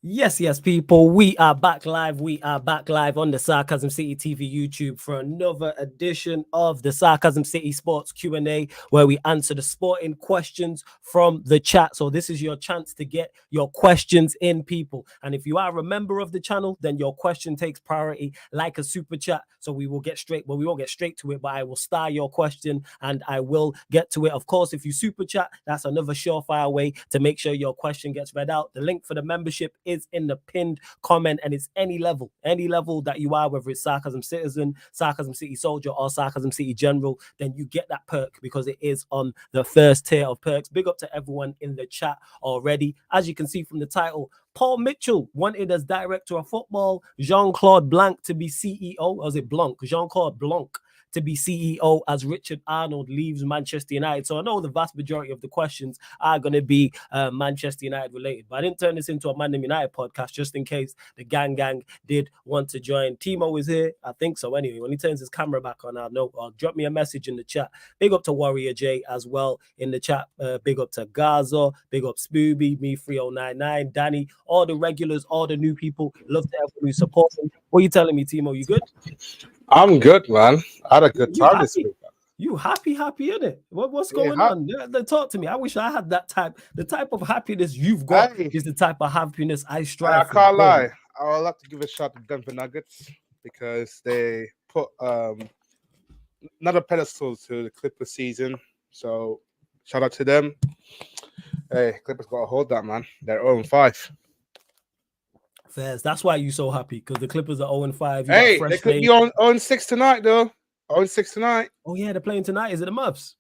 Yes, people. We are back live. We are back live on the Sarcasm City TV YouTube for another edition of the Sarcasm City Sports Q&A, where we answer the sporting questions from the chat. So this is your chance to get your questions in, people. And if you are a member of the channel, then your question takes priority like a super chat. So we will get straight, well, we won't get straight to it, but I will star your question and I will get to it. Of course, if you super chat, that's another surefire way to make sure your question gets read out. The link for the membership is in the pinned comment, and it's any level that you are, whether it's Sarcasm Citizen, Sarcasm City Soldier, or Sarcasm City General, then you get that perk because it is on the first tier of perks. Big up to everyone in the chat already. As you can see from the title, Paul Mitchell wanted as director of football Jean-Claude Blanc to be CEO. Or was it Blanc? Jean-Claude Blanc to be CEO as Richard Arnold leaves Manchester United. So I know the vast majority of the questions are going to be Manchester United related, but I didn't turn this into a Man United podcast just in case the gang did want to join. Timo is here, I think so. Anyway, when he turns his camera back on, I'll drop me a message in the chat. Big up to Warrior J as well in the chat. Big up to Gaza, big up Spooby, me 3099, Danny, all the regulars, all the new people. Love to everyone who supports me. What are you telling me, Timo? You good? I'm good, man. I had a good You time this happy? week. You happy, innit? What's going on? Talk to me. I wish I had that type. The type of happiness you've got is the type of happiness I strive for. I can't lie. I would like to give a shout to Denver Nuggets because they put another pedestal to the Clippers season. So shout out to them. Hey, Clippers got to hold that, man. They're 0-5. Fairs. That's why you're so happy, because the Clippers are 0-5. Hey, they could be on 0-6 tonight, though. 0-6 tonight. Oh, yeah, they're playing tonight. Is it the Mavs?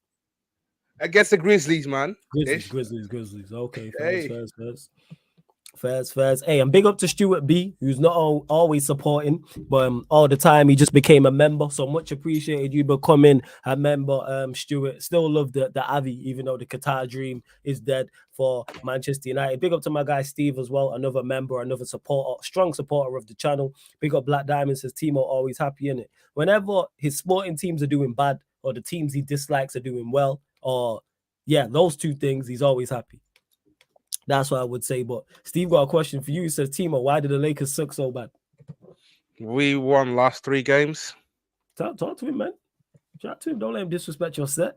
Against the Grizzlies, man. Grizzlies. Okay, Fairs. Hey, and big up to Stuart B, who's not always supporting, but all the time he just became a member. So much appreciated you becoming a member, Stuart. Still love the Avi, even though the Qatar dream is dead for Manchester United. Big up to my guy Steve as well, another member, another supporter, strong supporter of the channel. Big up Black Diamond, says Timo always happy in it. Whenever his sporting teams are doing bad or the teams he dislikes are doing well, or yeah, those two things, he's always happy. That's what I would say. But Steve got a question for you. He says, Timo, why did the Lakers suck so bad? We won last 3 games. Talk to him, man. Chat to him. Don't let him disrespect your set.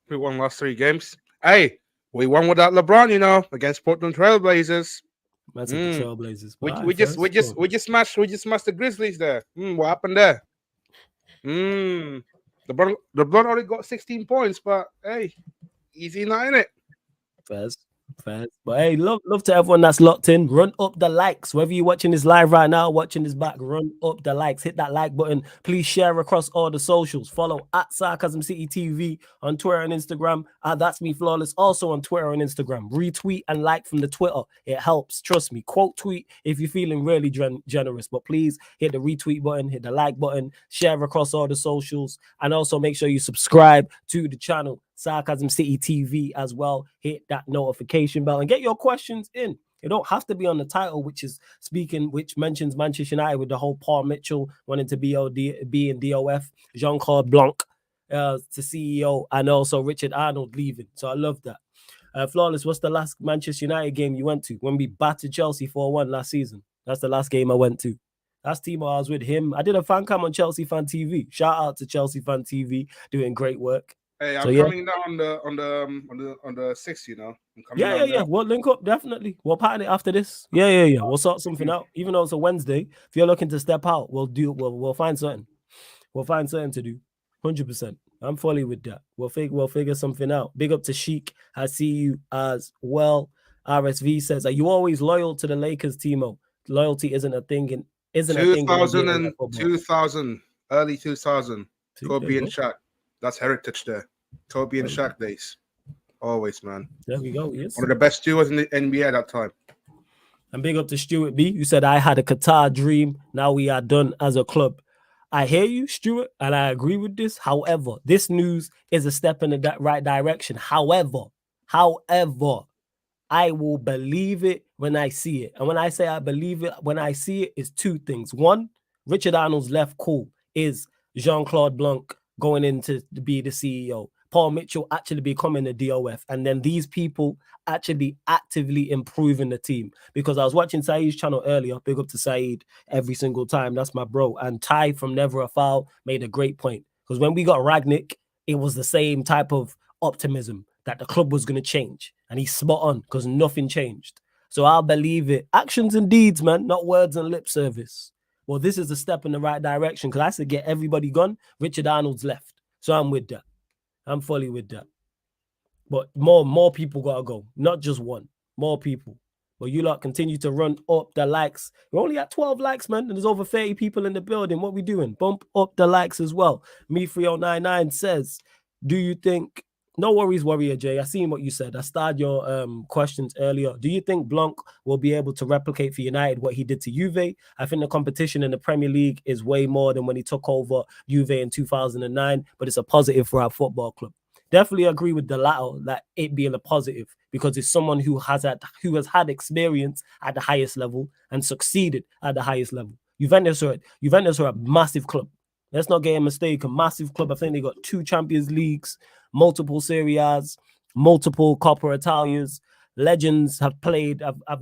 We won last 3 games. Hey, we won without LeBron, against Portland Trailblazers. That's the Trailblazers. We just smashed the Grizzlies there. What happened there? LeBron already got 16 points, but hey, easy night, innit? Fairs. But hey, love to everyone that's locked in. Run up the likes. Whether you're watching this live right now, watching this back, run up the likes. Hit that like button. Please share across all the socials. Follow at Sarcasm City TV on Twitter and Instagram. That's me, Flawless, also on Twitter and Instagram. Retweet and like from the Twitter. It helps. Trust me. Quote tweet if you're feeling really generous. But please hit the retweet button, hit the like button, share across all the socials, and also make sure you subscribe to the channel. Sarcasm City TV as well. Hit that notification bell and get your questions in. It don't have to be on the title, which mentions Manchester United with the whole Paul Mitchell wanting to be in DOF, Jean-Claude Blanc to CEO, and also Richard Arnold leaving. So I love that. Flawless, what's the last Manchester United game you went to? When we battered Chelsea 4-1 last season. That's the last game I went to. That's Timo. I was with him. I did a fan cam on Chelsea Fan TV. Shout out to Chelsea Fan TV, doing great work. Hey, I'm coming down on the 6th, Yeah. We'll link up, definitely. We'll pattern it after this. Yeah. We'll sort something out. Even though it's a Wednesday, if you're looking to step out, we'll find something. We'll find something to do. 100%. I'm fully with that. We'll figure something out. Big up to Sheik. I see you as well. RSV says, are you always loyal to the Lakers, Timo? Loyalty isn't a thing. Isn't a thing. 2000, early 2000. Kobe and Shaq. That's heritage there. Kobe and Shaq days. Always, man. There we go. Yes. One of the best duos in the NBA at that time. And big up to Stuart B. You said, I had a Qatar dream. Now we are done as a club. I hear you, Stuart, and I agree with this. However, this news is a step in the right direction. However, I will believe it when I see it. And when I say I believe it when I see it, it's 2 things. 1, Richard Arnold's left cool is Jean-Claude Blanc going in to be the CEO. Paul Mitchell actually becoming a DOF, and then these people actually actively improving the team. Because I was watching Saeed's channel earlier, big up to Saeed every single time, that's my bro. And Ty from Never a Foul made a great point. Because when we got Ragnick, it was the same type of optimism that the club was going to change. And he's spot on because nothing changed. So I'll believe it. Actions and deeds, man, not words and lip service. Well, this is a step in the right direction because I said get everybody gone. Richard Arnold's left. So I'm with that. I'm fully with that. But more people got to go. Not just one. More people. But you lot continue to run up the likes. We're only at 12 likes, man. And there's over 30 people in the building. What we doing? Bump up the likes as well. Me3099 says, do you think... No worries, Warrior J. I seen what you said. I started your questions earlier. Do you think Blanc will be able to replicate for United what he did to Juve? I think the competition in the Premier League is way more than when he took over Juve in 2009, but it's a positive for our football club. Definitely agree with the latter, that it being a positive, because it's someone who has had experience at the highest level and succeeded at the highest level. Juventus are a massive club. Let's not get a mistake. A massive club. I think they got 2 Champions Leagues, multiple Serie A's, multiple Coppa Italias. Legends have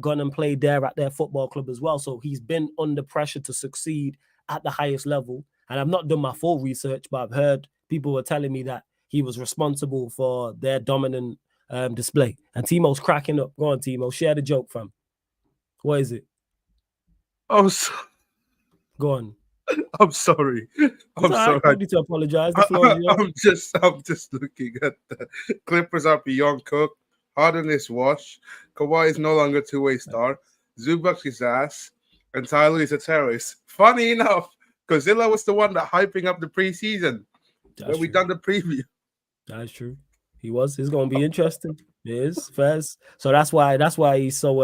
gone and played there at their football club as well. So he's been under pressure to succeed at the highest level. And I've not done my full research, but I've heard people were telling me that he was responsible for their dominant display. And Timo's cracking up. Go on, Timo. Share the joke, fam. What is it? Oh, go on. I'm sorry. I'm sorry. I need to apologize. The floor is yours. I'm just looking at the Clippers are beyond cooked. Harden is washed. Kawhi is no longer two-way star. Zubac is ass. And Tyler is a terrorist. Funny enough, Godzilla was the one that hyping up the preseason. When we done the preview. That's true. He was. It's gonna be interesting. It is first. So that's why he's so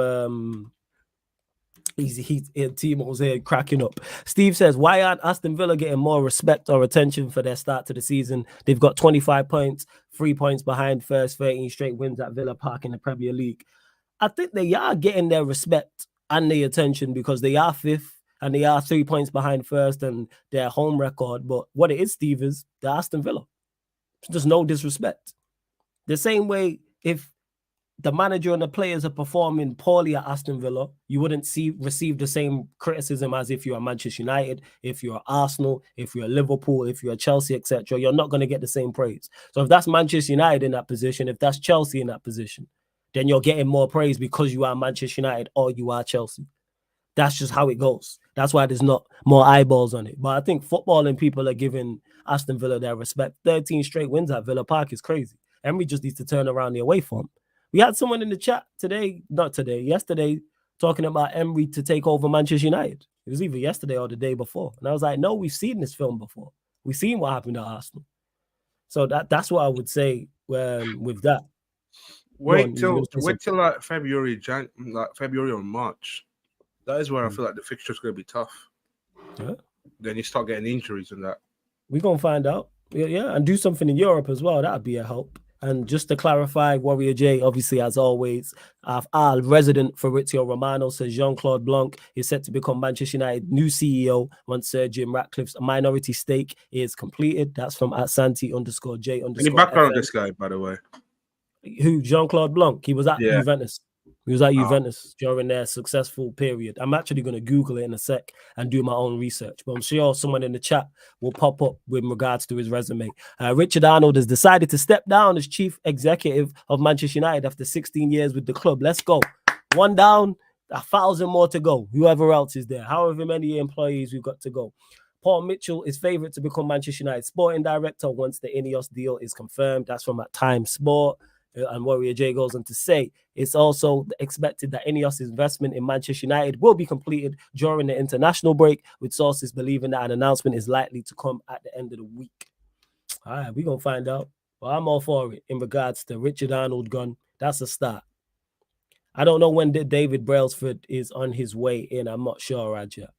he's Timo's here cracking up. Steve says, why aren't Aston Villa getting more respect or attention for their start to the season? They've got 25 points, 3 points behind first, 13 straight wins at Villa Park in the Premier League. I think they are getting their respect and the attention because they are 5th and they are 3 points behind first and their home record. But what it is, Steve, is the Aston Villa. There's no disrespect. The same way if the manager and the players are performing poorly at Aston Villa, you wouldn't receive the same criticism as if you're Manchester United, if you're Arsenal, if you're Liverpool, if you're Chelsea, etc. You're not going to get the same praise. So if that's Manchester United in that position, if that's Chelsea in that position, then you're getting more praise because you are Manchester United or you are Chelsea. That's just how it goes. That's why there's not more eyeballs on it. But I think footballing people are giving Aston Villa their respect. 13 straight wins at Villa Park is crazy. Emery just needs to turn around the away form. We had someone in the chat yesterday, talking about Emery to take over Manchester United. It was either yesterday or the day before. And I was like, no, we've seen this film before. We've seen what happened at Arsenal. So that's what I would say with that. Wait till like February or March. That is where I feel like the fixture's going to be tough. Yeah. Then you start getting injuries and that. We're going to find out. Yeah, and do something in Europe as well. That would be a help. And just to clarify, Warrior J, obviously, as always, our resident Fabrizio Romano says Jean-Claude Blanc is set to become Manchester United's new CEO once Sir Jim Ratcliffe's minority stake is completed. That's from @Santi_J_. Any background on this guy, by the way? Who? Jean-Claude Blanc. He was at Juventus. He was at Juventus during their successful period. I'm actually going to Google it in a sec and do my own research, but I'm sure someone in the chat will pop up with regards to his resume. Richard Arnold has decided to step down as chief executive of Manchester United after 16 years with the club. Let's go. One down, 1,000 more to go. Whoever else is there, however many employees we've got to go. Paul Mitchell is favourite to become Manchester United sporting director once the Ineos deal is confirmed. That's from Time Sport. And Warrior J goes on to say, it's also expected that Ineos' investment in Manchester United will be completed during the international break, with sources believing that an announcement is likely to come at the end of the week. All right, we're going to find out. But I'm all for it in regards to Richard Arnold gone. That's a start. I don't know when David Brailsford is on his way in. I'm not sure, Raja.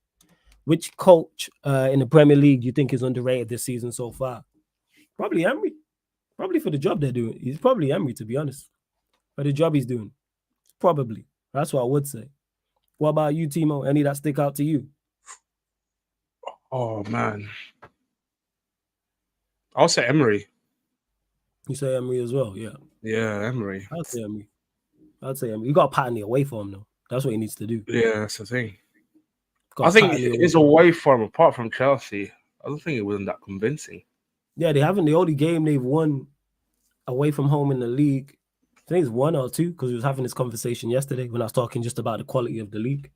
Which coach in the Premier League do you think is underrated this season so far? Probably Emery. Probably for the job they're doing. He's probably Emery, to be honest. For the job he's doing. Probably. That's what I would say. What about you, Timo? Any that stick out to you? Oh, man. I'll say Emery. You say Emery as well, yeah. Yeah, Emery. I'd say Emery. You got to pattern it away for him though. That's what he needs to do. Yeah, that's the thing. Got I to think pattern it away. it's away from, apart from Chelsea. I don't think it wasn't that convincing. Yeah, they haven't. The only game they've won away from home in the league, I think it's 1 or 2, because we was having this conversation yesterday when I was talking just about the quality of the league.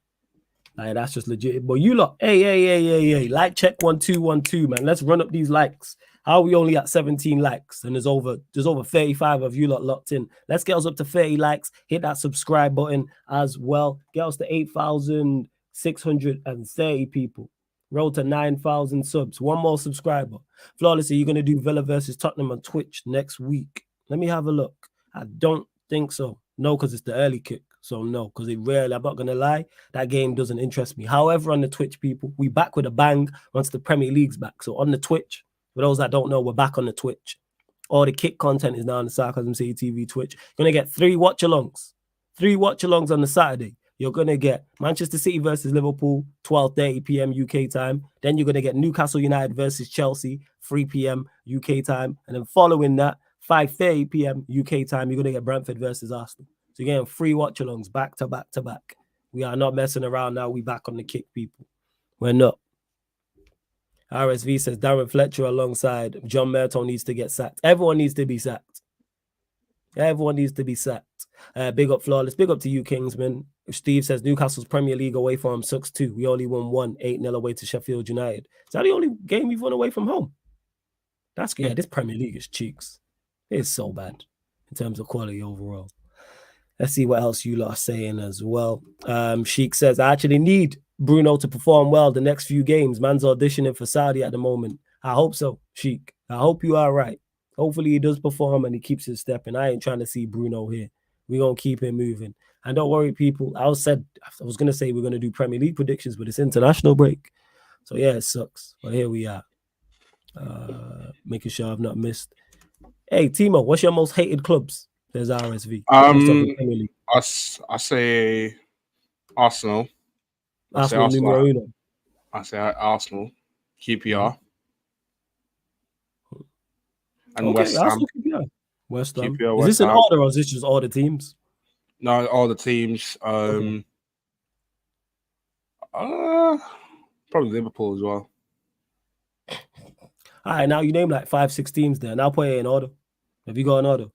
Like, that's just legit. But you lot, hey, like check 1212, man. Let's run up these likes. How are we only at 17 likes? And there's over 35 of you lot locked in. Let's get us up to 30 likes. Hit that subscribe button as well. Get us to 8,630 people. Roll to 9,000 subs. One more subscriber. Flawless, are you going to do Villa versus Tottenham on Twitch next week? Let me have a look. I don't think so. No, because it's the early kick. So no, because I'm not going to lie, that game doesn't interest me. However, on the Twitch, people, we back with a bang once the Premier League's back. So on the Twitch, for those that don't know, we're back on the Twitch. All the kick content is now on the Sarcasm City TV Twitch. You're going to get 3 watch-alongs. 3 watch-alongs on the Saturday. You're going to get Manchester City versus Liverpool, 12:30 p.m. UK time. Then you're going to get Newcastle United versus Chelsea, 3 p.m. UK time. And then following that, 5:30 p.m. UK time, you're going to get Brentford versus Arsenal. So you're getting 3 watch-alongs back to back to back. We are not messing around now. We back on the kick, people. We're not. RSV says Darren Fletcher alongside John Merton needs to get sacked. Everyone needs to be sacked. Everyone needs to be sacked. Big up Flawless. Big up to you, Kingsman. Steve says Newcastle's Premier League away from sucks too. We only won 1, 8-0 away to Sheffield United. Is that the only game we've won away from home? This Premier League is cheeks. It's so bad in terms of quality overall. Let's see what else you lot are saying as well. Sheik says, I actually need Bruno to perform well the next few games. Man's auditioning for Saudi at the moment. I hope so, Sheik. I hope you are right. Hopefully he does perform and he keeps his step. And I ain't trying to see Bruno here. We're going to keep him moving. And don't worry, people. I was going to say we're going to do Premier League predictions, but it's international break. So, yeah, it sucks. But here we are. Making sure I've not missed. Hey, Timo, what's your most hated clubs? There's RSV. I say Arsenal. Arsenal numero uno. I say Arsenal, QPR, and West Ham. West Ham. QPR, is this an order or is this just all the teams? No, all the teams. Probably Liverpool as well. All right, now you name like 5-6 teams there. Now put it in order. Have you got an order?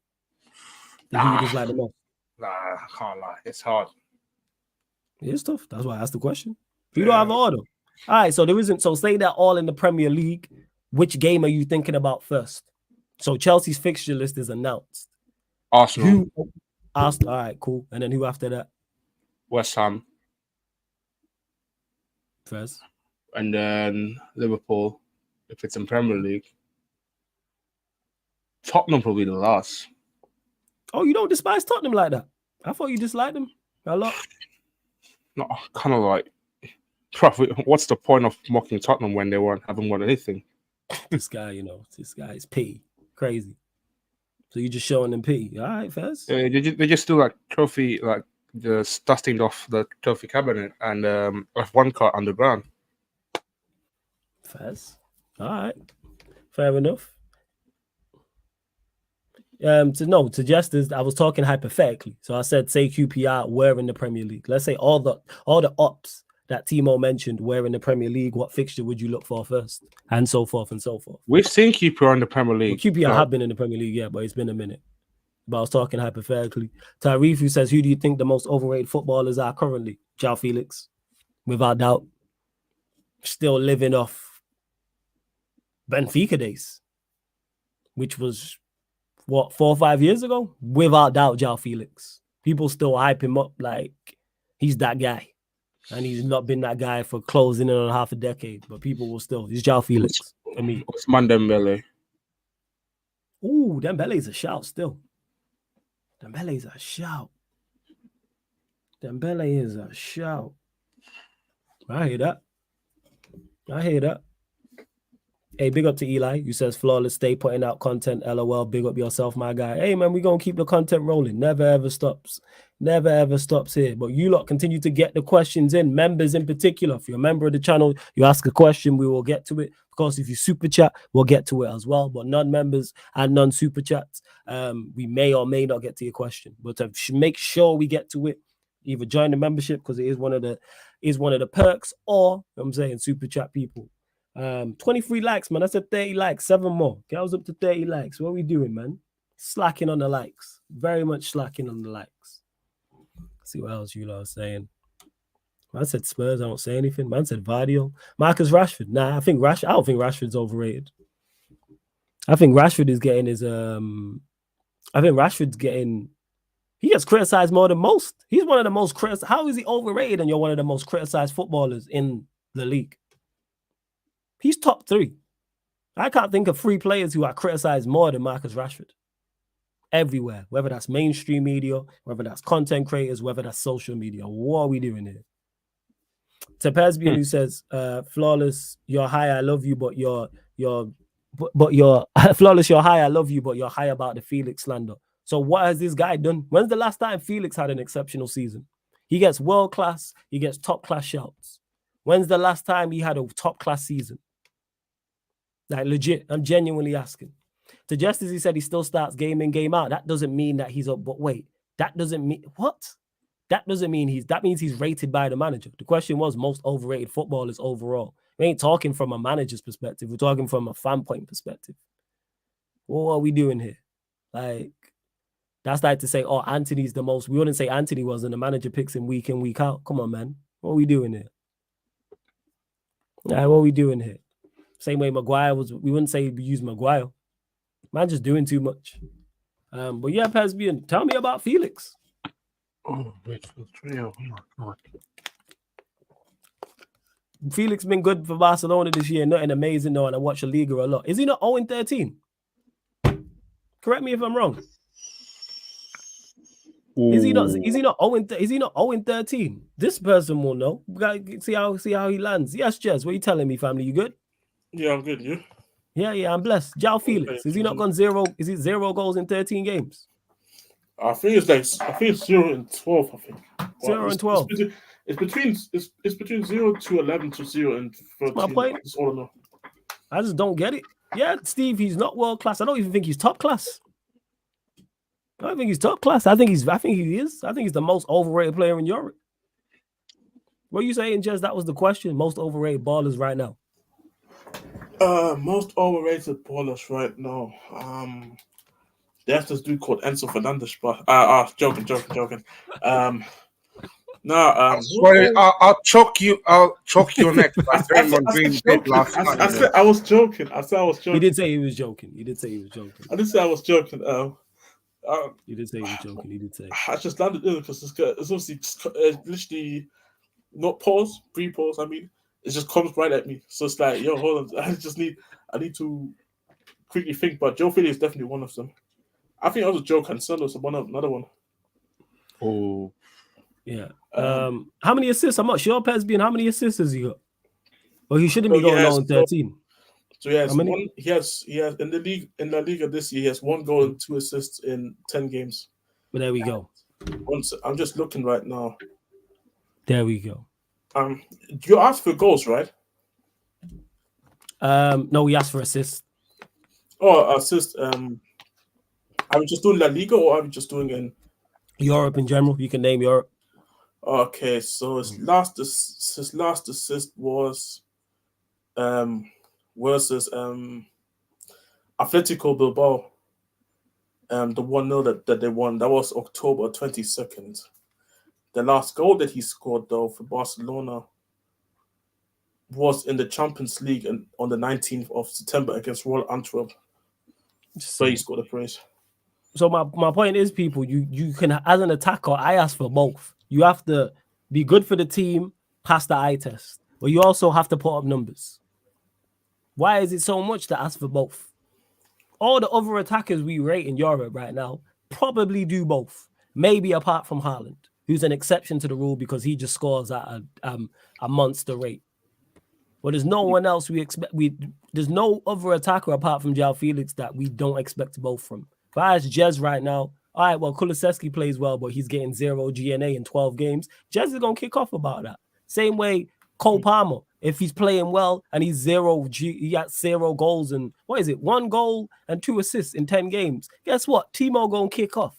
Who you dislike the most? Nah, I can't lie. It's hard. It's tough. That's why I asked the question. If you don't have an order. All right, so there isn't. So say they're all in the Premier League. Which game are you thinking about first? So Chelsea's fixture list is announced. Arsenal. Arsenal. All right, cool. And then who after that? West Ham. First. And then Liverpool, if it's in Premier League. Tottenham probably the last. Oh, you don't despise Tottenham like that? I thought you disliked them a lot. No, kind of like, what's the point of mocking Tottenham when they haven't won anything? This guy is P. Crazy. So you're just showing them P. All right, Fez. They just do like trophy, like just dusting off the trophy cabinet and left one cart on the ground. Fez. All right. Fair enough. To Justice, I was talking hypothetically. So I said, say QPR were in the Premier League. Let's say all the ops that Timo mentioned were in the Premier League. What fixture would you look for first? And so forth and so forth. We've seen QPR in the Premier League. Well, QPR have been in the Premier League, yeah, but it's been a minute. But I was talking hypothetically. Tarif, who says, who do you think the most overrated footballers are currently? João Felix, without doubt. Still living off Benfica days, which was 4 or 5 years ago? Without doubt, João Felix. People still hype him up like he's that guy. And he's not been that guy for closing in on half a decade. But people will still. He's João Felix. Ousmane Dembele. Ooh, Dembele's a shout still. Dembele is a shout. I hear that. Hey, big up to Eli, who says flawless, stay putting out content. LOL, big up yourself, my guy. Hey man, we gonna keep the content rolling. Never ever stops. Never ever stops here. But you lot continue to get the questions in. Members in particular, if you're a member of the channel, you ask a question, we will get to it. Of course, if you super chat, we'll get to it as well. But non-members and non-super chats, we may or may not get to your question. But to make sure we get to it, either join the membership because it is one of the perks, or I'm saying super chat people. 23 likes, man. I said 30 likes, 7 more. Get us up to 30 likes. What are we doing, man? Slacking on the likes. Very much slacking on the likes. Let's see what else you lot are saying. Man said Spurs, I don't say anything. Man said Vardio. Marcus Rashford. Nah, I don't think Rashford's overrated. I think Rashford is getting he gets criticized more than most. He's one of the most criticized. How is he overrated and you're one of the most criticized footballers in the league? He's top 3. I can't think of 3 players who are criticized more than Marcus Rashford. Everywhere, whether that's mainstream media, whether that's content creators, whether that's social media. What are we doing here? Tepesbian, who says, flawless, you're high, I love you, but you're flawless, you're high, I love you, but you're high about the Felix slander. So what has this guy done? When's the last time Felix had an exceptional season? He gets world class, he gets top class shouts. When's the last time he had a top class season? Like legit, I'm genuinely asking. To Justice, he said he still starts game in, game out. That doesn't mean that he's up. But wait, that doesn't mean what? That doesn't mean that means he's rated by the manager. The question was most overrated footballers overall. We ain't talking from a manager's perspective. We're talking from a fan point perspective. What are we doing here? Like, that's like to say, oh, Anthony's the most. We wouldn't say Anthony was, and the manager picks him week in, week out. Come on, man. What are we doing here? What are we doing here? Same way Maguire was, we wouldn't say we use Maguire. Man, just doing too much. But yeah, Pesbian, tell me about Felix. Oh, oh my God. Felix been good for Barcelona this year. Nothing amazing though, and I watch the Liga a lot. Is he not 0-13? Correct me if I'm wrong. Ooh. Is he not 0-13? This person will know. We gotta see how he lands. Yes, Jez, what are you telling me, family? You good? Yeah, I'm good. You? Yeah, I'm blessed. Jao Felix. Is he not gone 0? Is it 0 goals in 13 games? I think it's 0 and 12. I think 0 and 12. It's between 0 to 11 to 0 and 13. That's my point. That's all I know. I just don't get it. Yeah, Steve, he's not world class. I don't even think he's top class. I don't think he's top class. I think he is. I think he's the most overrated player in Europe. What are you saying, Jez? That was the question. Most overrated ballers right now. Most overrated ballers right now. There's this dude called Enzo Fernandez, but joking. I'll choke you next. Like Draymond Green did last night. I said I was joking. He did say he was joking. I did say I was joking. You did say he was joking. He did say. I just landed in because it's obviously literally not pause, pre-pause. I mean, it just comes right at me. So it's like, yo, hold on. I need to quickly think. But Joe Philly is definitely one of them. I think also Joe Cancelo is another one. Oh, yeah. How many assists? I'm not sure. Pesbian, how many assists has he got? Well, he shouldn't be going on 13. So he has in the league in La Liga this year. He has 1 goal and 2 assists in 10 games. But there we go. I'm just looking right now. There we go. You asked for goals, right? No, we asked for assists. Oh, assist. Are we just doing La Liga or are we just doing in Europe in general? You can name Europe. Okay, so his last assist was versus Atletico Bilbao. The 1-0 that they won. That was October 22nd. The last goal that he scored though for Barcelona was in the Champions League on the 19th of September against Royal Antwerp. So he scored a brace. So my point is, people, you can, as an attacker, I ask for both. You have to be good for the team, pass the eye test, but you also have to put up numbers. Why is it so much to ask for both? All the other attackers we rate in Europe right now probably do both, maybe apart from Harden, who's an exception to the rule because he just scores at a monster rate. But there's no one else we expect. There's no other attacker apart from João Felix that we don't expect both from. If I ask Jez right now, all right, well, Kulusevski plays well, but he's getting 0 GNA in 12 games. Jez is going to kick off about that. Same way, Cole Palmer, if he's playing well and he's he got 0 goals and 1 goal and 2 assists in 10 games. Guess what? Timo going to kick off.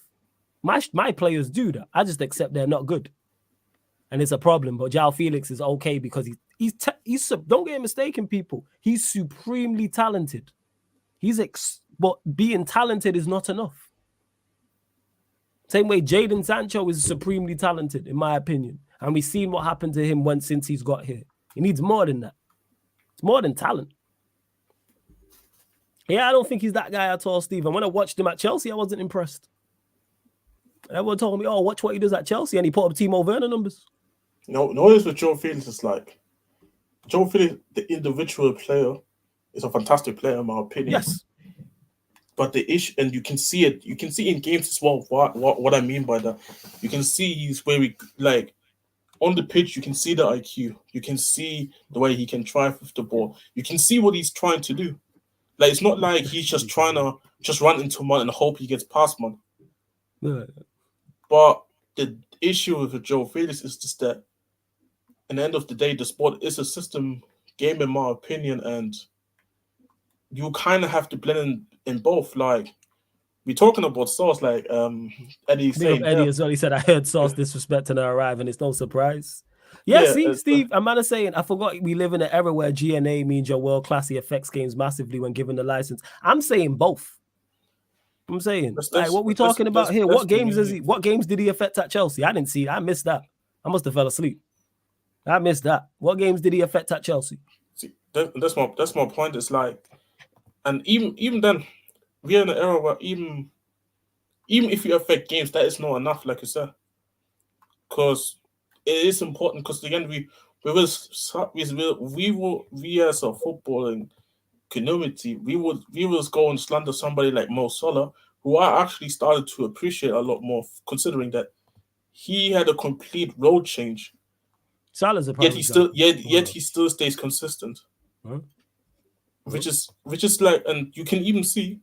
My players do that. I just accept they're not good. And it's a problem, but João Felix is okay because he's don't get mistaken, people. He's supremely talented. But being talented is not enough. Same way Jadon Sancho is supremely talented, in my opinion. And we've seen what happened to him since he's got here. He needs more than that. It's more than talent. Yeah, I don't think he's that guy at all, Steve. And when I watched him at Chelsea, I wasn't impressed. Everyone told me, watch what he does at Chelsea, and he put up Timo Werner numbers. No, notice what João Felix is like. João Felix, the individual player, is a fantastic player, in my opinion. Yes. But the issue, and you can see it, you can see in games as well what I mean by that. You can see he's very, like, on the pitch, you can see the IQ. You can see the way he can drive with the ball. You can see what he's trying to do. Like, it's not like he's just trying to just run into one and hope he gets past one. Yeah. But the issue with João Felix is just that at the end of the day, the sport is a system game, in my opinion, and you kind of have to blend in both. Like, we're talking about Sauce, like Eddie saying. Eddie as well. He said, I heard Sauce disrespecting her arrive, and it's no surprise. Yeah, see, Steve, I'm not saying, I forgot we live in an era where GNA means your world class. He affects games massively when given the license. I'm saying both. I'm saying, like, what we talking about here? What games did he affect at Chelsea? I didn't see it. I missed that. I must have fell asleep. I missed that. What games did he affect at Chelsea? See, that's my point. It's like, and even then, we're in an era where even if you affect games, that is not enough, like you said, because it is important. Because again, we as a footballing community, we was go and slander somebody like Mo Salah, who I actually started to appreciate a lot more, considering that he had a complete road change. Salah's a yet he still stays consistent, which is like, and you can even see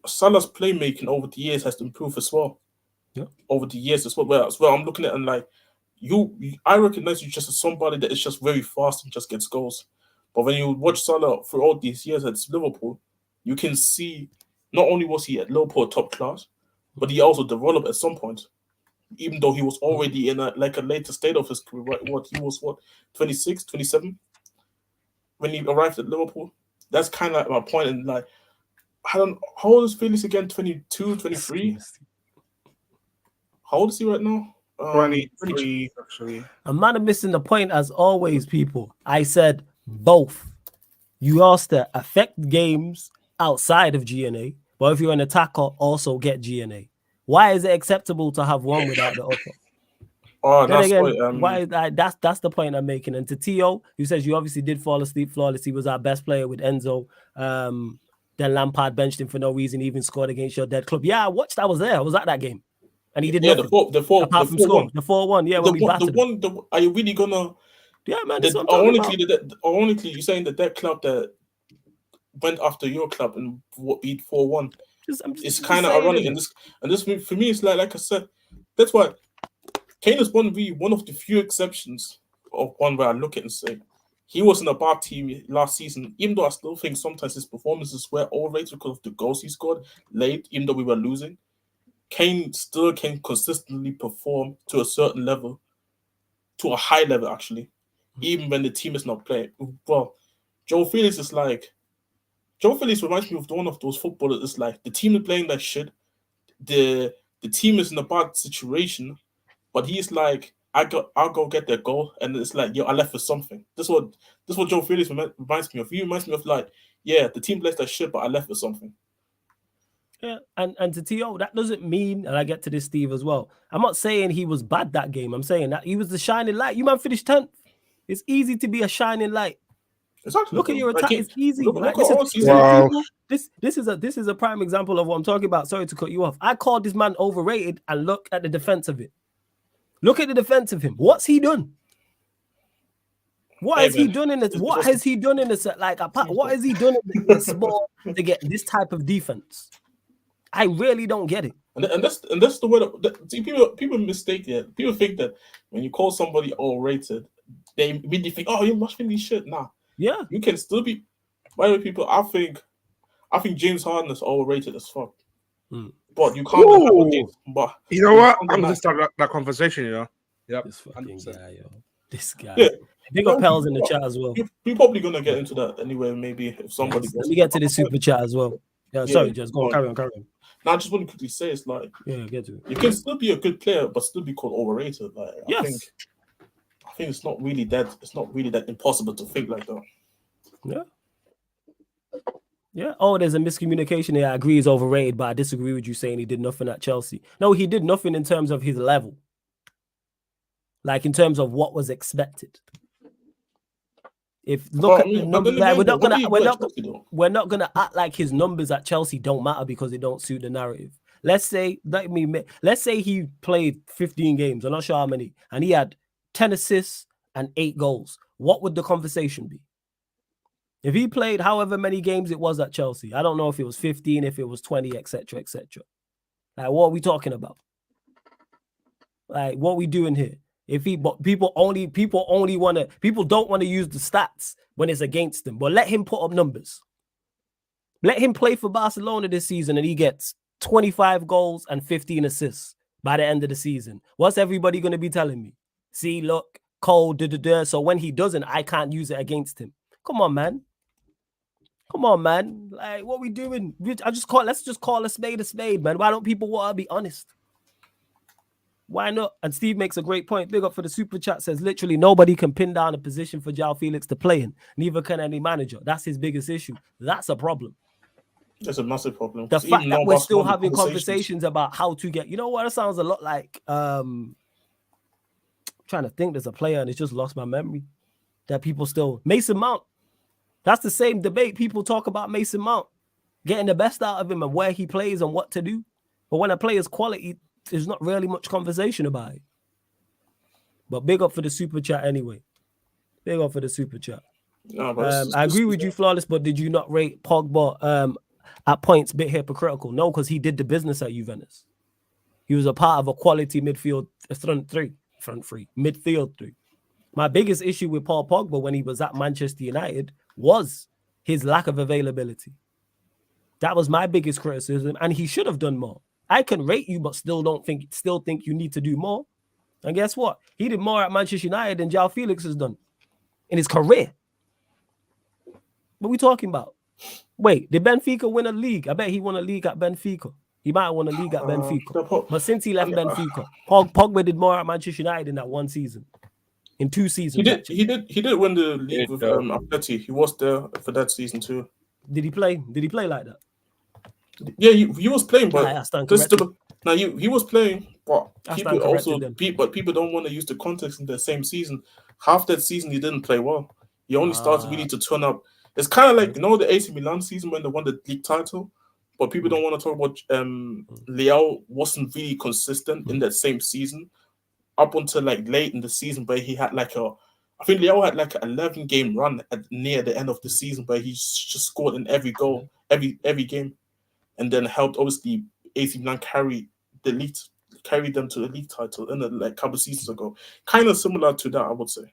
Salah's playmaking over the years has improved as well. Yeah. Over the years as well. As well, I'm looking at and like I recognize you just as somebody that is just very fast and just gets goals. But when you watch Salah for all these years at Liverpool, you can see not only was he at Liverpool top class, but he also developed at some point. Even though he was already in a later state of his career, he was 26, 27 when he arrived at Liverpool. That's kind of like my point. And like, I don't know, how old is Felix again? 22, 23? How old is he right now? 23, actually. I'm not missing the point as always, people. I said both. You asked to affect games outside of GNA, but if you're an attacker, also get GNA. Why is it acceptable to have one without the other? Oh, then that's again, why? That's the point I'm making. And to Tio, who says you obviously did fall asleep flawless. He was our best player with Enzo. Then Lampard benched him for no reason, even scored against your dead club. Yeah, I watched. I was there. I was at that game, and he did nothing. The 4-1. Yeah, when we battered him. Are you really gonna? Yeah, man. Ironically, you're saying that club that went after your club and beat 4-1. It's kind of ironic, and this for me, it's like I said, that's why Kane is one of the few exceptions of one where I look at and say he was in a bad team last season. Even though I still think sometimes his performances were overrated because of the goals he scored late, even though we were losing, Kane still can consistently perform to a certain level, to a high level actually, even when the team is not playing well. João Felix is like. João Felix reminds me of one of those footballers. It's like the team is playing like shit. The team is in a bad situation, but he's like, I'll go get their goal, and it's like, yo, I left for something. This is what João Felix reminds me of. He reminds me of like, yeah, the team plays like shit, but I left for something. Yeah, and to T.O., that doesn't mean, and I get to this, Steve, as well. I'm not saying he was bad that game. I'm saying that he was the shining light. You man finished 10th. It's easy to be a shining light. Exactly. Look at your attack. It's easy. This is a prime example of what I'm talking about. Sorry to cut you off. I called this man overrated, and look at the defense of it. Look at the defense of him. What's he done? What has he done in this? What has he done in this? Like, what has he done in this sport to get this type of defense? I really don't get it. And that's the way see, people mistake it. People think that when you call somebody overrated, they immediately think, oh, you must be shit. Nah. Yeah. You can still be. By the way, people, I think James Harden is overrated as fuck. But you can't deny James. But you know what? I'm gonna start that conversation, you know. Yep. This fucking guy, yo. This guy. Yeah. Big up Pels in the chat as well. We're probably gonna get into that anyway, maybe if somebody Let me get to the super chat as well. Yeah, sorry, just go on, carry on. Now I just want to quickly say it's like get to it. You can still be a good player but still be called overrated. Like yes. I think it's not really that impossible to think like that. Yeah. Yeah. Oh, there's a miscommunication here. I agree he's overrated, but I disagree with you saying he did nothing at Chelsea. No, he did nothing in terms of his level. Like in terms of what was expected. If look at the numbers, like, we're not gonna act like his numbers at Chelsea don't matter because it don't suit the narrative. Let's say he played 15 games, I'm not sure how many, and he had 10 assists and 8 goals. What would the conversation be? If he played however many games it was at Chelsea, I don't know if it was 15, if it was 20, etc., etc. Like, what are we talking about? Like, what are we doing here? People don't want to use the stats when it's against them, but let him put up numbers. Let him play for Barcelona this season and he gets 25 goals and 15 assists by the end of the season. What's everybody going to be telling me? See, look, Cole, so when he doesn't, I can't use it against him. Come on, man. Like, what we doing? Let's just call a spade, man. Why don't people want to be honest? Why not? And Steve makes a great point. Big up for the super chat. Says literally nobody can pin down a position for João Felix to play in. Neither can any manager. That's his biggest issue. That's a problem. That's a massive problem. The fact that we're still having conversations about how to get. You know what? It sounds a lot like. I'm trying to think. There's a player and it's just lost my memory. That people still Mason Mount. That's the same debate. People talk about Mason Mount getting the best out of him and where he plays and what to do. But when a player's quality, there's not really much conversation about it. But big up for the super chat anyway. Big up for the super chat. No, I agree with you, Flawless, but did you not rate Pogba at points bit hypocritical? No, because he did the business at Juventus. He was a part of a quality midfield front three. Midfield three. My biggest issue with Paul Pogba when he was at Manchester United was his lack of availability. That was my biggest criticism, and he should have done more. I can rate you, but still think you need to do more. And guess what? He did more at Manchester United than João Felix has done in his career. What are we talking about? Wait, did Benfica win a league? I bet he won a league at Benfica. He might have won a league at Benfica. But since he left Benfica, Pogba did more at Manchester United in that one season. In 2 seasons. He did win the league with Atleti. He was there for that season too. Did he play? Did he play like that? Yeah, he was playing, but he was playing, but people don't want to use the context in the same season. Half that season he didn't play well. He only started really to turn up. It's kind of like the AC Milan season when they won the league title, but people don't want to talk about Leao wasn't really consistent in that same season up until like late in the season, where he had I think Leao had like an 11-game run near the end of the season, where he just scored in every goal, every game. And then helped obviously AC Milan carry them to the league title in a couple of seasons ago. Kind of similar to that, I would say.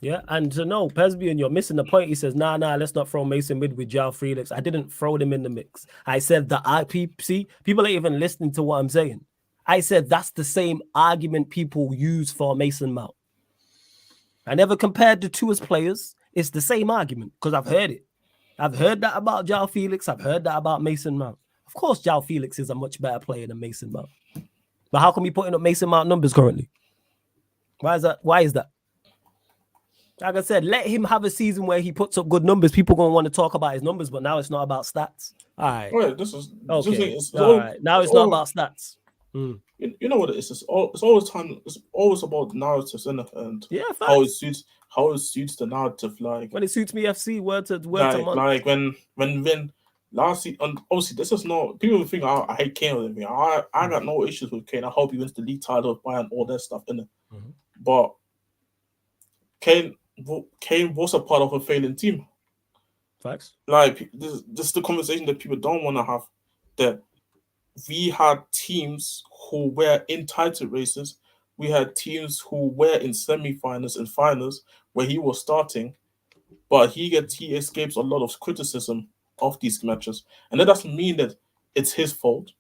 Yeah, and to know, Pesbian, you're missing the point. He says, nah, let's not throw Mason mid with João Felix. I didn't throw them in the mix. I said that people ain't even listening to what I'm saying. I said that's the same argument people use for Mason Mount. I never compared the two as players. It's the same argument because I've heard it. I've heard that about João Felix. I've heard that about Mason Mount. Of course, João Felix is a much better player than Mason Mount. But how come he putting up Mason Mount numbers currently? Why is that? Like I said, let him have a season where he puts up good numbers. People going to want to talk about his numbers, but now it's not about stats. All right. Right, this is okay. All right. Now it's not about stats. You know what it is? It's always about narratives, and yeah, how it suits the narrative. Like when it suits me, FC word to like when last season, and obviously this is not people think I hate Kane or anything. I got no issues with Kane. I hope he wins the league title, Bayern, all that stuff in it. But Kane Kane was a part of a failing team. Facts. Like this is the conversation that people don't want to have. That we had teams who were in title races. We had teams who were in semi-finals and finals where he was starting, but he escapes a lot of criticism of these matches, and that doesn't mean that it's his fault.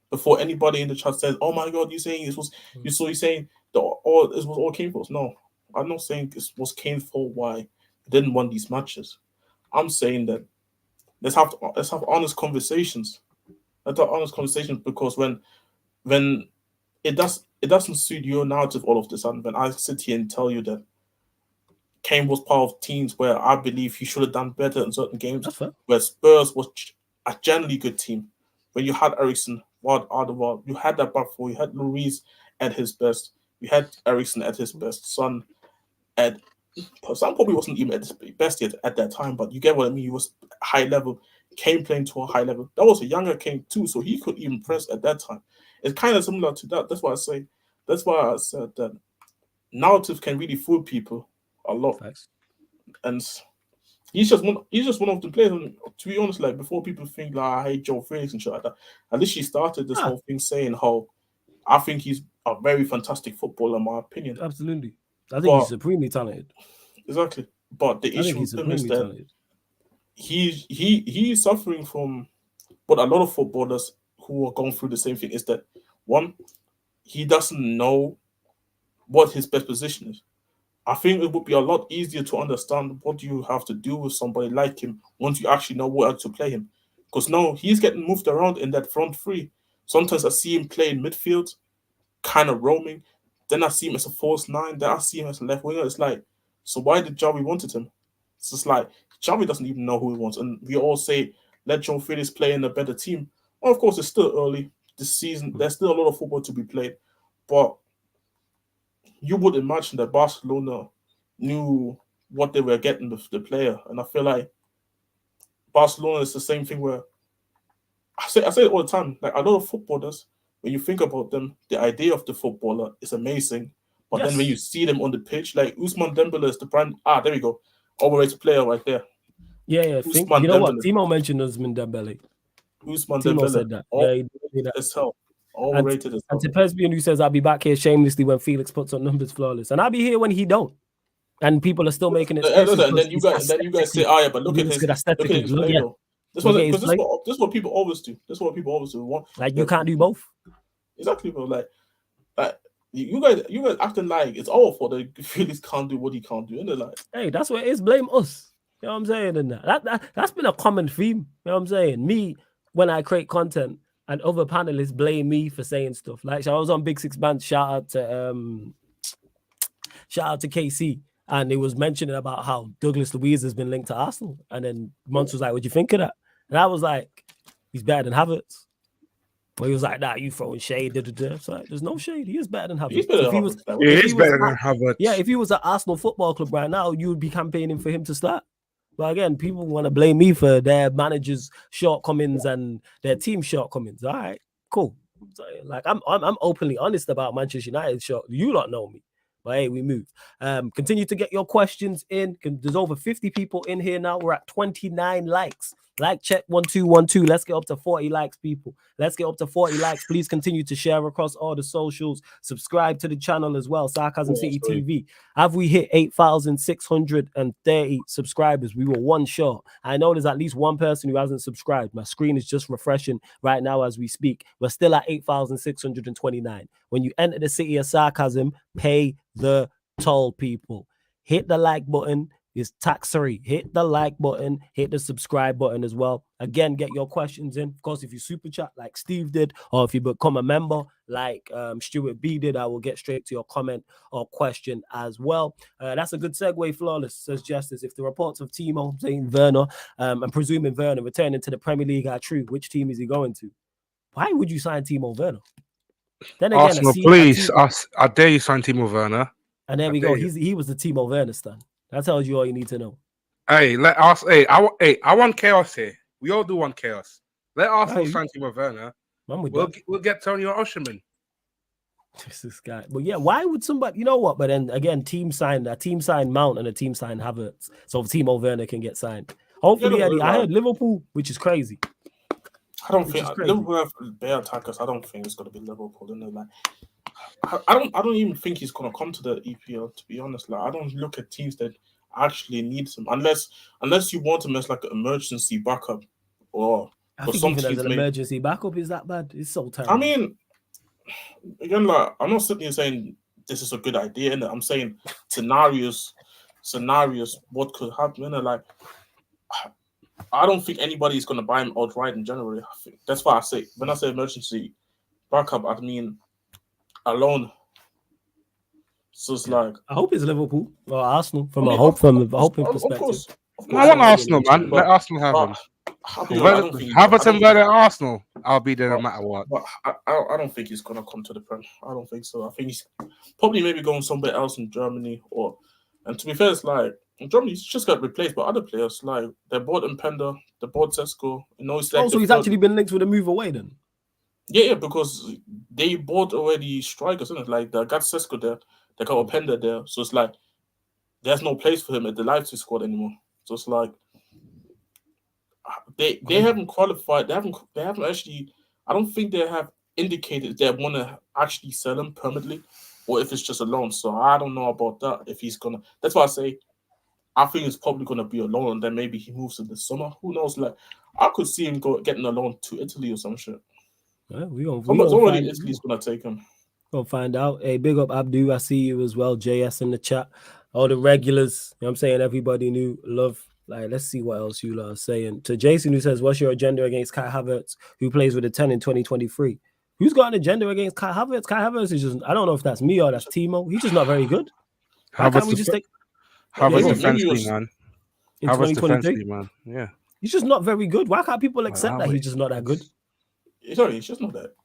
Before anybody in the chat says, "Oh my God, you're saying it was you," so you're saying it was all Kane's fault. No, I'm not saying it was Kane's fault why he didn't win these matches. I'm saying that let's have honest conversations. Let's have honest conversations because when it doesn't suit your narrative all of this, and when I sit here and tell you that Kane was part of teams where I believe he should have done better in certain games, where Spurs was a generally good team. When you had Eriksen, you had that back four, you had Luis at his best, you had Eriksen at his best, Son probably wasn't even at his best yet at that time, but you get what I mean. He was high level, Kane playing to a high level. That was a younger Kane too, so he could even press at that time. It's kind of similar to that. That's why I said that narrative can really fool people a lot. Facts. And he's just one of the players. And to be honest, like before people think like I hate Joe Felix and shit like that, at least she started this whole thing saying how I think he's a very fantastic footballer in my opinion. Absolutely. I think he's supremely talented. Exactly. But the issue with him is that he's suffering from what a lot of footballers who are going through the same thing is that one, he doesn't know what his best position is. I think it would be a lot easier to understand what you have to do with somebody like him once you actually know where to play him. Because now he's getting moved around in that front three. Sometimes I see him play in midfield, kind of roaming. Then I see him as a false nine. Then I see him as a left winger. It's like, so why did Javi wanted him? It's just like, Javi doesn't even know who he wants. And we all say, let Joe Felix play in a better team. Well, of course, it's still early this season. There's still a lot of football to be played. But you would imagine that Barcelona knew what they were getting with the player. And I feel like Barcelona is the same thing where I say it all the time. Like a lot of footballers, when you think about them, the idea of the footballer is amazing. But then when you see them on the pitch, like Ousmane Dembele is the prime. There we go. Overrated player right there. Yeah. You know what? Timo mentioned Ousmane Dembele. Ousmane Timo Dembele said that. He did that. As hell. Overrated as hell. And to Pesbian, who says, I'll be back here shamelessly when Felix puts on numbers flawless. And I'll be here when he don't. And people are still making excuses. And then you guys say, yeah, but look at his play though. This is what people always do. This is what people always do. Like you can't do both. Exactly, bro. Like you guys acting like it's all for the Felix can't do what he can't do. And they're like, hey, that's what it is. Blame us. You know what I'm saying? And that's been a common theme. You know what I'm saying? Me, when I create content and other panelists blame me for saying stuff. Like I was on Big Six Band, shout out to KC. And it was mentioning about how Douglas Luiz has been linked to Arsenal. And then Mons was like, what'd you think of that? And I was like, he's better than Havertz. Well, he was like, nah, you throwing shade. It's like, there's no shade. He is better than Havertz. He's better than Havertz. Yeah, if he was at Arsenal Football Club right now, you would be campaigning for him to start. But again, people want to blame me for their manager's shortcomings and their team shortcomings. All right, cool. Like I'm openly honest about Manchester United. You lot know me. But hey, we move. Continue to get your questions in. There's over 50 people in here now. We're at 29 likes. Like check 1212. Let's get up to 40 likes, people. Let's get up to 40 likes. Please continue to share across all the socials. Subscribe to the channel as well. Sarcasm City TV. Have we hit 8,630 subscribers? We were one short. I know there's at least one person who hasn't subscribed. My screen is just refreshing right now as we speak. We're still at 8,629. When you enter the city of sarcasm, pay the toll, people. Hit the like button. It's tax-free. Hit the like button, hit the subscribe button as well. Again, get your questions in. Of course, if you super chat like Steve did, or if you become a member like Stuart B did, I will get straight to your comment or question as well. That's a good segue, Flawless, says Justice. If the reports of Timo saying Werner, I'm presuming Werner returning to the Premier League are true, which team is he going to? Why would you sign Timo Werner? Then again, Arsenal, please. I dare you sign Timo Werner. And there we go. He was the Timo Werner stan. That tells you all you need to know. Hey, I want chaos here. We all do want chaos. Let Arsenal sign Timo Werner. We'll get Tony or Osherman. This guy. But yeah, why would somebody, you know what? But then again, a team signed Mount and a team signed Havertz. So Timo Werner can get signed. Hopefully, Eddie, I heard Liverpool, which is crazy. I don't think Liverpool have better attackers. I don't think it's gonna be Liverpool. Like, I don't even think he's gonna come to the EPL. To be honest, like I don't look at teams that actually need him unless you want him as like an emergency backup or. I think even as an emergency backup is that bad. It's so terrible. I mean, again, like I'm not sitting here saying this is a good idea, and I'm saying scenarios, what could happen, and like I don't think anybody's gonna buy him outright in January. I think that's why I say when I say emergency backup, I mean alone. So it's like I hope it's Liverpool or Arsenal from a hoping perspective. Of course. I want Arsenal, man. Let Arsenal have him. Havertz and Werner at Arsenal. I'll be there no matter what. But I don't think he's gonna come to the Prem. I don't think so. I think he's probably maybe going somewhere else in Germany and to be fair, it's like in Germany he's just got replaced by other players. Like they bought Mpenda, they bought Sesko. So he's actually been linked with a move away then. Yeah, because they bought already strikers, isn't it? Like they got Sesko there, they got Openda there. So it's like there's no place for him at the Leipzig squad anymore. So it's like they haven't qualified. They haven't actually. I don't think they have indicated they want to actually sell him permanently, or if it's just a loan. So I don't know about that. If he's gonna, that's why I say I think it's probably gonna be a loan, and then maybe he moves in the summer. Who knows? Like I could see him getting a loan to Italy or some shit. Yeah, we gonna Italy's gonna take him. We'll find out. Hey, big up Abdu. I see you as well. JS in the chat. All the regulars. You know what I'm saying? Everybody new love. Like, let's see what else you are saying. To Jason, who says, what's your agenda against Kai Havertz, who plays with a 10 in 2023? Who's got an agenda against Kai Havertz? Kai Havertz is just, I don't know if that's me or that's Timo. He's just not very good. Why can't we just take Havertz defensively, man. In Havertz 2023? defensively, man. Yeah. He's just not very good. Why can't people accept that he's just not that good? Sorry, it's just not that.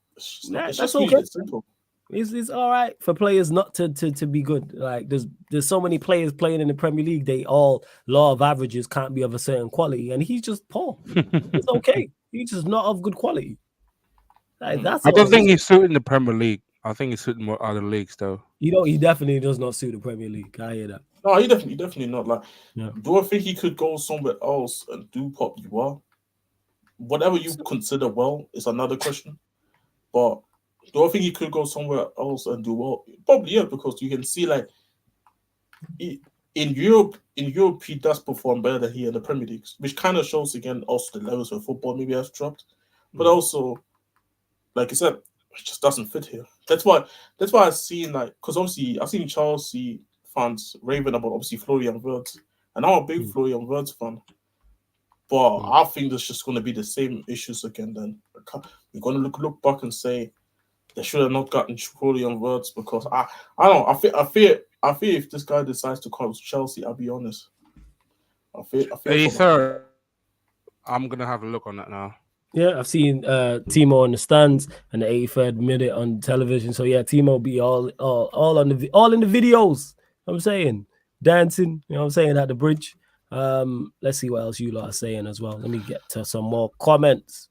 That's okay. Simple. It's all right for players not to be good. Like there's so many players playing in the Premier League. They all law of averages can't be of a certain quality, and he's just poor. It's okay. He's just not of good quality. Like, that's. I don't think he's suiting the Premier League. I think he's suiting more other leagues though. He definitely does not suit the Premier League. I hear that. No, he definitely not. Like, do I think he could go somewhere else and do probably well? Whatever you consider well is another question, but. Do I think he could go somewhere else and do well? Probably, yeah, because you can see like in Europe, he does perform better than here in the Premier League, which kind of shows again also the levels of football maybe has dropped, but also, like I said, it just doesn't fit here. That's why I've seen like because obviously I've seen Chelsea fans raving about obviously Florian Wirtz, and I'm a big Florian Wirtz fan. But I think there's just going to be the same issues again. Then we're going to look back and say. They should have not gotten Florian Wirtz because I don't know. I fear if this guy decides to come to Chelsea, I'll be honest. I fear. Hey, sir, I'm gonna have a look on that now. Yeah, I've seen Timo in the stands and the 83rd minute on television. So yeah, Timo be all in the videos. I'm saying dancing. You know what I'm saying at the bridge. Let's see what else you lot are saying as well. Let me get to some more comments.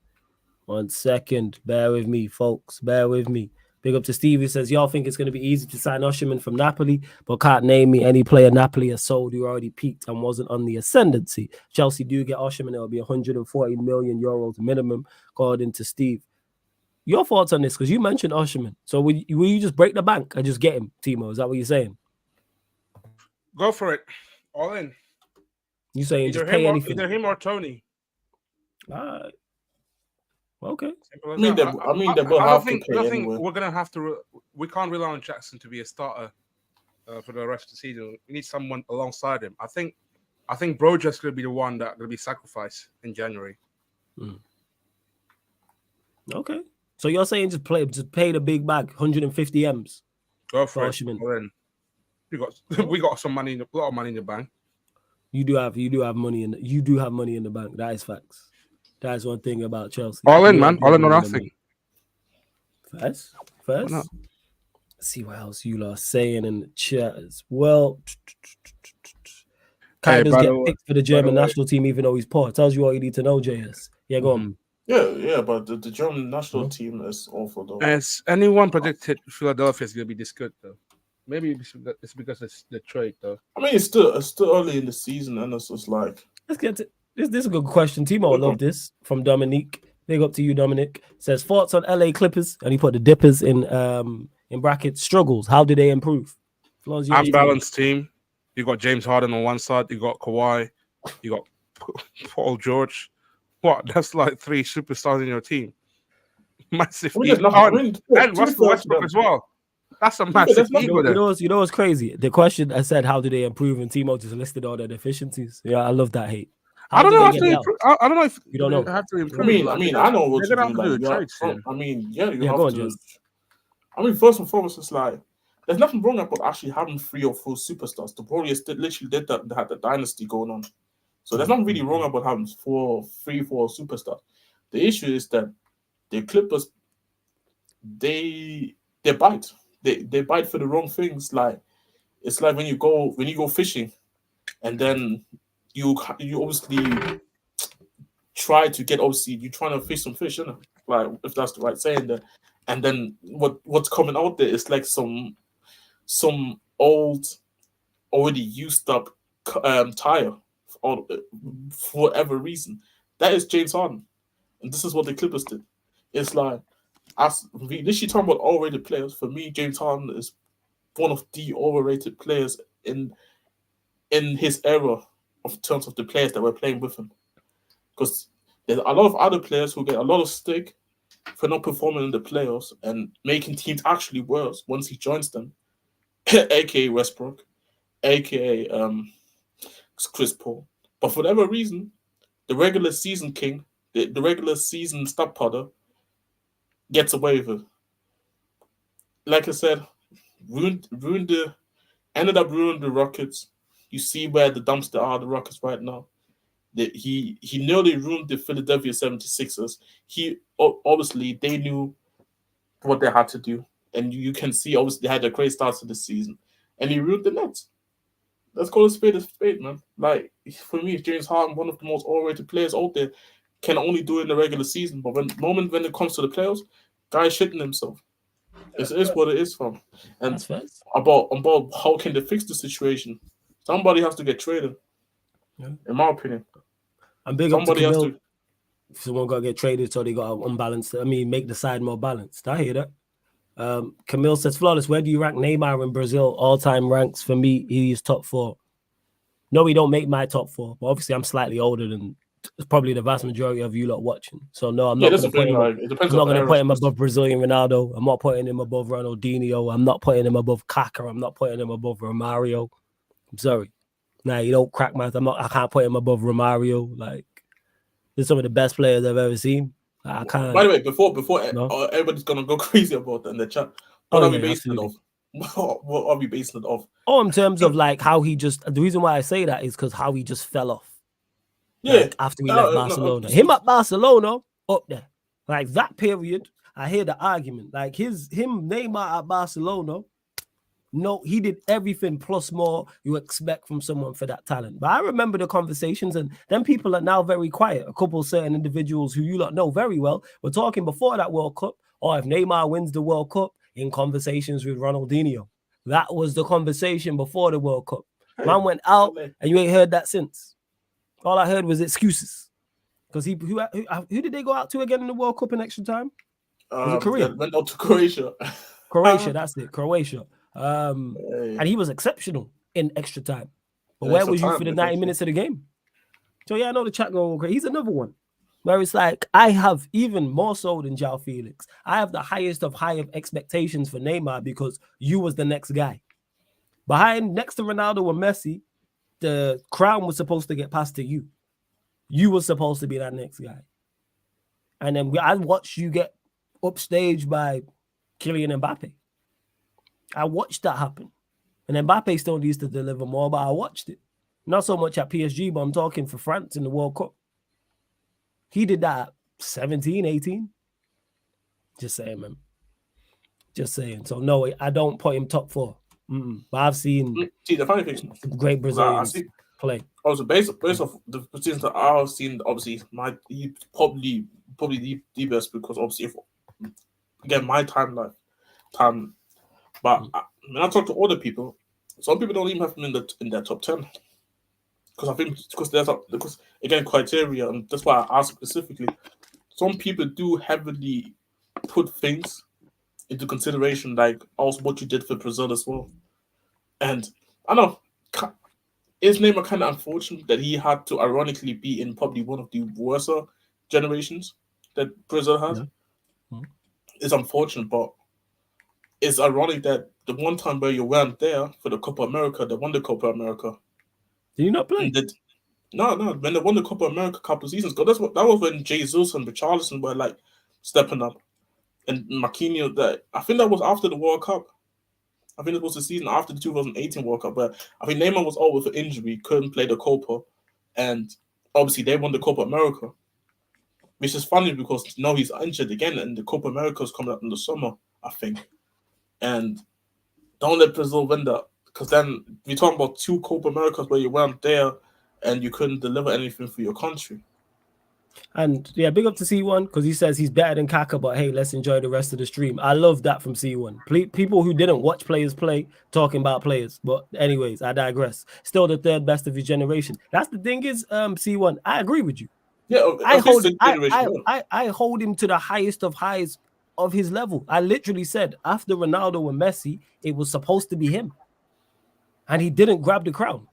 1 second. Bear with me, folks. Bear with me. Big up to Steve, who says, y'all think it's going to be easy to sign Osimhen from Napoli, but can't name me any player Napoli has sold who already peaked and wasn't on the ascendancy. Chelsea do get Osimhen. It'll be 140 million euros minimum, according to Steve. Your thoughts on this? Because you mentioned Osimhen. So will you just break the bank and just get him, Timo? Is that what you're saying? Go for it. All in. You saying just pay anything? Either him or Tony. All right. Okay. I mean, they will have to pay anyway. We're gonna have to. We can't rely on Jackson to be a starter for the rest of the season. We need someone alongside him. I think Broja's gonna be the one that's gonna be sacrificed in January. Okay. So you're saying just pay the big bag, 150 M's. Go for it. We got some money, a lot of money in the bank. You do have money in the bank. That is facts. That's one thing about Chelsea. All in, man. All in or nothing. First. Let's see what else you are saying in the chat as well. Kai does get picked for the German national team, even though he's poor. Tells you all you need to know, JS. Yeah, go on. Yeah, but the German national team is awful though. Has anyone predicted Philadelphia is going to be this good though? Maybe it's because it's the trade though. I mean, it's still early in the season, and it's just like Let's get to this. This is a good question. Timo will love this from Dominique. Big up to you, Dominic. Says thoughts on LA Clippers, and he put the Dippers in brackets. Struggles. How do they improve? Unbalanced team. You got James Harden on one side. You got Kawhi. You got Paul George. What? That's like 3 superstars in your team. Massive. And Russell Westbrook as well. That's a massive ego there. You know what's crazy? The question I said, how do they improve? And Timo just listed all their deficiencies. Yeah, I love that hate. I don't know. I don't know if you don't know. Have to improve. I mean, I know what to do. Like, you have to. I mean, first and foremost, it's like there's nothing wrong about actually having 3 or 4 superstars. The Warriors literally did that. They had the dynasty going on, so there's nothing really wrong about having 3, 4 superstars. The issue is that the Clippers, they bite. They bite for the wrong things. Like it's like when you go fishing, and then you obviously try to get you're trying to fish some fish, like if that's the right saying there, and then what's coming out there is like some old, already used up tire for whatever reason. That is James Harden, and this is what the Clippers did. It's like as we literally talking about overrated players. For me, James Harden is one of the overrated players in his era of terms of the players that were playing with him. Because there's a lot of other players who get a lot of stick for not performing in the playoffs and making teams actually worse once he joins them, aka Westbrook, aka Chris Paul. But for whatever reason, the regular season king, the regular season stud potter, gets away with it. Like I said, ended up ruining the Rockets. You see where the dumpster are, the Rockets right now. He nearly ruined the Philadelphia 76ers. Obviously they knew what they had to do, and you can see obviously they had a great start to the season, and he ruined the Nets. Let's call a spade, man. Like for me, James Harden, one of the most overrated players out there, can only do it in the regular season, but when it comes to the playoffs, guy's shitting himself. It is what it is, fam. And about how can they fix the situation? Somebody has to get traded. Yeah. In my opinion, I'm big up to Camille. Someone got to get traded, so they got to unbalance. I mean, make the side more balanced. I hear that. Camille says, Flawless, where do you rank Neymar in Brazil? All-time ranks for me, he is top 4. No, he don't make my top 4, but obviously I'm slightly older than probably the vast majority of you lot watching. So no, I'm not going to put him above Brazilian Ronaldo. I'm not putting him above Ronaldinho. I'm not putting him above Kaká. I'm not putting him above Romario. I'm sorry. Nah, you don't crack my. I can't put him above Romario. Like, they're some of the best players I've ever seen. I can't. By the way, before everybody's gonna go crazy about that in the chat, what are we basing it off? What are we basing it off? Oh, in terms of like how he just. The reason why I say that is because how he just fell off. Yeah. Like, after we left Barcelona, him at Barcelona up there, like that period. I hear the argument. Like him Neymar at Barcelona. No, he did everything plus more you expect from someone for that talent. But I remember the conversations, and then people are now very quiet. A couple of certain individuals who you lot know very well were talking before that World Cup, or if Neymar wins the World Cup, in conversations with Ronaldinho. That was the conversation before the World Cup. Man went out, and you ain't heard that since. All I heard was excuses. Because who did they go out to again in the World Cup in extra time? Was it Korea? Went out to Croatia. Croatia, that's it. Croatia. And he was exceptional in extra time. But where was you for the 90 minutes of the game? So yeah, I know the chat going crazy. He's another one where it's like, I have even more so than João Felix. I have the highest of high expectations for Neymar because you was the next guy. Next to Ronaldo and Messi, the crown was supposed to get passed to you. You were supposed to be that next guy. And then I watched you get upstaged by Kylian Mbappe. I watched that happen. And Mbappe still needs to deliver more, but I watched it. Not so much at PSG, but I'm talking for France in the World Cup. He did that at 17, 18. Just saying, man. Just saying. So, no, I don't put him top 4. But I've seen the funny thing, great Brazilians. play. Also, based off the positions that I've seen, obviously, he probably the best because obviously, again, my time. But when I talk to other people, some people don't even have him in their top 10 because I think because again criteria, and that's why I asked specifically. Some people do heavily put things into consideration, like also what you did for Brazil as well. And I know his name are kind of unfortunate that he had to ironically be in probably one of the worst generations that Brazil has. Yeah. Mm. It's unfortunate, but it's ironic that the one time where you weren't there for the Copa America, they won the Copa America. Did you not play? No. When they won the Copa America a couple of seasons ago, that was when Jesus and Richarlison were like stepping up, and Marquinhos. I think that was after the World Cup. I think it was the season after the 2018 World Cup, where I think Neymar was out with an injury, couldn't play the Copa, and obviously they won the Copa America, which is funny because now he's injured again, and the Copa America is coming up in the summer, I think. And don't let Brazil win that, because then we're talking about 2 Copa Americas where you weren't there and you couldn't deliver anything for your country. And yeah, big up to C1 because he says he's better than Kaka, but hey, let's enjoy the rest of the stream. I love that from C1. People who didn't watch players play talking about players. But anyways, I digress. Still the third best of his generation. That's the thing is, C1, I agree with you. Yeah, I hold him to the highest of highs of his level. I literally said after Ronaldo and Messi, it was supposed to be him. And he didn't grab the crown.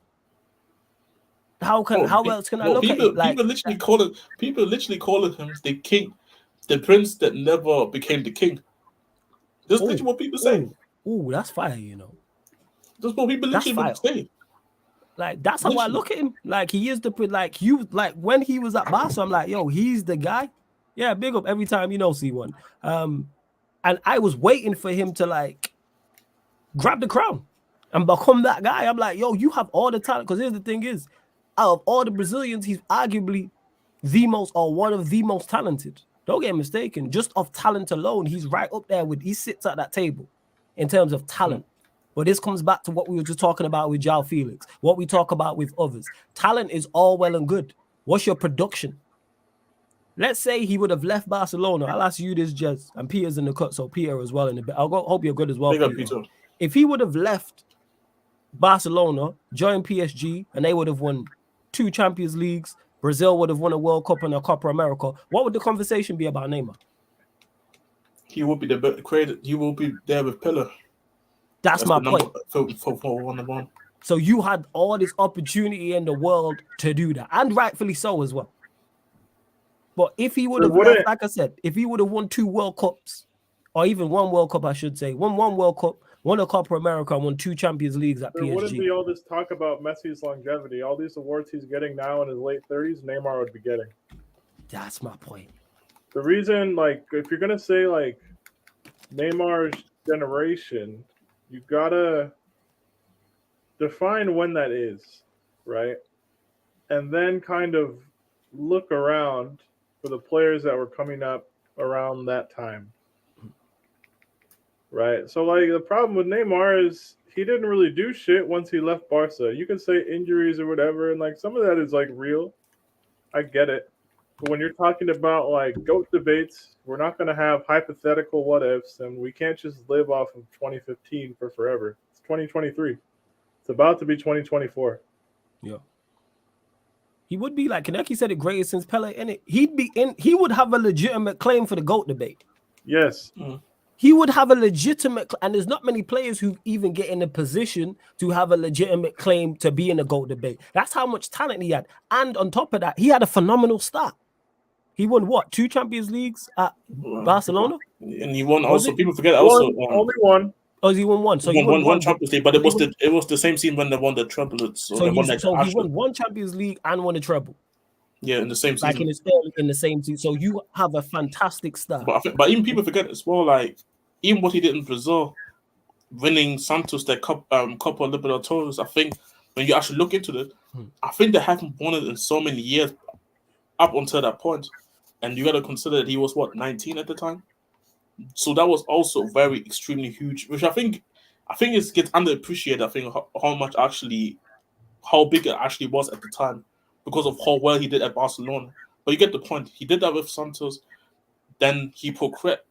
How else can I look at it? Like, people literally calling him the king, the prince that never became the king. That's literally what people say. Oh, that's fire, you know. That's what people literally say. Like, that's how I look at him. Like, he is like when he was at Barca, I'm like, yo, he's the guy. Yeah, big up every time, C1. And I was waiting for him to like grab the crown and become that guy. I'm like, yo, you have all the talent. Because here's the thing is, out of all the Brazilians, he's arguably one of the most talented. Don't get mistaken. Just of talent alone, he's right up there he sits at that table in terms of talent. But this comes back to what we were just talking about with João Felix, what we talk about with others. Talent is all well and good. What's your production? Let's say he would have left Barcelona. I'll ask you this, Jez, and Peter's in the cut, so Peter as well in a bit. Hope you're good as well, Peter. If he would have left Barcelona, joined PSG, and they would have won 2 Champions Leagues, Brazil would have won a World Cup and a Copa America, what would the conversation be about Neymar? He will be he will be there with Pillar. That's my point. For 1-1. So you had all this opportunity in the world to do that, and rightfully so as well. But if he would have, like I said, if he would have won 2 World Cups, or even 1 World Cup, I should say, won 1 World Cup, won a Copa America, and won 2 Champions Leagues at PSG. There wouldn't be all this talk about Messi's longevity. All these awards he's getting now in his late 30s, Neymar would be getting. That's my point. The reason, like, if you're going to say, like, Neymar's generation, you got to define when that is, right? And then kind of look around for the players that were coming up around that time. Right. So, like, the problem with Neymar is he didn't really do shit once he left Barca. You can say injuries or whatever, and like some of that is like real. I get it. But when you're talking about like GOAT debates, we're not going to have hypothetical what ifs, and we can't just live off of 2015 for forever. It's 2023. It's about to be 2024. Yeah. He would be like Kaneki said it greatest since Pele, and he would have a legitimate claim for the GOAT debate. Yes. He would have a legitimate, and there's not many players who even get in a position to have a legitimate claim to be in a GOAT debate. That's how much talent he had. And on top of that, he had a phenomenal start. He won what? 2 Champions Leagues at Barcelona? And he won also, people forget also. Only one. Oh, he won 1. So he won one Champions League, but it was the same season when they won the treble. So he won 1 Champions League and won a treble. Yeah, in the same season. Like in the same season. So you have a fantastic start. But even people forget as well, like, even what he did in Brazil, winning Santos their Copa Libertadores, I think when you actually look into it, I think they haven't won it in so many years up until that point. And you got to consider that he was, 19 at the time? So that was also very extremely huge, which I think gets underappreciated. I think how much actually how big it actually was at the time because of how well he did at Barcelona. But you get the point. He did that with Santos. Then he progressed,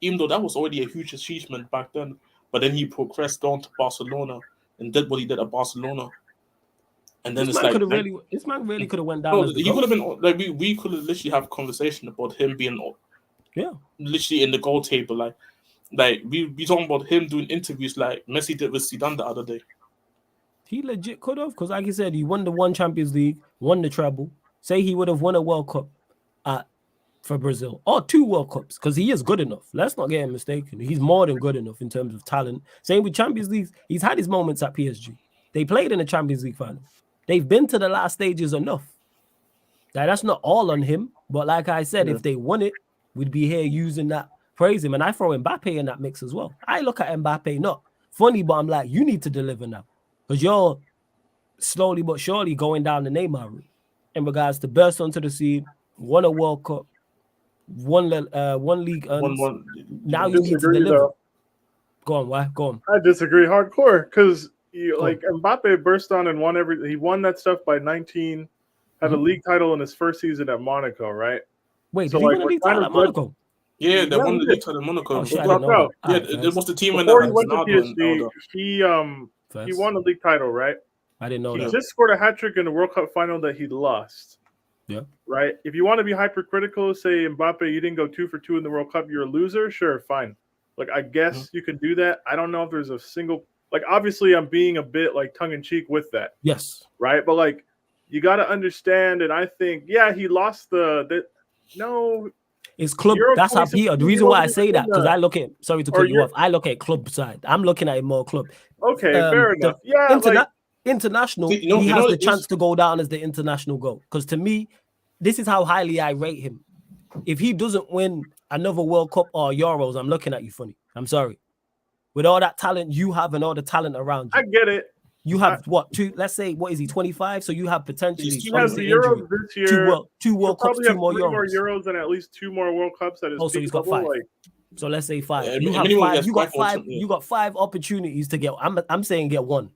even though that was already a huge achievement back then. But then he progressed down to Barcelona and did what he did at Barcelona. And then This man really could have went down. No, he could have been like we could have literally have a conversation about him being literally in the goal table. Like we talking about him doing interviews like Messi did with Zidane the other day. He legit could have, because like you said, he won the one Champions League, won the treble. Say he would have won a World Cup for Brazil, or 2 World Cups, because he is good enough. Let's not get him mistaken. He's more than good enough in terms of talent. Same with Champions League. He's had his moments at PSG. They played in the Champions League final. They've been to the last stages enough. Now, that's not all on him, but like I said, if they won it, we'd be here using that, praise him. And I throw Mbappe in that mix as well. I look at Mbappe, not funny, but I'm like, you need to deliver now. Because you're slowly but surely going down the Neymar route in regards to burst onto the scene, won a World Cup, one league. Now you need to deliver. Though. Go on, why? Go on. I disagree hardcore because Mbappe burst on and won everything. He won that stuff by 19, had a league title in his first season at Monaco, right? Wait, so did he win a league title at Monaco? Yeah, they won the league title in Monaco. Oh, shit, I didn't know that. It was the team when before he went to PSG. He won a league title, right? I didn't know that. He just scored a hat trick in the World Cup final that he lost. Yeah. Right? If you want to be hypercritical, say Mbappe, you didn't go 2 for 2 in the World Cup, you're a loser, sure, fine. Like, I guess you can do that. I don't know if there's a single, like, obviously I'm being a bit like tongue-in-cheek with that. Yes. Right? But like, you got to understand, and I think, he lost no. It's club. That's how Peter. The reason why I say that, because I look at, sorry to cut you off, I look at club side. I'm looking at it more club. Okay, fair enough. Yeah, international, he has the chance to go down as the international goal. Because to me, this is how highly I rate him. If he doesn't win another World Cup or Euros, I'm looking at you funny. I'm sorry. With all that talent you have and all the talent around you. I get it. You have let's say, what is he, 25? So you have potentially. He has the Euros this year. Two World Cups, 2 more Euros. More Euros and at least 2 more World Cups at his so he's got 5. So let's say 5. Yeah, you have 5. You got 5. You got 5 opportunities to get. I'm saying get 1.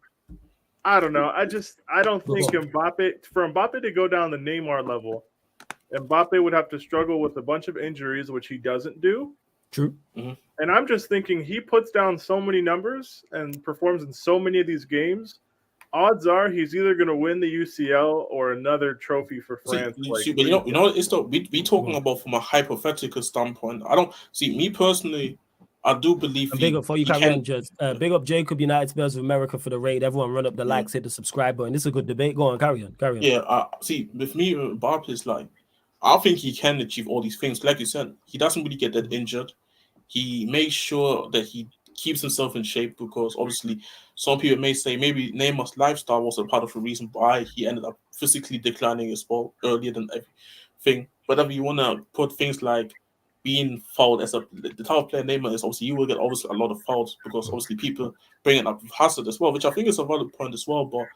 I don't know. I don't think Mbappe to go down the Neymar level, Mbappe would have to struggle with a bunch of injuries, which he doesn't do. True. Mm-hmm. And I'm just thinking he puts down so many numbers and performs in so many of these games. Odds are he's either going to win the UCL or another trophy for France. But you know, it's we talking about from a hypothetical standpoint. I don't see me personally. I do believe. Big up for you, big up Jacob, United Spurs of America for the raid. Everyone run up the likes, hit the subscribe button. This is a good debate. Go on, carry on. Yeah, see, with me, Mbappe is like, I think he can achieve all these things. Like you said, he doesn't really get that injured. He makes sure that he keeps himself in shape because obviously some people may say maybe Neymar's lifestyle was a part of the reason why he ended up physically declining as well earlier than everything. Whatever you want to put things like being fouled as the type of player Neymar is, obviously you will get obviously a lot of fouls because obviously people bring it up with Hazard as well, which I think is a valid point as well. But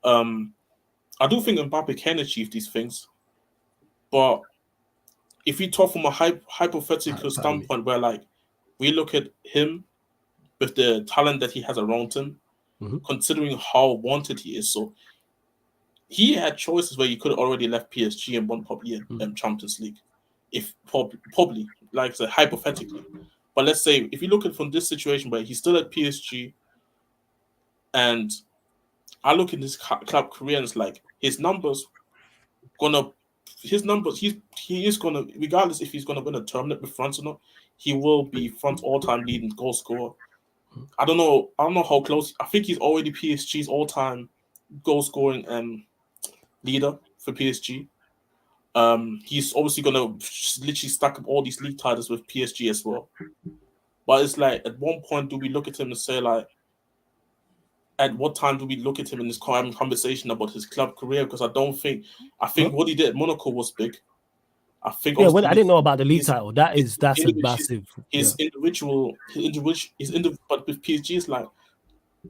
I do think Mbappe can achieve these things. But if we talk from a hypothetical standpoint where like we look at him with the talent that he has around him, considering how wanted he is, so he had choices where he could have already left PSG and won probably a Champions League. If probably, like I said, hypothetically. But let's say if you look at from this situation where he's still at PSG, and I look at his club career and it's like he is gonna, regardless if he's gonna win a tournament with France or not, he will be France all-time leading goal scorer. I don't know how close. I think he's already PSG's all-time goal scoring leader for PSG. He's obviously gonna literally stack up all these league titles with PSG as well. But it's like, at one point, do we look at him and say like, at what time do we look at him in this conversation about his club career? Because I think what he did at Monaco was big. I think. Yeah, I didn't know about the league title. That's a massive. But with PSG, it's like,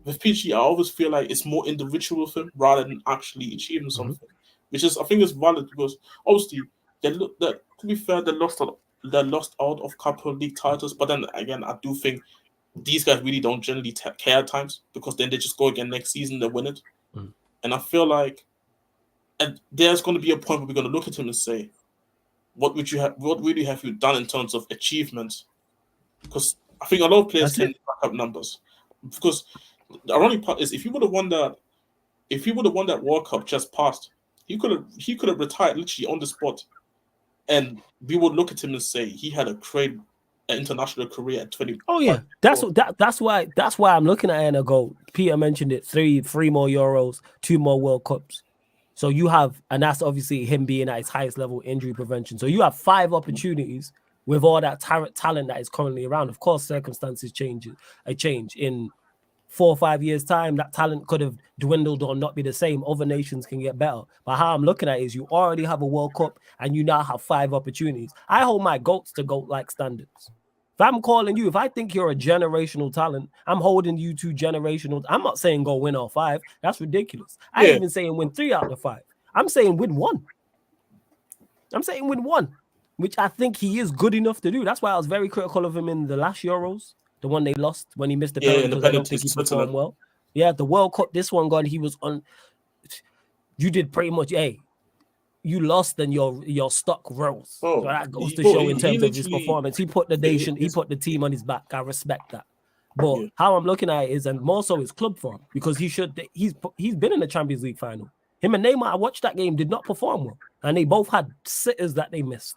with PSG, I always feel like it's more individual for him rather than actually achieving something. Which is, I think, is valid because obviously to be fair, they lost out of a couple of league titles. But then again, I do think these guys really don't generally care at times because then they just go again next season, they win it, And I feel like there's going to be a point where we're going to look at him and say, what really have you done in terms of achievements? Because I think a lot of players tend to back up numbers. Because the ironic part is, if he would have won that World Cup just past, he could have retired literally on the spot, and we would look at him and say he had a great international career at 20. Oh yeah, that's why I'm looking at it and I go, Peter mentioned it, three more Euros, 2 more World Cups. So you have, and that's obviously him being at his highest level injury prevention. So you have 5 opportunities with all that talent that is currently around. Of course, circumstances change in 4 or 5 years' time. That talent could have dwindled or not be the same. Other nations can get better. But how I'm looking at it is you already have a World Cup and you now have 5 opportunities. I hold my GOATs to GOAT-like standards. If I'm calling you, if I think you're a generational talent, I'm holding you to generational. I'm not saying go win all 5. That's ridiculous. I ain't even saying win 3 out of 5. I'm saying win 1. I'm saying win 1, which I think he is good enough to do. That's why I was very critical of him in the last Euros, the one they lost when he missed the penalty because I don't think he performed well. Yeah, the World Cup, this one gone, he was on. You did pretty much, you lost and your stock rose. So that goes to show in terms of his performance. He put the nation, he put the team on his back. I respect that. But how I'm looking at it is, and more so his club form, because he's been in the Champions League final. Him and Neymar, I watched that game, did not perform well. And they both had sitters that they missed.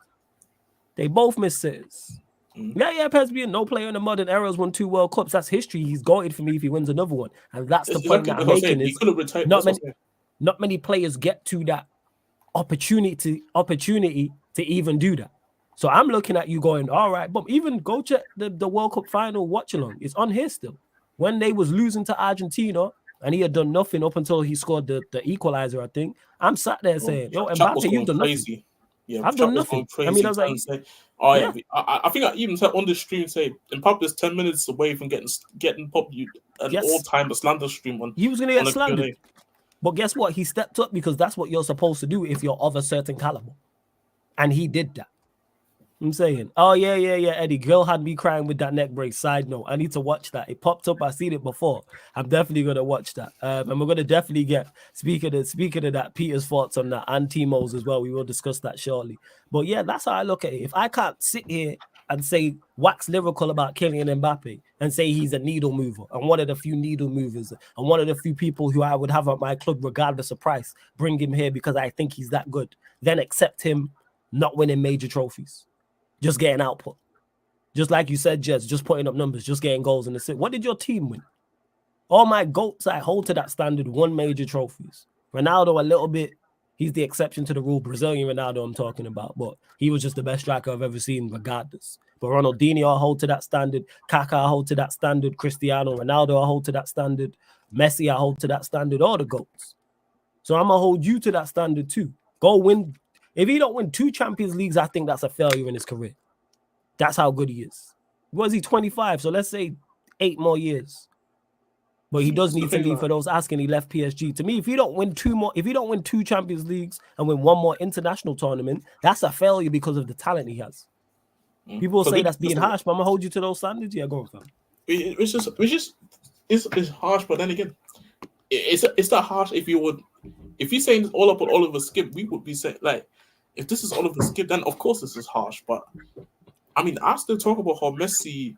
They both missed sitters. Yeah, PSV, no player in the modern era has won 2 World Cups. That's history. He's goated for me if he wins another one. And that's the point that I'm making is not many players get to that opportunity to even do that. So I'm looking at you going, all right, but even go check the World Cup final watch along. It's on here still. When they was losing to Argentina and he had done nothing up until he scored the equalizer, I think. I'm sat there saying, yo, Mbappe, you've done nothing. Yeah, I've done nothing. I mean, I was like, I think I even said on the stream, say Mbappe's 10 minutes away from getting popped an all-time slander stream on. He was going to get slandered. But guess what? He stepped up because that's what you're supposed to do if you're of a certain caliber. And he did that. I'm saying, oh, yeah, Eddie. Girl had me crying with that neck brace. Side note, I need to watch that. It popped up. I've seen it before. I'm definitely going to watch that. And we're going to definitely get, speaking of that, Peter's thoughts on that and Timo's as well. We will discuss that shortly. But yeah, that's how I look at it. If I can't sit here and say, wax lyrical about Kylian Mbappe and say he's a needle mover and one of the few needle movers and one of the few people who I would have at my club regardless of price, bring him here because I think he's that good, then accept him not winning major trophies. Just getting output. Just like you said, Jez, just putting up numbers, just getting goals in the city. What did your team win? All my GOATs, I hold to that standard, 1 major trophies. Ronaldo, a little bit, he's the exception to the rule. Brazilian Ronaldo I'm talking about, but he was just the best striker I've ever seen regardless. But Ronaldinho, I hold to that standard. Kaká, I hold to that standard. Cristiano Ronaldo, I hold to that standard. Messi, I hold to that standard. All the GOATs. So I'm going to hold you to that standard too. Go win. If he don't win 2 Champions Leagues, I think that's a failure in his career. That's how good he is. Was he 25? So let's say 8 more years. But he does need to leave. For those asking, he left PSG. To me, if he don't win 2 Champions Leagues and win 1 more international tournament, that's a failure because of the talent he has. People will say that's being harsh, but I'm gonna hold you to those standards. Yeah, go on, fam. It's harsh, but then again, it's that harsh. If you're saying this all up on Oliver Skip, we would be saying like, if this is Oliver Skip, then of course this is harsh. But I mean, I still talk about how Messi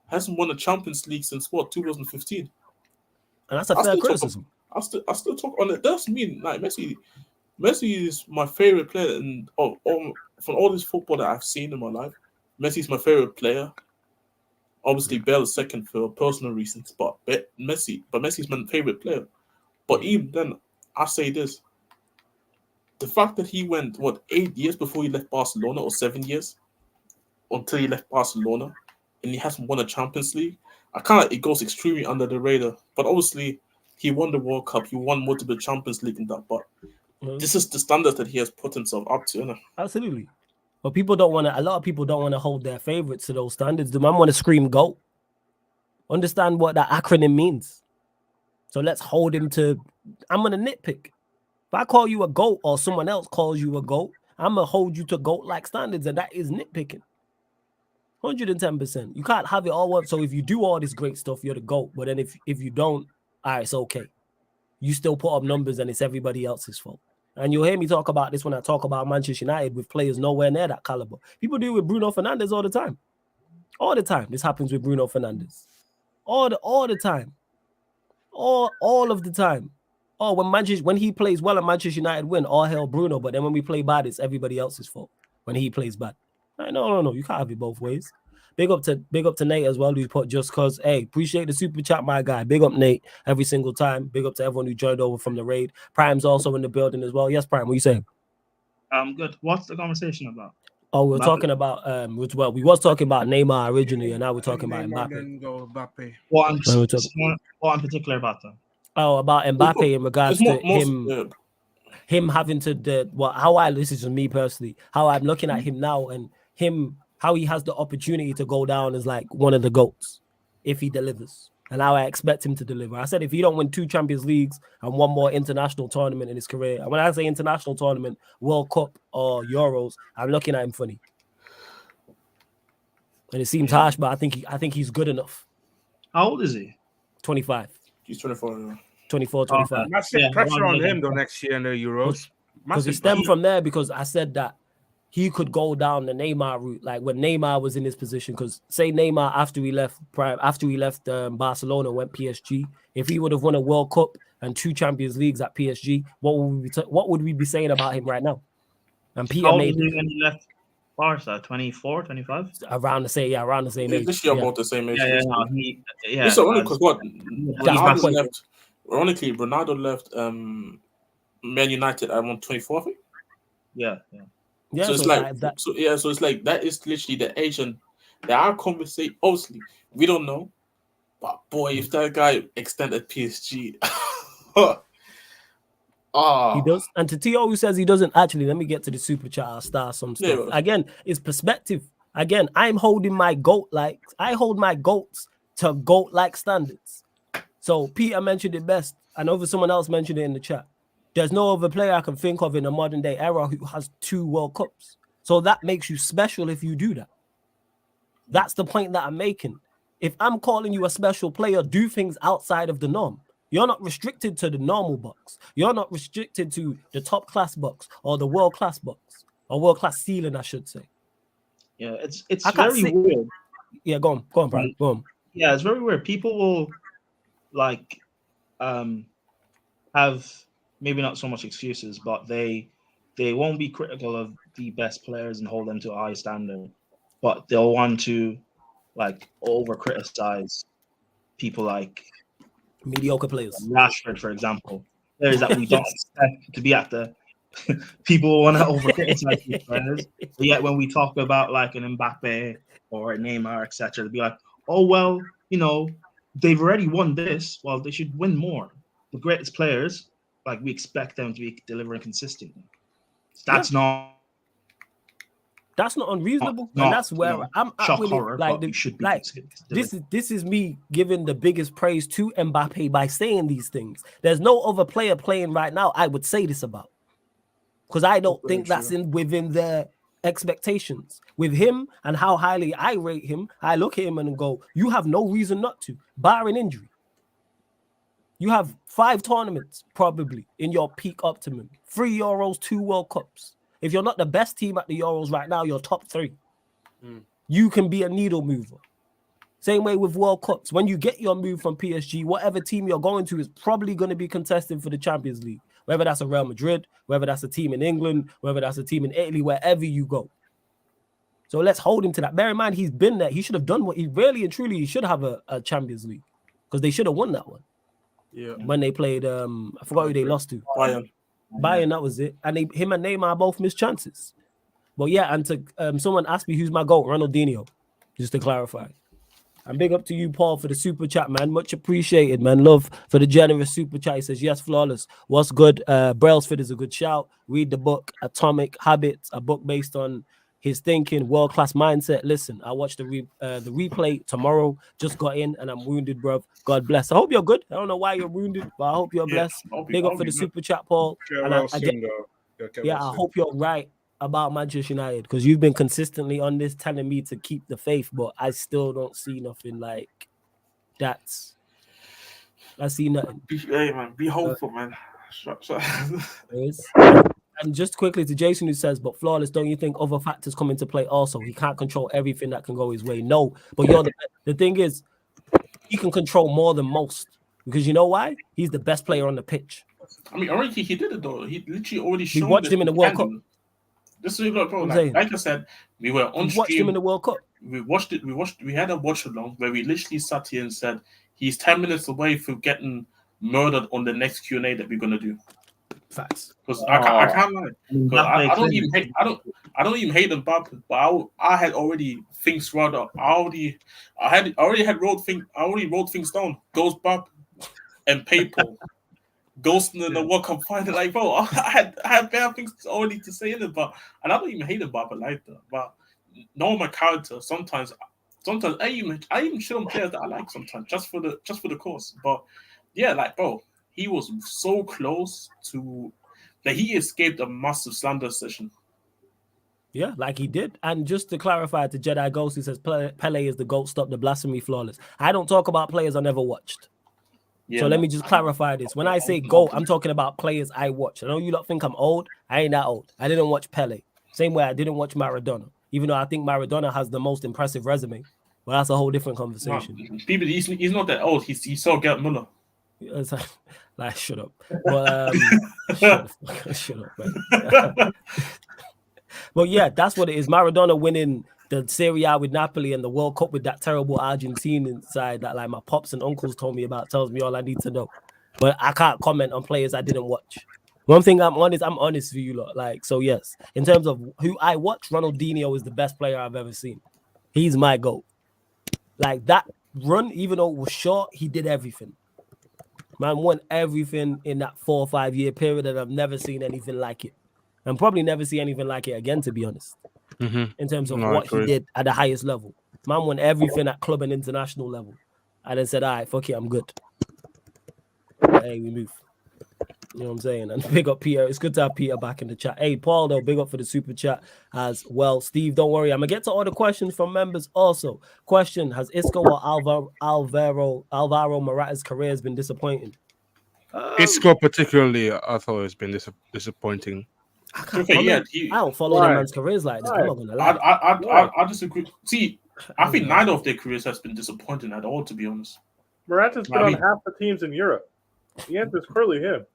hasn't won a Champions League since 2015, and that's a fair criticism. I still talk on it. Doesn't mean like Messi is my favorite player, and from all this football that I've seen in my life, Messi's my favorite player. Obviously, Bale is second for personal reasons, but Messi's my favorite player. But even then, I say this: the fact that he went 8 years before he left Barcelona, or 7 years until he left Barcelona, and he hasn't won a Champions League. It goes extremely under the radar. But obviously, he won the World Cup, he won multiple Champions League and that. But this is the standard that he has put himself up to. You know? Absolutely. But a lot of people don't want to hold their favorites to those standards. The man want to scream GOAT. Understand what that acronym means. So let's hold him to, I'm going to nitpick. If I call you a GOAT or someone else calls you a GOAT, I'm going to hold you to GOAT-like standards, and that is nitpicking. 110%. You can't have it all up. So if you do all this great stuff, you're the GOAT. But then if you don't, all right, it's okay. you still put up numbers and it's everybody else's fault. And you'll hear me talk about this when I talk about Manchester United with players nowhere near that caliber. People do it with Bruno Fernandes all the time. All the time. This happens with Bruno Fernandes. All the time. All of the time. Oh, when he plays well and Manchester United win, all hell Bruno. But then when we play bad, it's everybody else's fault when he plays bad. No. You can't have it both ways. Big up to Nate as well, who put just cause. Hey, appreciate the super chat, my guy. Big up Nate every single time. Big up to everyone who joined over from the raid. Prime's also in the building as well. Yes, Prime, what are you saying? Good. What's the conversation about? Oh, we're talking about we was talking about Neymar originally, and now we're talking about Mbappe. What in particular about them? Oh, about Mbappe in regards to him having to this is me personally, how I'm looking at him now and him how he has the opportunity to go down as like one of the GOATs if he delivers. And how I expect him to deliver. I said if he don't win 2 Champions Leagues and 1 more international tournament in his career, and when I say international tournament, World Cup or Euros, I'm looking at him funny. And it seems harsh, but I think he's good enough. How old is he? 25. He's 24. 24, 25. Massive pressure on him though next year in the Euros. Because it stemmed from there because I said that he could go down the Neymar route, like when Neymar was in his position. Because say Neymar after he left Barcelona went PSG, if he would have won a World Cup and 2 Champions Leagues at PSG, what would we be saying about him right now? And Peter made when he left Barca, 24, 25? Around the same age. This year about the same age. It's only because Ronaldo left Man United at 124, I think. Yeah. Yeah, so it's like that. So it's like that is literally the age, and there are conversations. Obviously, we don't know, but boy, if that guy extended PSG, he does. And to Tio who says he doesn't actually, let me get to the super chat. I'll start some stuff. Yeah, again, it's perspective. Again, I'm holding my GOAT I hold my GOATs to GOAT-like standards. So Peter mentioned it best, and over someone else mentioned it in the chat. There's no other player I can think of in a modern day era who has 2 World Cups. So that makes you special if you do that. That's the point that I'm making. If I'm calling you a special player, do things outside of the norm. You're not restricted to the normal box. You're not restricted to the top class box or the world class box or world class ceiling, I should say. Yeah, it's very weird. Yeah, go on, Brian. Go on. Yeah, it's very weird. People will have maybe not so much excuses, but they won't be critical of the best players and hold them to a high standard, but they'll want to over criticize people like mediocre players. Rashford, for example. Players that we don't expect to be at the people want to over criticize these players. But yet when we talk about like an Mbappe or a Neymar, etc., they'll be like, oh well, they've already won this. Well, they should win more. The greatest players, we expect them to be delivering consistently. That's not unreasonable, and that's where I'm at with it. This is me giving the biggest praise to Mbappe by saying these things. There's no other player playing right now I would say this about, because I don't think that's within their expectations. With him and how highly I rate him, I look at him and go, you have no reason not to, barring injury. You have 5 tournaments probably in your peak optimum. 3 Euros, 2 World Cups. If you're not the best team at the Euros right now, you're top 3. You can be a needle mover. Same way with World Cups. When you get your move from PSG, whatever team you're going to is probably going to be contesting for the Champions League. Whether that's a Real Madrid, whether that's a team in England, whether that's a team in Italy, wherever you go. So let's hold him to that. Bear in mind, he's been there. He should have done what he really and truly should have a Champions League, because they should have won that one. Yeah. When they played, I forgot who they lost to. Bayern, that was it. And him and Neymar both missed chances. But yeah, and to someone asked me who's my GOAT, Ronaldinho, just to clarify. And big up to you, Paul, for the super chat, man. Much appreciated, man. Love for the generous super chat. He says, yes, flawless. What's good? Brailsford is a good shout. Read the book, Atomic Habits, a book based on his thinking, world-class mindset. Listen, I watched the replay tomorrow. Just got in and I'm wounded, bro. God bless. I hope you're good. I don't know why you're wounded, but I hope you're blessed. Big up for the super chat, Paul. I hope you're right about Manchester United, because you've been consistently on this telling me to keep the faith, but I still don't see nothing like that's I see nothing. Hey man, be hopeful, man. Anyways. And just quickly to Jason, who says, but Flawless, don't you think other factors come into play also? He can't control everything that can go his way. No, but the thing is, he can control more than most. Because you know why? He's the best player on the pitch. I mean, already he did it though. He literally already showed. We watched him in the World Cup. This is bro. Like I said, we were on stream. Watched him in the World Cup. We watched it. We had a watch along where we literally sat here and said he's 10 minutes away from getting murdered on the next Q&A that we're gonna do. Facts. Because I can't lie. I don't even hate. I don't even hate Mbappe, but I had already things rather. I already wrote things down. Ghost Mbappe and PayPal. Ghosting in the World Cup final, like bro, I had bad things already to say in it, but and I don't even hate Mbappe like that. But knowing my character, sometimes I even shit on players that I like sometimes just for the course. But yeah, like bro, he was so close to that he escaped a massive slander session. Yeah, like he did. And just to clarify to Jedi Ghost, he says Pele is the GOAT, stop the blasphemy, Flawless. I don't talk about players I never watched. Yeah, so let me just clarify this. When I say GOAT, I'm talking about players I watched. I know you lot think I'm old. I ain't that old. I didn't watch Pele. Same way I didn't watch Maradona, even though I think Maradona has the most impressive resume. But that's a whole different conversation. People, he's not that old. He saw Gerd Muller. Like, shut up. But shut up, man. But yeah, that's what it is. Maradona winning the Serie A with Napoli and the World Cup with that terrible Argentinian side that like my pops and uncles told me about tells me all I need to know. But I can't comment on players I didn't watch. One thing I'm honest with you lot. Like, so yes, in terms of who I watch, Ronaldinho is the best player I've ever seen. He's my GOAT. Like that run, even though it was short, he did everything. Man won everything in that 4 or 5 year period, and I've never seen anything like it. And probably never see anything like it again, to be honest. In terms of what he did at the highest level. Man won everything at club and international level. And then said, all right, fuck it, I'm good. Hey, we move. You know what I'm saying? And big up Peter. It's good to have Peter back in the chat. Hey, Paul, though, big up for the super chat as well. Steve, don't worry. I'm going to get to all the questions from members also. Question, has Isco or Alvaro Morata's career has been disappointing? Isco particularly, I thought it's been disappointing. I don't follow them man's careers like that. I'm not gonna lie. I disagree. See, I think neither of their careers has been disappointing at all, to be honest. Morata's been on half the teams in Europe. The answer is clearly him.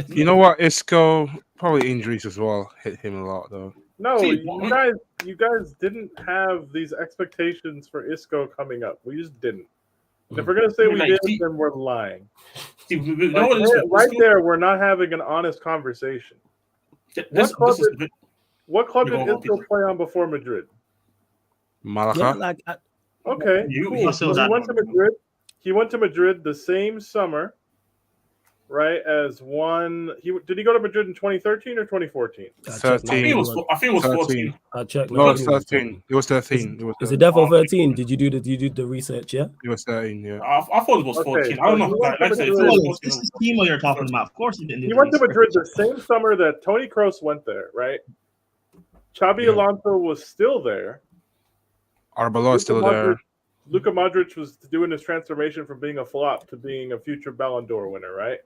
You know what? Isco, probably injuries as well, hit him a lot though. No, you guys didn't have these expectations for Isco coming up. We just didn't. And if we're gonna say we did, then we're lying. Right there, we're not having an honest conversation. What club did Isco play on before Madrid? Malaga. Yeah, okay, cool. So he went to Madrid. He went to Madrid the same summer, right? Did he go to Madrid in 2013 or 2014? 13. I think it was 14. I checked. No, it's 13. It was 13. Is it defo 13? Did you do the research? Yeah. It was 13. Yeah. I thought it was 14. So I don't know. This is Timo you're talking about. Of course, he didn't. He went to Madrid the same summer that Toni Kroos went there, right? Xabi Alonso was still there. Arbeloa is still there. Luka Modric was doing his transformation from being a flop to being a future Ballon d'Or winner, right?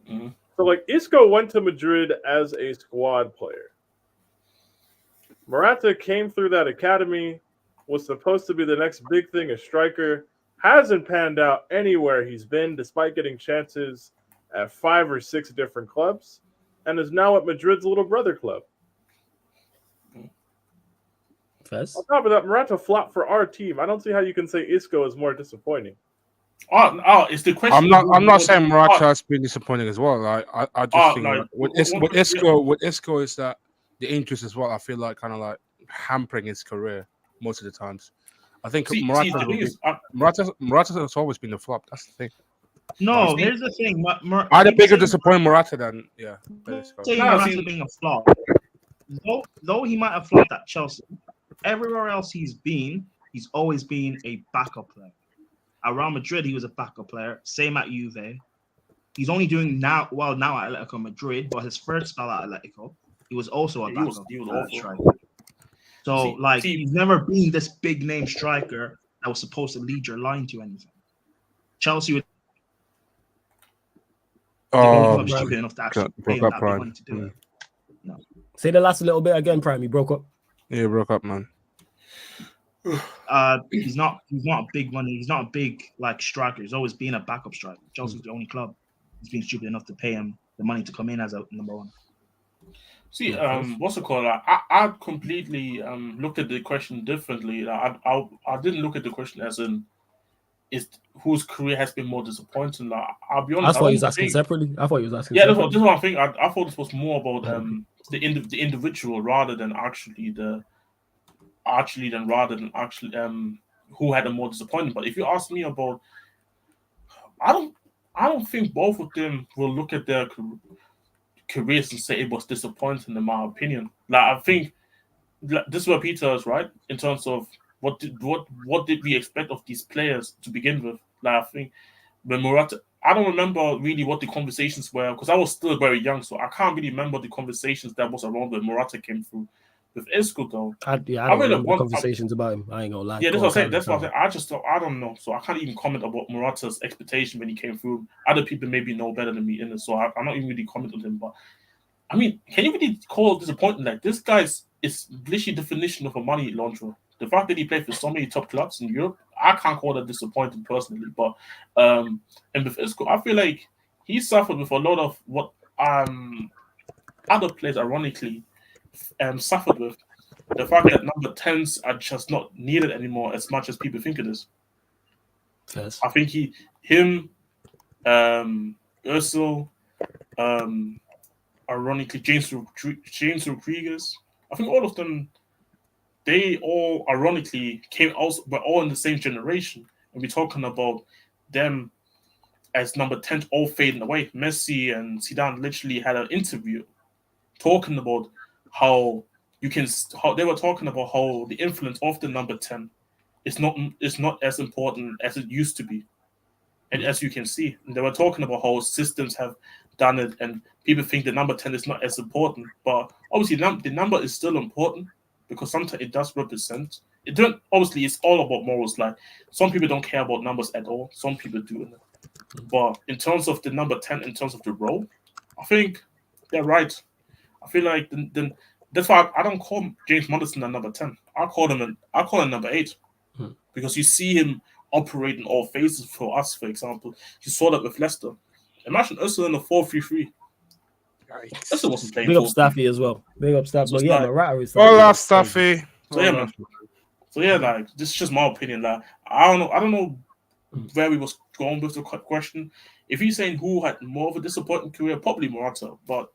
Mm-hmm. So, like, Isco went to Madrid as a squad player. Morata came through that academy, was supposed to be the next big thing, a striker, hasn't panned out anywhere he's been, despite getting chances at 5 or 6 different clubs, and is now at Madrid's little brother club. Fez? On top of that, Morata flopped for our team. I don't see how you can say Isco is more disappointing. It's the question. I'm not saying Morata has been disappointing as well. I just think with Isco is that the injuries as well. I feel like kind of like hampering his career most of the times. I think Morata has always been a flop. That's the thing. No, here's the thing. I had a bigger disappointment Morata than Morata being a flop. Though he might have flopped at Chelsea, everywhere else he's been, he's always been a backup player. At Real Madrid, he was a backup player. Same at Juve. He's only doing now at Atletico Madrid, but his first spell at Atletico, he was also a backup striker. So, he's never been this big name striker that was supposed to lead your line to anything. Chelsea would Oh, be stupid enough to actually pay broke him up, that big Prime. money to do it. Say the last little bit again, Prime. You broke up. Yeah, broke up, man. He's not a big money. He's not a big like striker. He's always been a backup striker. Chelsea's the only club who's been stupid enough to pay him the money to come in as a number one. See, what's it called? I completely looked at the question differently. I didn't look at the question as in is whose career has been more disappointing. Like, I'll be honest. I thought he was asking separately. I thought he was asking. Yeah, separately. that's what I think. I thought this was more about the individual rather than actually who had a more disappointing. But if you ask me about, I don't think both of them will look at their careers and say it was disappointing in my opinion. Like I think this is where Peter is right in terms of what did we expect of these players to begin with. Like I think when Morata, I don't remember really what the conversations were because I was still very young, so I can't really remember the conversations that was around when Morata came through. With Isco though, I don't remember conversations about him. I ain't gonna lie. Yeah, that's what I'm saying. That's what I'm saying. I don't know, so I can't even comment about Morata's expectation when he came through. Other people maybe know better than me in it, so I'm not even really commenting on him. But I mean, can you really call it disappointing? Like this guy's is literally definition of a money launderer. The fact that he played for so many top clubs in Europe, I can't call that disappointing personally. But and with Isco, I feel like he suffered with a lot of what other players ironically suffered with. The fact that number 10s are just not needed anymore as much as people think it is. Yes. I think him, Özil, ironically, James Rodriguez. I think all of them, they all ironically were all in the same generation. And we're talking about them as number 10 all fading away. Messi and Zidane literally had an interview talking about how they were talking about how the influence of the number 10 is not as important as it used to be. And as you can see, they were talking about how systems have done it and people think the number 10 is not as important. But obviously the number is still important because sometimes it does represent. Obviously it's all about morals. Like some people don't care about numbers at all. Some people do. But in terms of the number 10, in terms of the role, I think they're right. I feel like that's why I don't call James Maddison a number 10. I call him number 8 because you see him operate in all phases for us. For example, you saw that with Leicester. Imagine Özil in the 4-3-3. Özil wasn't playing. Big up Staffy as well. Big up Staffy. But yeah, Morata is. Hola, Staffy. So yeah, man. So yeah, like this is just my opinion. Like I don't know where we was going with the question. If he's saying who had more of a disappointing career, probably Morata. But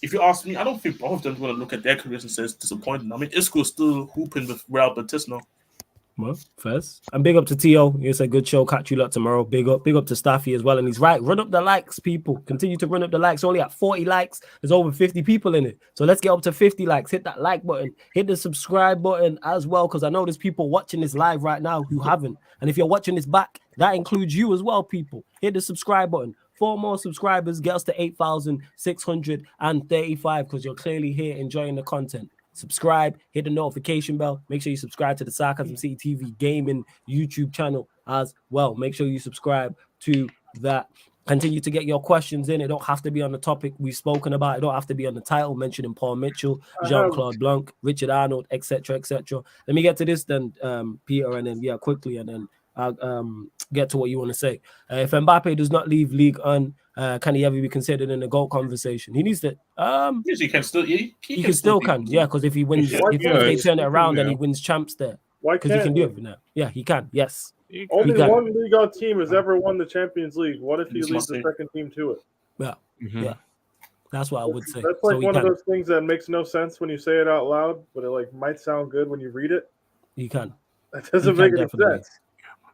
if you ask me, I don't think both of them are going to look at their careers and say it's disappointing. I mean, Isco's still hooping with Real Betis now. Well, first. And big up to T.O. It's a good show. Catch you lot tomorrow. Big up to Staffy as well. And he's right. Run up the likes, people. Continue to run up the likes. Only at 40 likes. There's over 50 people in it. So let's get up to 50 likes. Hit that like button. Hit the subscribe button as well. Because I know there's people watching this live right now who haven't. And if you're watching this back, that includes you as well, people. Hit the subscribe button. 4 more subscribers. Get us to 8,635 because you're clearly here enjoying the content. Subscribe, hit the notification bell. Make sure you subscribe to the Sarcasm City TV gaming YouTube channel as well. Make sure you subscribe to that. Continue to get your questions in. It don't have to be on the topic we've spoken about. It don't have to be on the title mentioning Paul Mitchell, Jean-Claude Blanc, Richard Arnold, etc., etc. Let me get to this then, Peter, and then quickly, and then I'll get to what you want to say. If Mbappe does not leave League One, can he ever be considered in the GOAT conversation? He needs to. Yes, he can still. He can still. Yeah, because if he wins, if they turn it around and he wins champs there, because he can do it now. Yeah, he can. Yes. Only one League One team has ever won the Champions League. What if he leads the second team to it? Yeah, yeah. That's what I would say. That's like one of those things that makes no sense when you say it out loud, but it like might sound good when you read it. You can. That doesn't make any sense.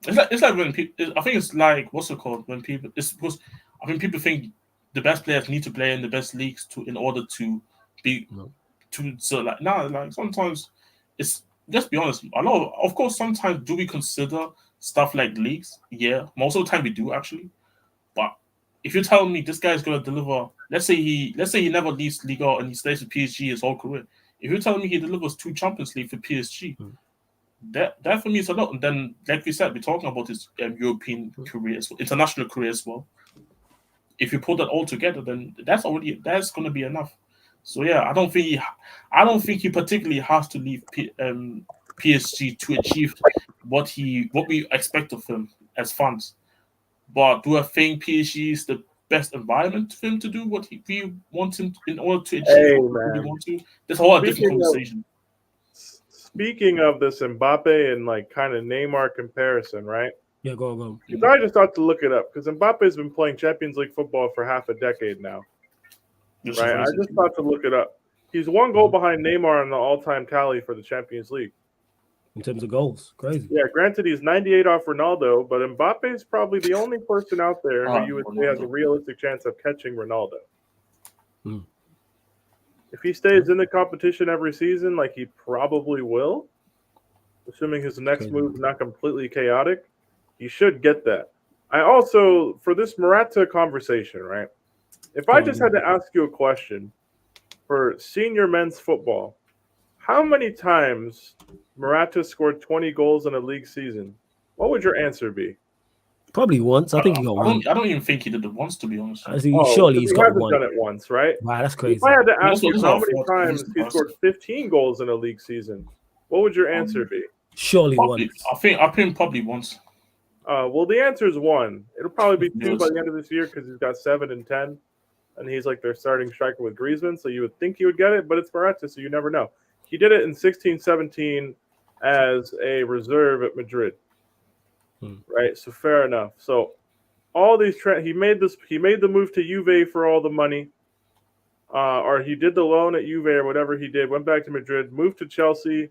It's like when people. I think it's like what's it called when people. It's because I think people think the best players need to play in the best leagues in order to be like sometimes it's just be honest. Of course, sometimes do we consider stuff like leagues? Yeah, most of the time we do actually. But if you tell me this guy's going to deliver, let's say he never leaves Liga and he stays with PSG his whole career. If you tell me he delivers 2 Champions League for PSG. That for me is a lot. And then, like we said, we're talking about his European career as well, international career as well. If you put that all together, then that's going to be enough. So yeah, I don't think he particularly has to leave PSG to achieve what we expect of him as fans. But do I think PSG is the best environment for him to do what we want him in order to achieve Hey, what we man. want to? That's a whole different Speaking of- conversation. Speaking of this Mbappe and like kind of Neymar comparison, right? Yeah, go on. Because I just thought to look it up because Mbappe's been playing Champions League football for half a decade now, Just right? I crazy. just thought to look it up. He's one goal behind Neymar on the all-time tally for the Champions League. In terms of goals, crazy. Yeah, granted, he's 98 off Ronaldo, but Mbappe's probably the only person out there who you would say has a Ronaldo. realistic chance of catching Ronaldo. Hmm. If he stays in the competition every season, like he probably will, assuming his next Crazy. move is not completely chaotic, he should get that. I also, for this Morata conversation, right? If I just had to ask you a question for senior men's football, how many times Morata scored 20 goals in a league season? What would your answer be? Probably once. I think he got one. I don't even think he did it once, to be honest. Surely he's he got hasn't one. done it once, right? Wow, that's crazy. If I had to ask Also, you this is how our many fourth times season he past. scored 15 goals in a league season, what would your answer be? Surely Probably, once. I think probably once. Well, the answer is one. It'll probably be two Yes. by the end of this year because he's got 7 and 10, and he's like their starting striker with Griezmann. So you would think he would get it, but it's Morata, so you never know. He did it in 16-17 as a reserve at Madrid, right? So fair enough. So all these he made the move to Juve for all the money, or he did the loan at Juve or whatever he did. Went back to Madrid, moved to Chelsea.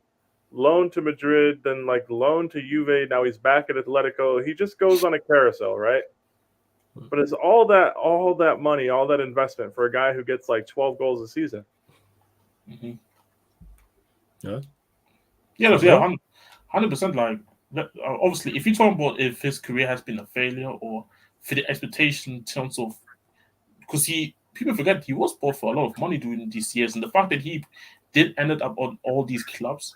Loan to Madrid, then like loan to Juve. Now he's back at Atletico. He just goes on a carousel, right? But it's all that money, all that investment for a guy who gets like 12 goals a season. Mm-hmm. Yeah. Yeah, 100%. Like, obviously, if you talk about if his career has been a failure or for the expectation in terms of, because people forget he was bought for a lot of money during these years, and the fact that he did ended up on all these clubs.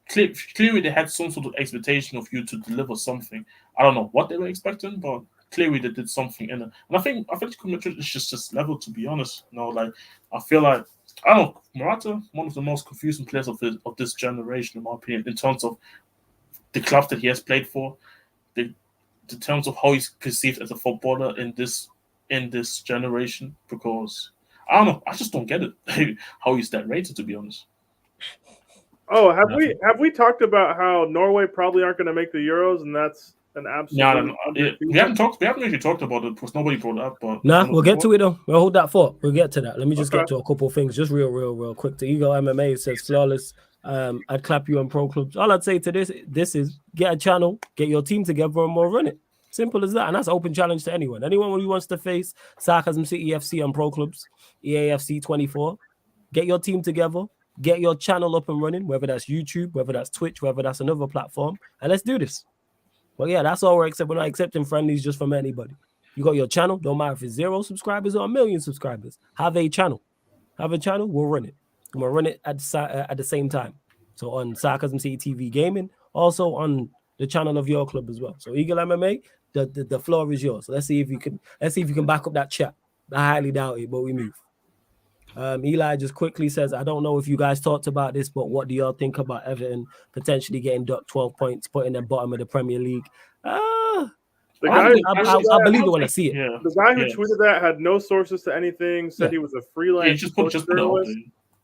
Clearly, they had some sort of expectation of you to deliver something. I don't know what they were expecting, but clearly they did something in it. And I think Madrid is just level, to be honest. Like I feel like I don't know, Morata, one of the most confusing players of this generation, in my opinion, in terms of the clubs that he has played for, in terms of how he's perceived as a footballer in this generation. Because I don't know, I just don't get it how he's that rated, to be honest. Oh, have we talked about how Norway probably aren't going to make the Euros, and that's an absolute. We haven't actually talked about it because nobody brought it up. But we'll get to it though. We'll hold that thought. We'll get to that. Let me just get to a couple of things, just real quick. To Ego MMA says flawless. I'd clap you on pro clubs. All I'd say to this is get a channel, get your team together, and we'll run it. Simple as that. And that's an open challenge to anyone. Anyone who wants to face Sarcasm City FC on pro clubs, EAFC 24, get your team together. Get your channel up and running, whether that's YouTube, whether that's Twitch, whether that's another platform, and let's do this. Well, yeah, that's all we're not accepting friendlies just from anybody. You got your channel, don't matter if it's 0 subscribers or 1 million subscribers. Have a channel. We'll run it. And we'll run it at the same time. So on Sarcasm City TV Gaming, also on the channel of your club as well. So Eagle MMA, the floor is yours. So let's see if you can back up that chat. I highly doubt it, but we move. Eli just quickly says, I don't know if you guys talked about this, but what do y'all think about Everton potentially getting docked 12 points, putting them bottom of the Premier League? I believe it when I see it. Yeah. The guy who tweeted that had no sources to anything, said he was a freelance journalist,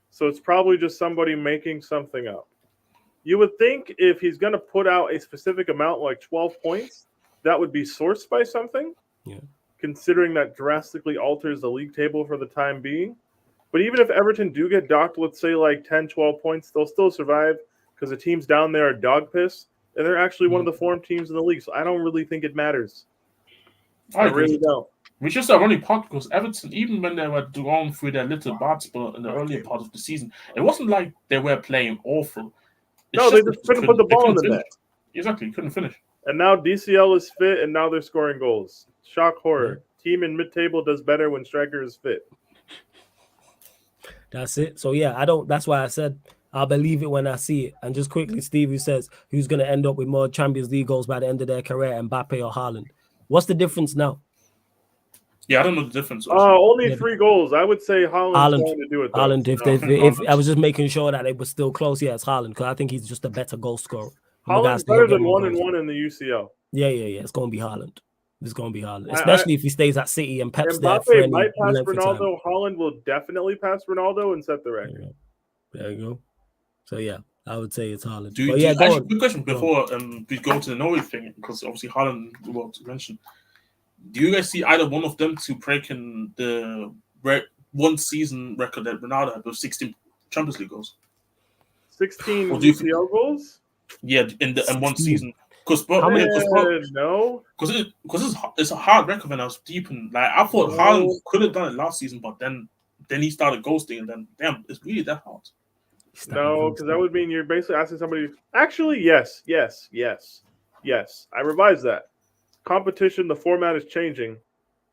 so it's probably just somebody making something up. You would think if he's going to put out a specific amount, like 12 points, that would be sourced by something, considering that drastically alters the league table for the time being. But even if Everton do get docked, let's say like 10, 12 points, they'll still survive because the teams down there are dog piss, and they're actually one of the form teams in the league. So I don't really think it matters. I really don't. Which is a running part because Everton, even when they were going through their little bad spell in the earlier part of the season, it wasn't like they were playing awful. They just couldn't put the ball in the net. Exactly, couldn't finish. And now DCL is fit, and now they're scoring goals. Shock horror. Team in mid-table does better when striker is fit. That's it. So yeah, that's why I said I'll believe it when I see it. And just quickly, Steve, who says, who's going to end up with more Champions League goals by the end of their career, Mbappe or Haaland? What's the difference now? Yeah, I don't know the difference. Only Yeah, 3 goals. I would say Haaland's going to do it, though. Haaland, if Haaland. I was just making sure that it was still close, yeah, it's Haaland, because I think he's just a better goal scorer. Haaland's better than 1-1 in the UCL. Yeah. It's going to be Haaland. It's going to be Haaland, especially if he stays at City and Pep's there Mbappe for any might pass length of time. Ronaldo. Haaland will definitely pass Ronaldo and set the record. There you go. So, yeah, I would say it's Haaland. Quick question before we go to the Norway thing, because obviously Haaland, well, to mention. Do you guys see either one of them to break in the one season record that Ronaldo had with 16 Champions League goals? 16 UCL goals? Yeah, in one season. Because no, because it's a hard record. When I was deep in, like, I thought Haaland could have done it last season, but then he started ghosting, and then damn, it's really that hard. No, because that would mean you're basically asking somebody. Actually, yes. I revised that. Competition. The format is changing.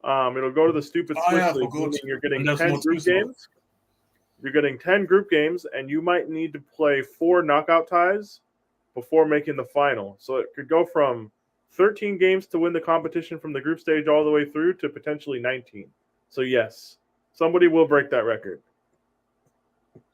It'll go to the stupid Swiss League. You're getting 10 group games. You're getting 10 group games, and you might need to play 4 knockout ties before making the final. So it could go from 13 games to win the competition from the group stage all the way through to potentially 19. So yes, somebody will break that record.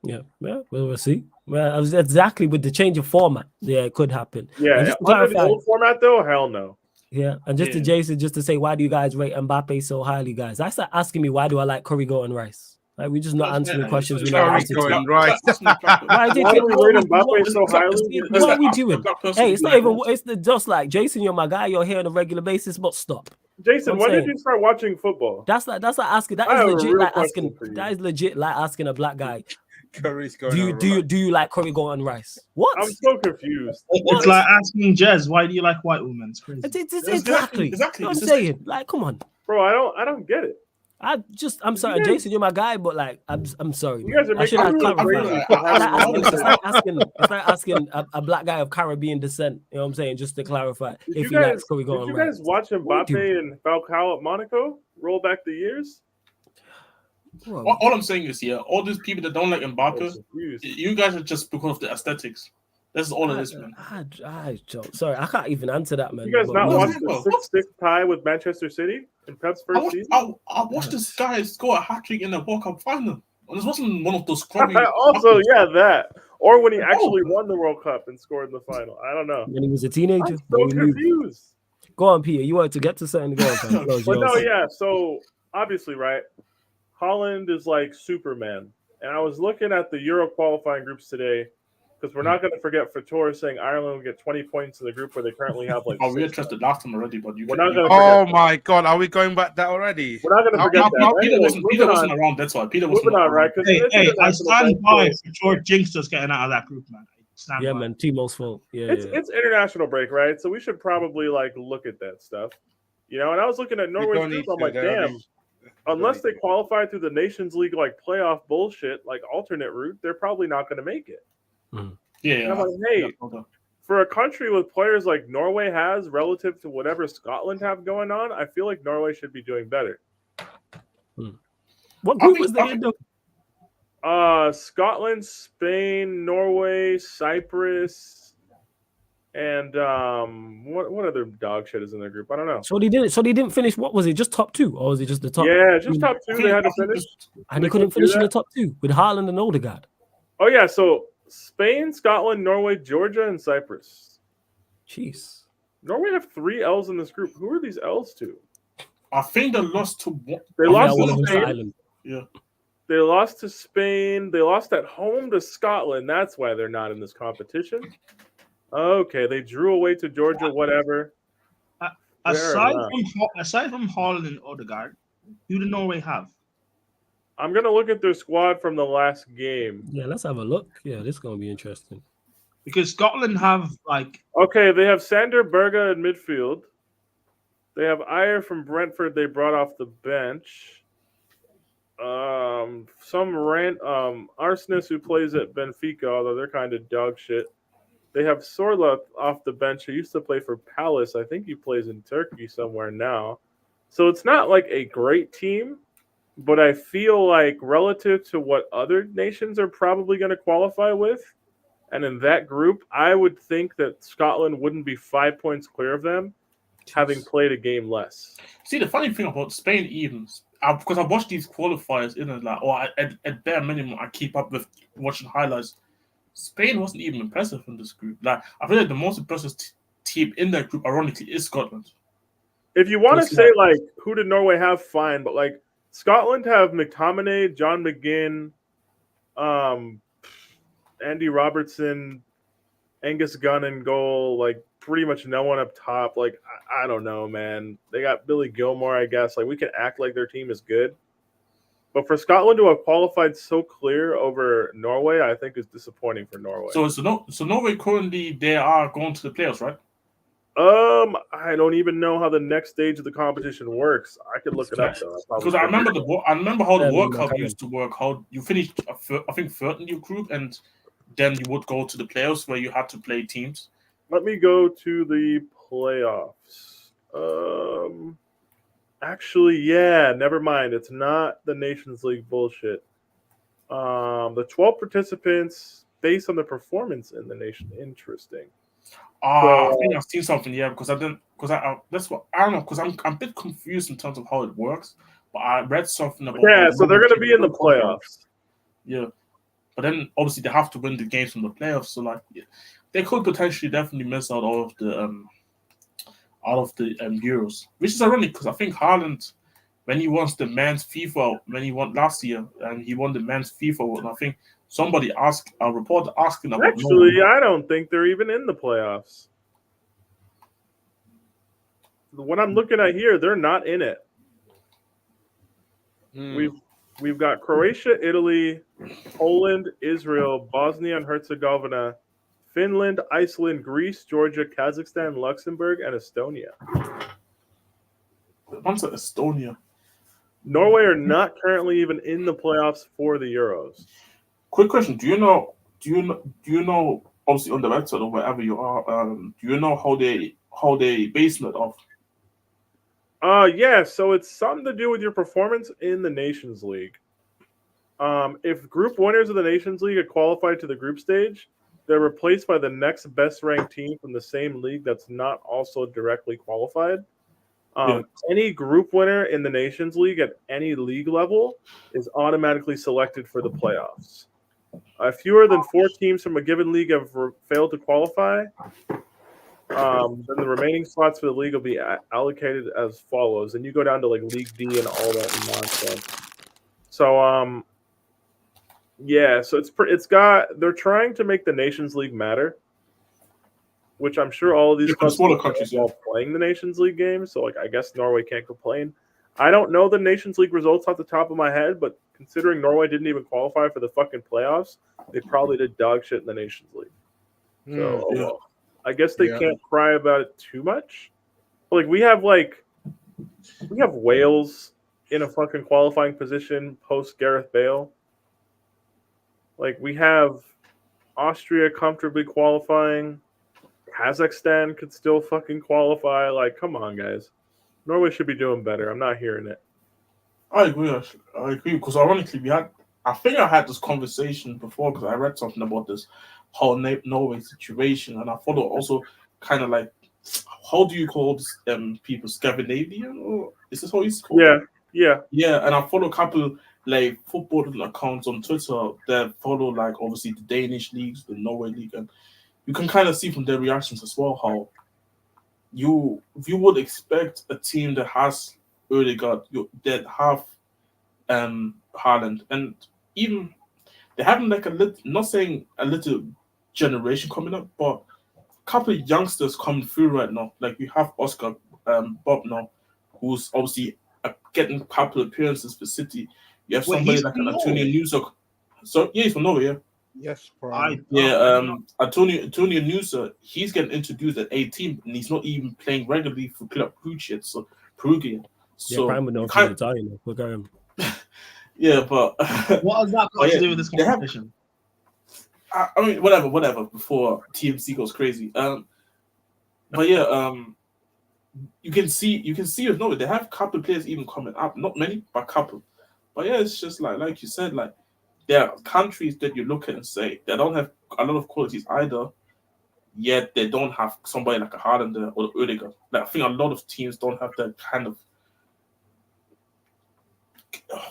Yeah, we'll see. Well, exactly with the change of format. Yeah, it could happen. Yeah, under the old format though, hell no. Yeah, and just to Jason, just to say, why do you guys rate Mbappe so highly, guys? I start asking me, why do I like Curry and Rice? Like, we're just not answering questions. We know answer to. Right. Why do we rate Mbappe so highly? What are we doing? Hey, it's not even. It's just like Jason. You're my guy. You're here on a regular basis, but stop. Jason, when did you start watching football? That's like asking. That is legit like asking. That is legit like asking a black guy. Curry's going do you like Curry and Rice? What? I'm so confused. It's like asking Jez, why do you like white women? It's crazy. Exactly. You know what I'm saying? Like, come on, bro. I don't get it. I'm sorry, Jason, you're my guy, but like, I'm sorry. You guys are making It's like asking a black guy of Caribbean descent. You know what I'm saying? Just to clarify, if he likes Curry and Rice. Did you guys watch Mbappe and Falcao at Monaco? Roll back the years. All I'm saying is, all these people that don't like Mbappe, you guys are just because of the aesthetics. That's all it is, man. Sorry, I can't even answer that, man. You guys not watch the 6-6 tie with Manchester City in Pep's first season? I watched this guy score a hat-trick in the World Cup final. And this wasn't one of those scrubby... Also, that. Or when he actually won the World Cup and scored in the final. I don't know. When he was a teenager? I'm so confused. Go on, Peter. You wanted to get to something. Go on, but no, so obviously, right, Haaland is like Superman. And I was looking at the Euro qualifying groups today, because we're not going to forget Fator saying Ireland will get 20 points in the group where they currently have like. We interested last time already, but we're not going to. Oh my God, are we going back that already? We're not going to forget that. Peter wasn't around. That's why Peter wasn't around. Right? Hey, I stand by Fator jinxed us getting out of that group, man. Man, Timo's fault. Yeah, it's international break, right? So we should probably like look at that stuff, And I was looking at Norway's group. I'm like, damn. Unless they qualify through the Nations League like playoff bullshit, like alternate route, they're probably not going to make it. Yeah. And I'm like, hey, for a country with players like Norway has relative to whatever Scotland have going on, I feel like Norway should be doing better. What group was they in? Scotland, Spain, Norway, Cyprus, and what other dog shit is in their group? I don't know. So they didn't finish. What was it? Just top 2, or was it just the top? Yeah, just top 2. They had to finish, and they couldn't finish in the top 2 with Haaland and Odegaard. Oh yeah, so Spain, Scotland, Norway, Georgia, and Cyprus. Jeez. Norway have 3 L's in this group. Who are these L's to? I think they lost to one. They lost to Spain. Yeah. They lost to Spain. They lost at home to Scotland. That's why they're not in this competition. Okay, they drew away to Georgia, whatever. Aside from Haaland and Odegaard, who do Norway have? I'm going to look at their squad from the last game. Yeah, let's have a look. Yeah, this is going to be interesting. Because Scotland have, like... Okay, they have Sander Berge in midfield. They have Ayer from Brentford they brought off the bench. Arsenis who plays at Benfica, although they're kind of dog shit. They have Sorloth off the bench who used to play for Palace. I think he plays in Turkey somewhere now. So it's not like a great team. but I feel like relative to what other nations are probably going to qualify with, and in that group, I would think that Scotland wouldn't be 5 points clear of them, having played a game less. See, the funny thing about Spain, even because I watched these qualifiers in like, or at bare minimum, I keep up with watching highlights. Spain wasn't even impressive in this group. Like, I feel like the most impressive team in that group, ironically, is Scotland. If you want to say like who did Norway have, fine, but like Scotland have McTominay, John McGinn, Andy Robertson, Angus Gunn in goal, like pretty much no one up top. Like I don't know, man. They got Billy Gilmore, I guess. Like we can act like their team is good, but for Scotland to have qualified so clear over Norway, I think is disappointing for Norway. So Norway currently they are going to the playoffs, right? I don't even know how the next stage of the competition works. I could look it up though. Because I remember how the World Cup used to work. How you finished, I think, third in your group, and then you would go to the playoffs where you had to play teams. Let me go to the playoffs. Actually, yeah, never mind. It's not the Nations League bullshit. The 12 participants based on the performance in the nation. Interesting. I think I've seen something, yeah, because I didn't, that's what I don't know, because I'm a bit confused in terms of how it works. But I read something about so they're going to be in the playoffs. Yeah, but then obviously they have to win the games from the playoffs, so like they could potentially definitely miss out of the Euros, which is ironic because I think Harden, when he won the men's FIFA, when he won last year, and he won the men's FIFA, and I think somebody asked a reporter asking about. Actually, I don't think they're even in the playoffs. What I'm looking at here, they're not in it. We've got Croatia, Italy, Poland, Israel, Bosnia and Herzegovina, Finland, Iceland, Greece, Georgia, Kazakhstan, Luxembourg, and Estonia. Once at Estonia. Norway are not currently even in the playoffs for the Euros. Quick question: Do you know? Obviously, on the website or wherever you are, do you know how they base it off? Yeah. So it's something to do with your performance in the Nations League. If group winners of the Nations League are qualified to the group stage, they're replaced by the next best ranked team from the same league that's not also directly qualified. Any group winner in the Nations League at any league level is automatically selected for the playoffs. Fewer than 4 teams from a given league have failed to qualify. Then the remaining slots for the league will be allocated as follows. And you go down to like League D and all that nonsense. So, so they're trying to make the Nations League matter, which I'm sure all of these smaller countries are playing the Nations League games. So, like, I guess Norway can't complain. I don't know the Nations League results off the top of my head, but considering Norway didn't even qualify for the fucking playoffs, they probably did dog shit in the Nations League. So, well, I guess they can't cry about it too much. Like, we have Wales in a fucking qualifying position post Gareth Bale. Like, we have Austria comfortably qualifying. Kazakhstan could still fucking qualify. Like, come on, guys. Norway should be doing better. I'm not hearing it. I agree because ironically I think I had this conversation before because I read something about this whole Norway situation, and I thought also kind of like, how do you call this, people, Scandinavian, or is this how it's called? Yeah. And I follow a couple like football accounts on Twitter that follow like obviously the Danish leagues, the Norway league, and you can kind of see from their reactions as well how you would expect a team that has Ødegaard, that have Haaland, and even they haven't like not saying a little generation coming up, but a couple of youngsters coming through right now. Like you have Oscar Bob now, who's obviously getting a couple of appearances for City. You have somebody like an Antonio Nusa. So yeah, he's from Norway, yeah. Yes, bro. Antonio Nusa, he's getting introduced at 18, and he's not even playing regularly for Club Brugge yet. So Perugian. So Prime would know from Italian. Look at him. Yeah, but what has that got to do with this competition? I mean, whatever. Before TMC goes crazy. But yeah, you can see with Norway they have a couple of players even coming up. Not many, but a couple. But yeah, it's just like you said, like there are countries that you look at and say they don't have a lot of qualities either, yet they don't have somebody like a Harden there or Odegaard. Like I think a lot of teams don't have that kind of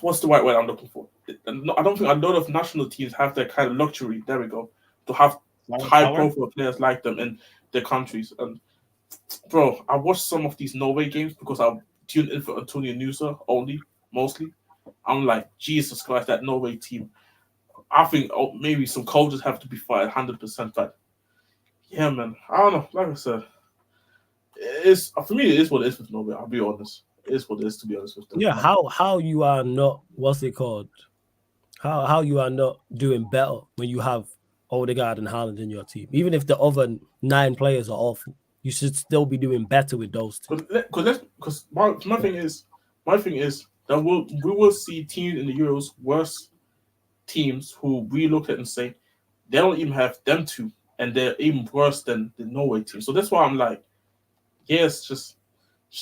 what's the right word I'm looking for? I don't think a lot of national teams have that kind of luxury. There we go. To have high profile players like them in their countries. And bro, I watched some of these Norway games because I tuned in for Antonio Nusa only, mostly. I'm like, Jesus Christ, that Norway team. I think maybe some coaches have to be fired 100%. But yeah, man, I don't know. Like I said, it's for me. It is what it is with Norway. I'll be honest. It is what it is, to be honest with them. Yeah, how you are not, what's it called? How you are not doing better when you have Odegaard and Haaland in your team. Even if the other 9 players are awful, you should still be doing better with those two. Because my thing is that we will see teams in the Euros, worse teams who we look at and say they don't even have them two, and they're even worse than the Norway team. So that's why I'm like, yeah, it's just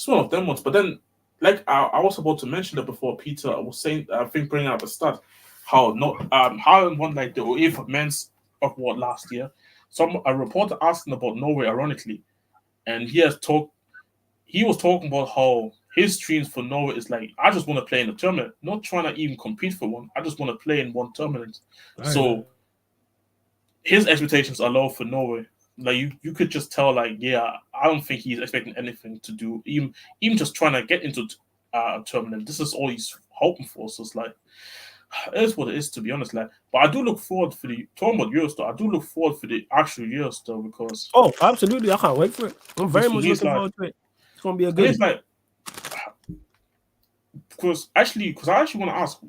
one of them ones. But then, like I was about to mention that before, Peter, I was saying, I think bringing up a stat, how Harden won like the UEFA Men's Award last year. A reporter asking about Norway, ironically, and he was talking about how his dreams for Norway is like, I just want to play in a tournament, not trying to even compete for one. I just want to play in one tournament. Right. So his expectations are low for Norway. Like you could just tell, like, yeah, I don't think he's expecting anything to do, even just trying to get into a tournament. This is all he's hoping for. So it's like, it is what it is, to be honest. Like, but I do look forward for talking about Euros though. I do look forward for the actual Euros though, because absolutely, I can't wait for it. I'm very much looking forward to it. It's gonna be a good. Because I actually want to ask,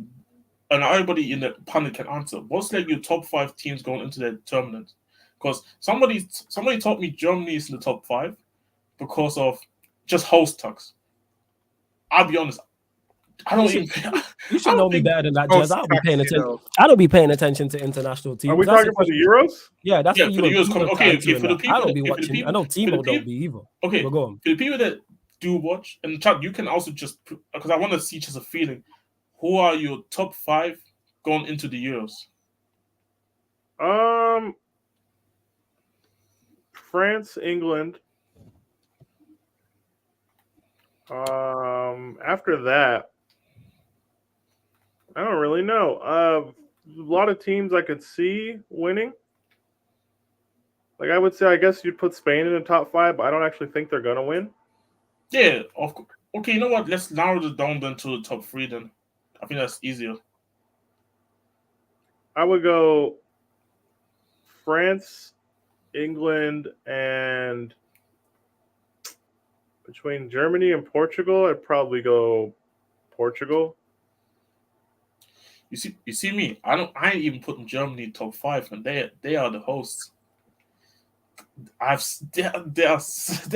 and everybody in the panel can answer, what's like your top 5 teams going into the tournament? Because somebody told me Germany is in the top 5 because of just host tax. I'll be honest, I don't even. You should know me better than that, Jez. I'll be paying attention. I don't be paying attention to international teams. Are we talking about the Euros? Yeah, that's for the Euros. Okay, for the people, I don't be watching. I know Timo don't be either. Okay, go on. For the people that do watch, and chat, you can also just, because I want to see just a feeling. Who are your top 5 going into the Euros? France, England. After that, I don't really know. A lot of teams I could see winning. Like I would say, I guess you'd put Spain in the top 5, but I don't actually think they're gonna win. Yeah, of course. Okay, you know what? Let's narrow it down then to the top 3 then. I think that's easier. I would go France, England, and between Germany and Portugal, I'd probably go Portugal. You see me. I ain't even putting Germany in top 5, and they are the hosts. They're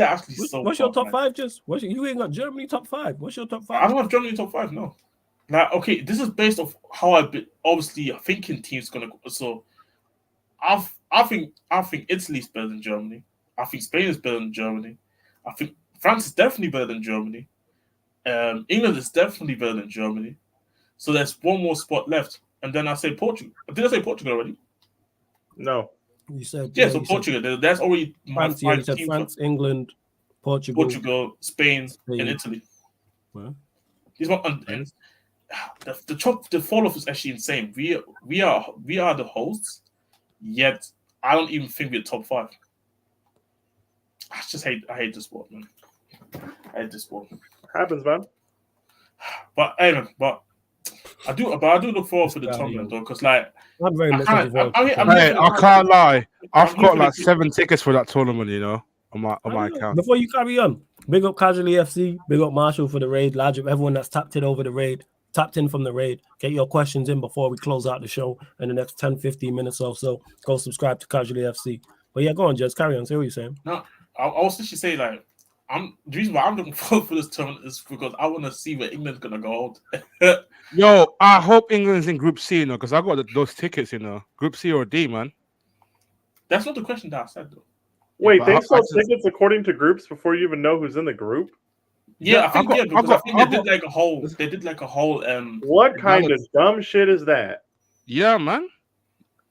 actually so. What's your top 5? Just you ain't got Germany top 5. What's your top 5? I don't have Germany top 5. No. Like, okay, this is based off how I've been obviously thinking teams gonna go. So, I think Italy's better than Germany. I think Spain is better than Germany. I think France is definitely better than Germany. England is definitely better than Germany. So there's one more spot left, and then I say Portugal. Did I say Portugal already? No. You said so Portugal. That's already France. You said France, England, Portugal, Spain, and Italy. Well, these one and the fall off is actually insane. We are the hosts, yet I don't even think we're top 5. I hate this sport, man. I hate this sport. Happens, man. But anyway, I do look forward to the tournament though, because like I'm very much involved. I can't lie. I've got like 7 tickets for that tournament, you know, on my account. Before you carry on, big up Casually FC, big up Marshall for the raid, large up everyone that's tapped in from the raid. Get your questions in before we close out the show in the next 10-15 minutes or so. Go subscribe to Casually FC. But yeah, go on, Jez, carry on. Say what you're saying. No, I was just say like the reason why I'm looking forward for this tournament is because I want to see where England's gonna go out. Yo, I hope England's in Group C, you know, because I got those tickets, you know, Group C or D, man. That's not the question that I said though. Wait, they sell tickets according to groups before you even know who's in the group? Yeah, I think got- because I think I they did like a whole. They did like a whole. What kind of dumb shit is that? Yeah, man.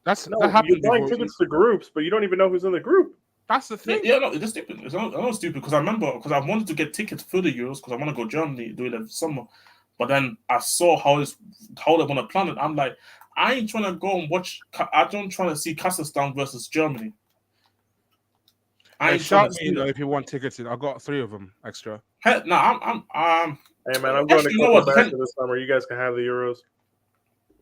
That You're happened buying before. tickets to groups, but you don't even know who's in the group. That's the thing. Yeah, no, it's stupid. It's not stupid because I remember because I wanted to get tickets for the Euros because I want to go Germany do it in summer, but then I saw how they want to plan it. I'm like, I ain't trying to go and watch. I don't trying to see Kazakhstan versus Germany. I Hey, ain't trying shout to me see that. if you want tickets. I got 3 of them extra. Hey, no, Hey man, I'm going Actually, to you know Copa what? America this summer. You guys can have the Euros.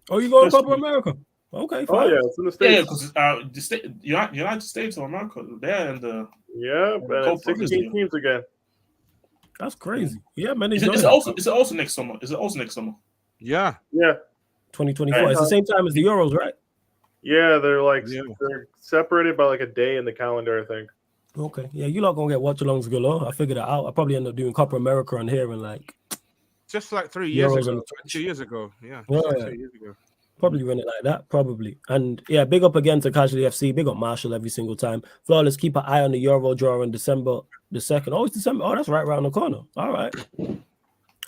Oh, you going to That's Copa good. America? Okay, Oh fine. yeah, it's in the Yeah, States. because the United States of America, they're in the. Yeah, and it's Copa 16 teams again. That's crazy. Yeah, man. Is Enjoy it it. also next summer? Is it also next summer? Yeah. Yeah, 2024. It's the same time as the Euros, right? yeah, they're Yeah. they're separated by like a day in the calendar, I think. Okay. Yeah, you're not gonna get watch-alongs galore. I figured it out. I probably end up doing Copa America on here and like Just like 3 years Euros ago. on 2 years ago. Yeah. Yeah. 2 years ago. probably run it like that. Probably. And yeah, big up again to Casualty FC. Big up Marshall every single time. Flawless. Keep an eye on the Euro draw on December the 2nd. Oh, it's December. Oh, that's right around the corner. All right.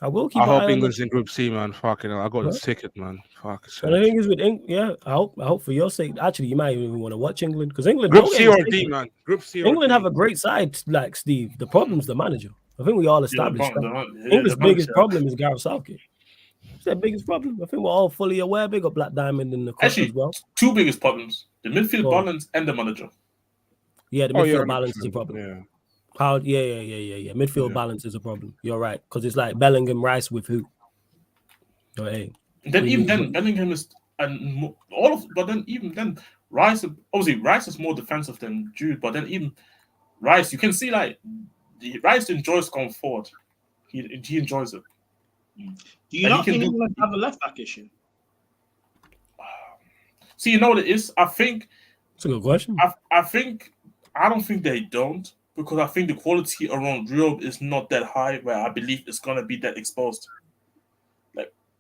I will keep I an hope eye on England's in Group C, man. Fucking hell. I got Huh? the ticket, man. Fuck. And the thing is with England, yeah, I hope for your sake. Actually, you might even want to watch England because England. Group don't get C or mistaken, D, man. Group C or England D. have a great side, like Steve. The problem's the manager. I think we all established that. England's biggest problem is Gareth Southgate. It's their biggest problem. I think we're all fully aware. Big up Black Diamond in the cut Actually, as well. two biggest problems: the midfield Go on. balance and the manager. Yeah, the Oh, yeah, midfield balance is a 100%. problem. Yeah. How? Yeah. Midfield Yeah. balance is a problem. You're right because it's like Bellingham, Rice with who? Oh, hey. Then We even need- then, Bellingham is all of. But then even then, Rice obviously Rice is more defensive than Jude. But then even Rice, you can see like Rice enjoys going forward. He enjoys it. Do you And not he can think do- England have a left back issue? See, you know what it is? I think That's a good question. I don't think they don't because I think the quality around Europe is not that high where I believe it's gonna be that exposed.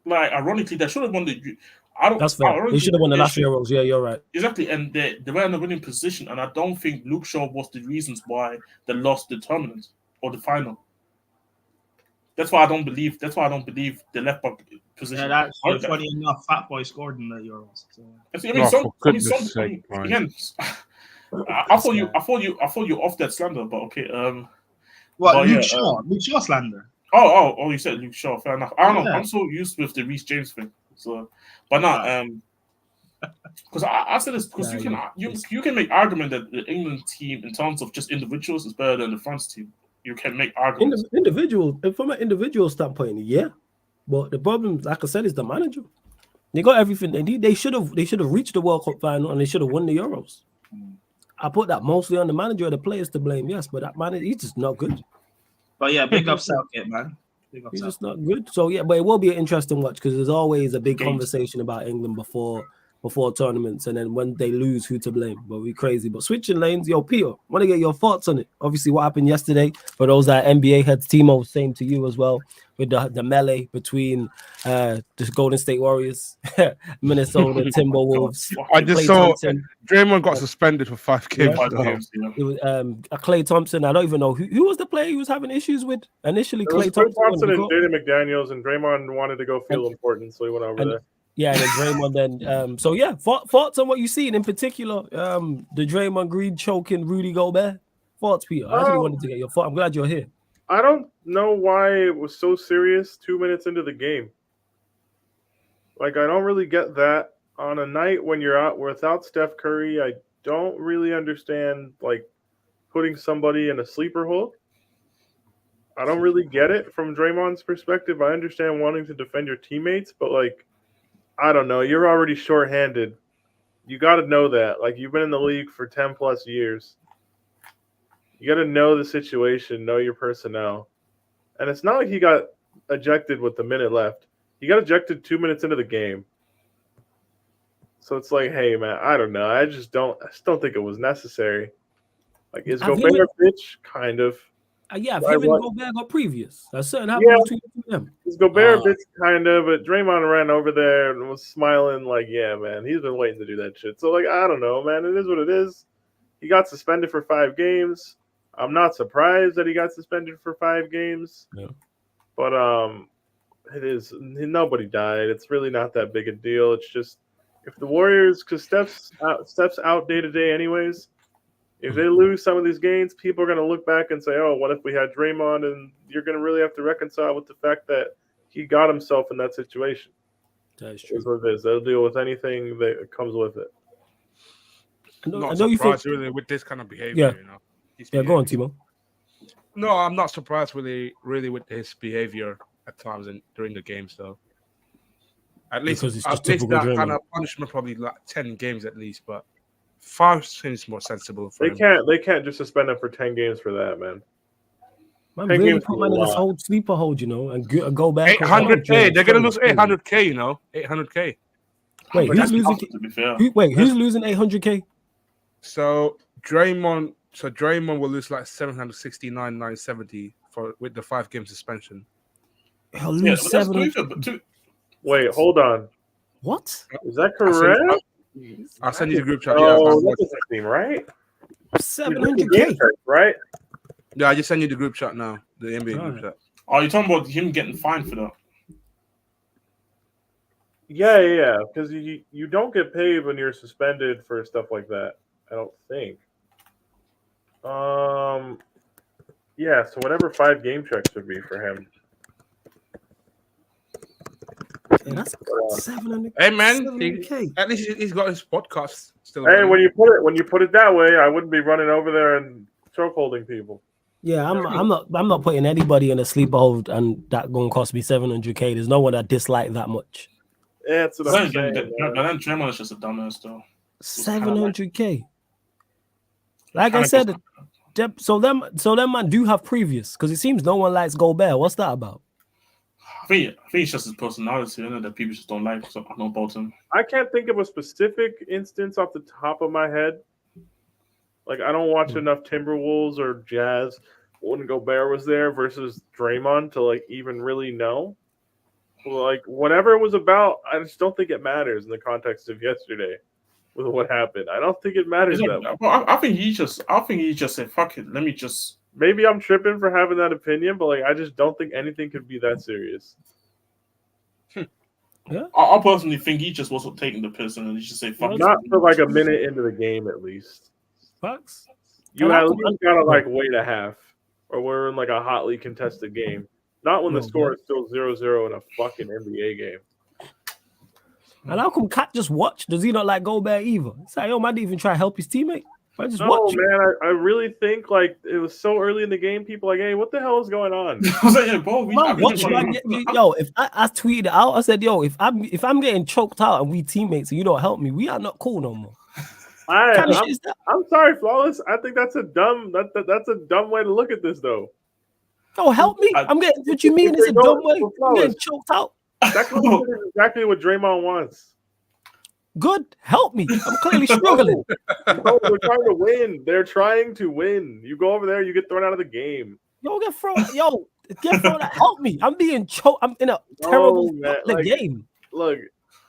Like ironically, they should have won the. I don't. That's fair. They ironically, should have won the they last should- Euros. Yeah, you're right. Exactly, and they were in a winning position, and I don't think Luke Shaw was the reasons why they lost the tournament or the final. That's why I don't believe. That's why I don't believe the left back position. Yeah, that's Okay. funny enough. Fat Boy scored in the Euros. So. I mean, Oh, some, for I mean, goodness some, I sake, mean, man. again, I thought you off that slander, but okay. What, But Luke yeah, Shaw? Luke Shaw slander. Oh, you said Luke Shaw. Fair enough. I don't know. Yeah. I'm so used with the Reece James thing. So, but not because I said this because you can make argument that the England team in terms of just individuals is better than the France team. You can make arguments. Individual, from an individual standpoint, yeah. But the problem, like I said, is the manager. They got everything they need. They should have reached the World Cup final and they should have won the Euros. I put that mostly on the manager or the players to blame, yes, but that manager, he's just not good. But yeah, big up Southgate, man. Big up He's just Southgate. not good. So yeah, but it will be an interesting watch because there's always a big Games. conversation about England before tournaments, and then when they lose, who to blame? But we crazy. But switching lanes, yo, Peter, want to get your thoughts on it. Obviously, what happened yesterday for those that NBA heads, Timo, same to you as well, with the melee between the Golden State Warriors, Minnesota Timberwolves. I just Klay saw Thompson. Draymond got suspended for 5 games. 5 though. games, yeah. It was Klay Thompson. I don't even know who was the player he was having issues with initially. It was Klay Clay Thompson. Thompson and Jaden McDaniels, and Draymond wanted to go feel important, so he went over and- there. Yeah, and then Draymond. Then so yeah, thoughts on what you seen in particular. The Draymond Green choking Rudy Gobert. Thoughts, Peter. I actually wanted to get your thought. I'm glad you're here. I don't know why it was so serious 2 minutes into the game. Like, I don't really get that. On a night when you're out without Steph Curry, I don't really understand, like, putting somebody in a sleeper hole. I don't really get it from Draymond's perspective. I understand wanting to defend your teammates, but, like, I don't know. You're already shorthanded. You got to know that. Like, you've been in the league for 10 plus years. You got to know the situation, know your personnel. And it's not like he got ejected with the minute left. He got ejected 2 minutes into the game. So it's like, hey, man, I don't know. I just don't think it was necessary. Like, is Have him Gobert a bitch? Kind of. Yeah, Why him and what? Gobert got previous. A certain happened Yeah. between them. Is Gobert a bitch? Kind of. But Draymond ran over there and was smiling like, yeah, man, he's been waiting to do that shit. So, like, I don't know, man. It is what it is. He got suspended for 5 games. I'm not surprised that he got suspended for 5 games. Yeah. But it is nobody died. It's really not that big a deal. It's just if the Warriors, because Steph's out day to day anyways. If they lose some of these games, people are going to look back and say, "Oh, what if we had Draymond?" And you're going to really have to reconcile with the fact that he got himself in that situation. That is true. That's what it is. They'll deal with anything that comes with it. Not I know you surprised think. really with this kind of behavior. Yeah. His Yeah, go on, behavior. Timo. No, I'm not surprised really with his behavior at times during the games though. At least Because it's at just least typical that kind Draymond. of punishment probably like 10 games at least, but 5 seems more sensible for him. They can't just suspend him for 10 games for that, man. Man, 10 really games put is man a in this lot. whole sleeper hold, and go back. 800K. They're gonna lose 800K. 800K. Wait, But who's that's losing? nothing, to be fair. Who's losing 800K? So Draymond will lose like 769,970 with the 5 game suspension. He'll Yeah, lose but that's 700. good, but Wait, hold on. What? Is that correct? I'll send you the group chat. Oh, that doesn't seem right. 700K. Right? Yeah, I just send you the group chat now. The NBA group chat. Oh, you're talking about him getting fined for that? Yeah. Because you don't get paid when you're suspended for stuff like that. I don't think. Yeah. So whatever 5 game checks would be for him. Yeah, that's 700. Hey man, 700K. at least he's got his podcast still. Hey, running. when you put it that way, I wouldn't be running over there and choke holding people. Yeah, I'm not putting anybody in a sleeper hold, and that gonna cost me 700K. There's no one I dislike that much. Yeah, that's what But I'm saying. then Draymond is just a dumbass, though. 700K. Like I said, so them man do have previous because it seems no one likes Gobert. What's that about? I think it's just his personality, that people just don't like. So I know about him. I can't think of a specific instance off the top of my head. Like, I don't watch enough Timberwolves or Jazz when Gobert was there versus Draymond to, like, even really know. Like, whatever it was about, I just don't think it matters in the context of yesterday with what happened. I don't think it matters that much. I think he just said, "Fuck it, let me just." Maybe I'm tripping for having that opinion, but, like, I just don't think anything could be that serious. Yeah. I personally think he just wasn't taking the piss and he just said, "Fuck it." Not for, like, a minute into the game, at least. Facts. You at least gotta like wait a half, or we're in like a hotly contested game. Not when the score is still 0-0 in a fucking NBA game. And how come Cat just watch? Does he not like Gobert either? It's like, yo, man, didn't even try to help his teammate. I just watch. Man, I really think like it was so early in the game. People like, hey, what the hell is going on? I was like, yeah, bro, Yo, if I tweeted out, I said, yo, if I'm getting choked out and we teammates and you don't help me, we are not cool no more. I'm sorry, Flawless. I think that's a dumb way to look at this, though. Oh, help me! I'm getting. What you mean? It's a dumb way. I'm getting choked out. That's exactly what Draymond wants. Good, help me. I'm clearly struggling. No, we're trying to win. They're trying to win. You go over there, you get thrown out of the game. Get thrown out. Help me. I'm being choked. I'm in a terrible game. Look.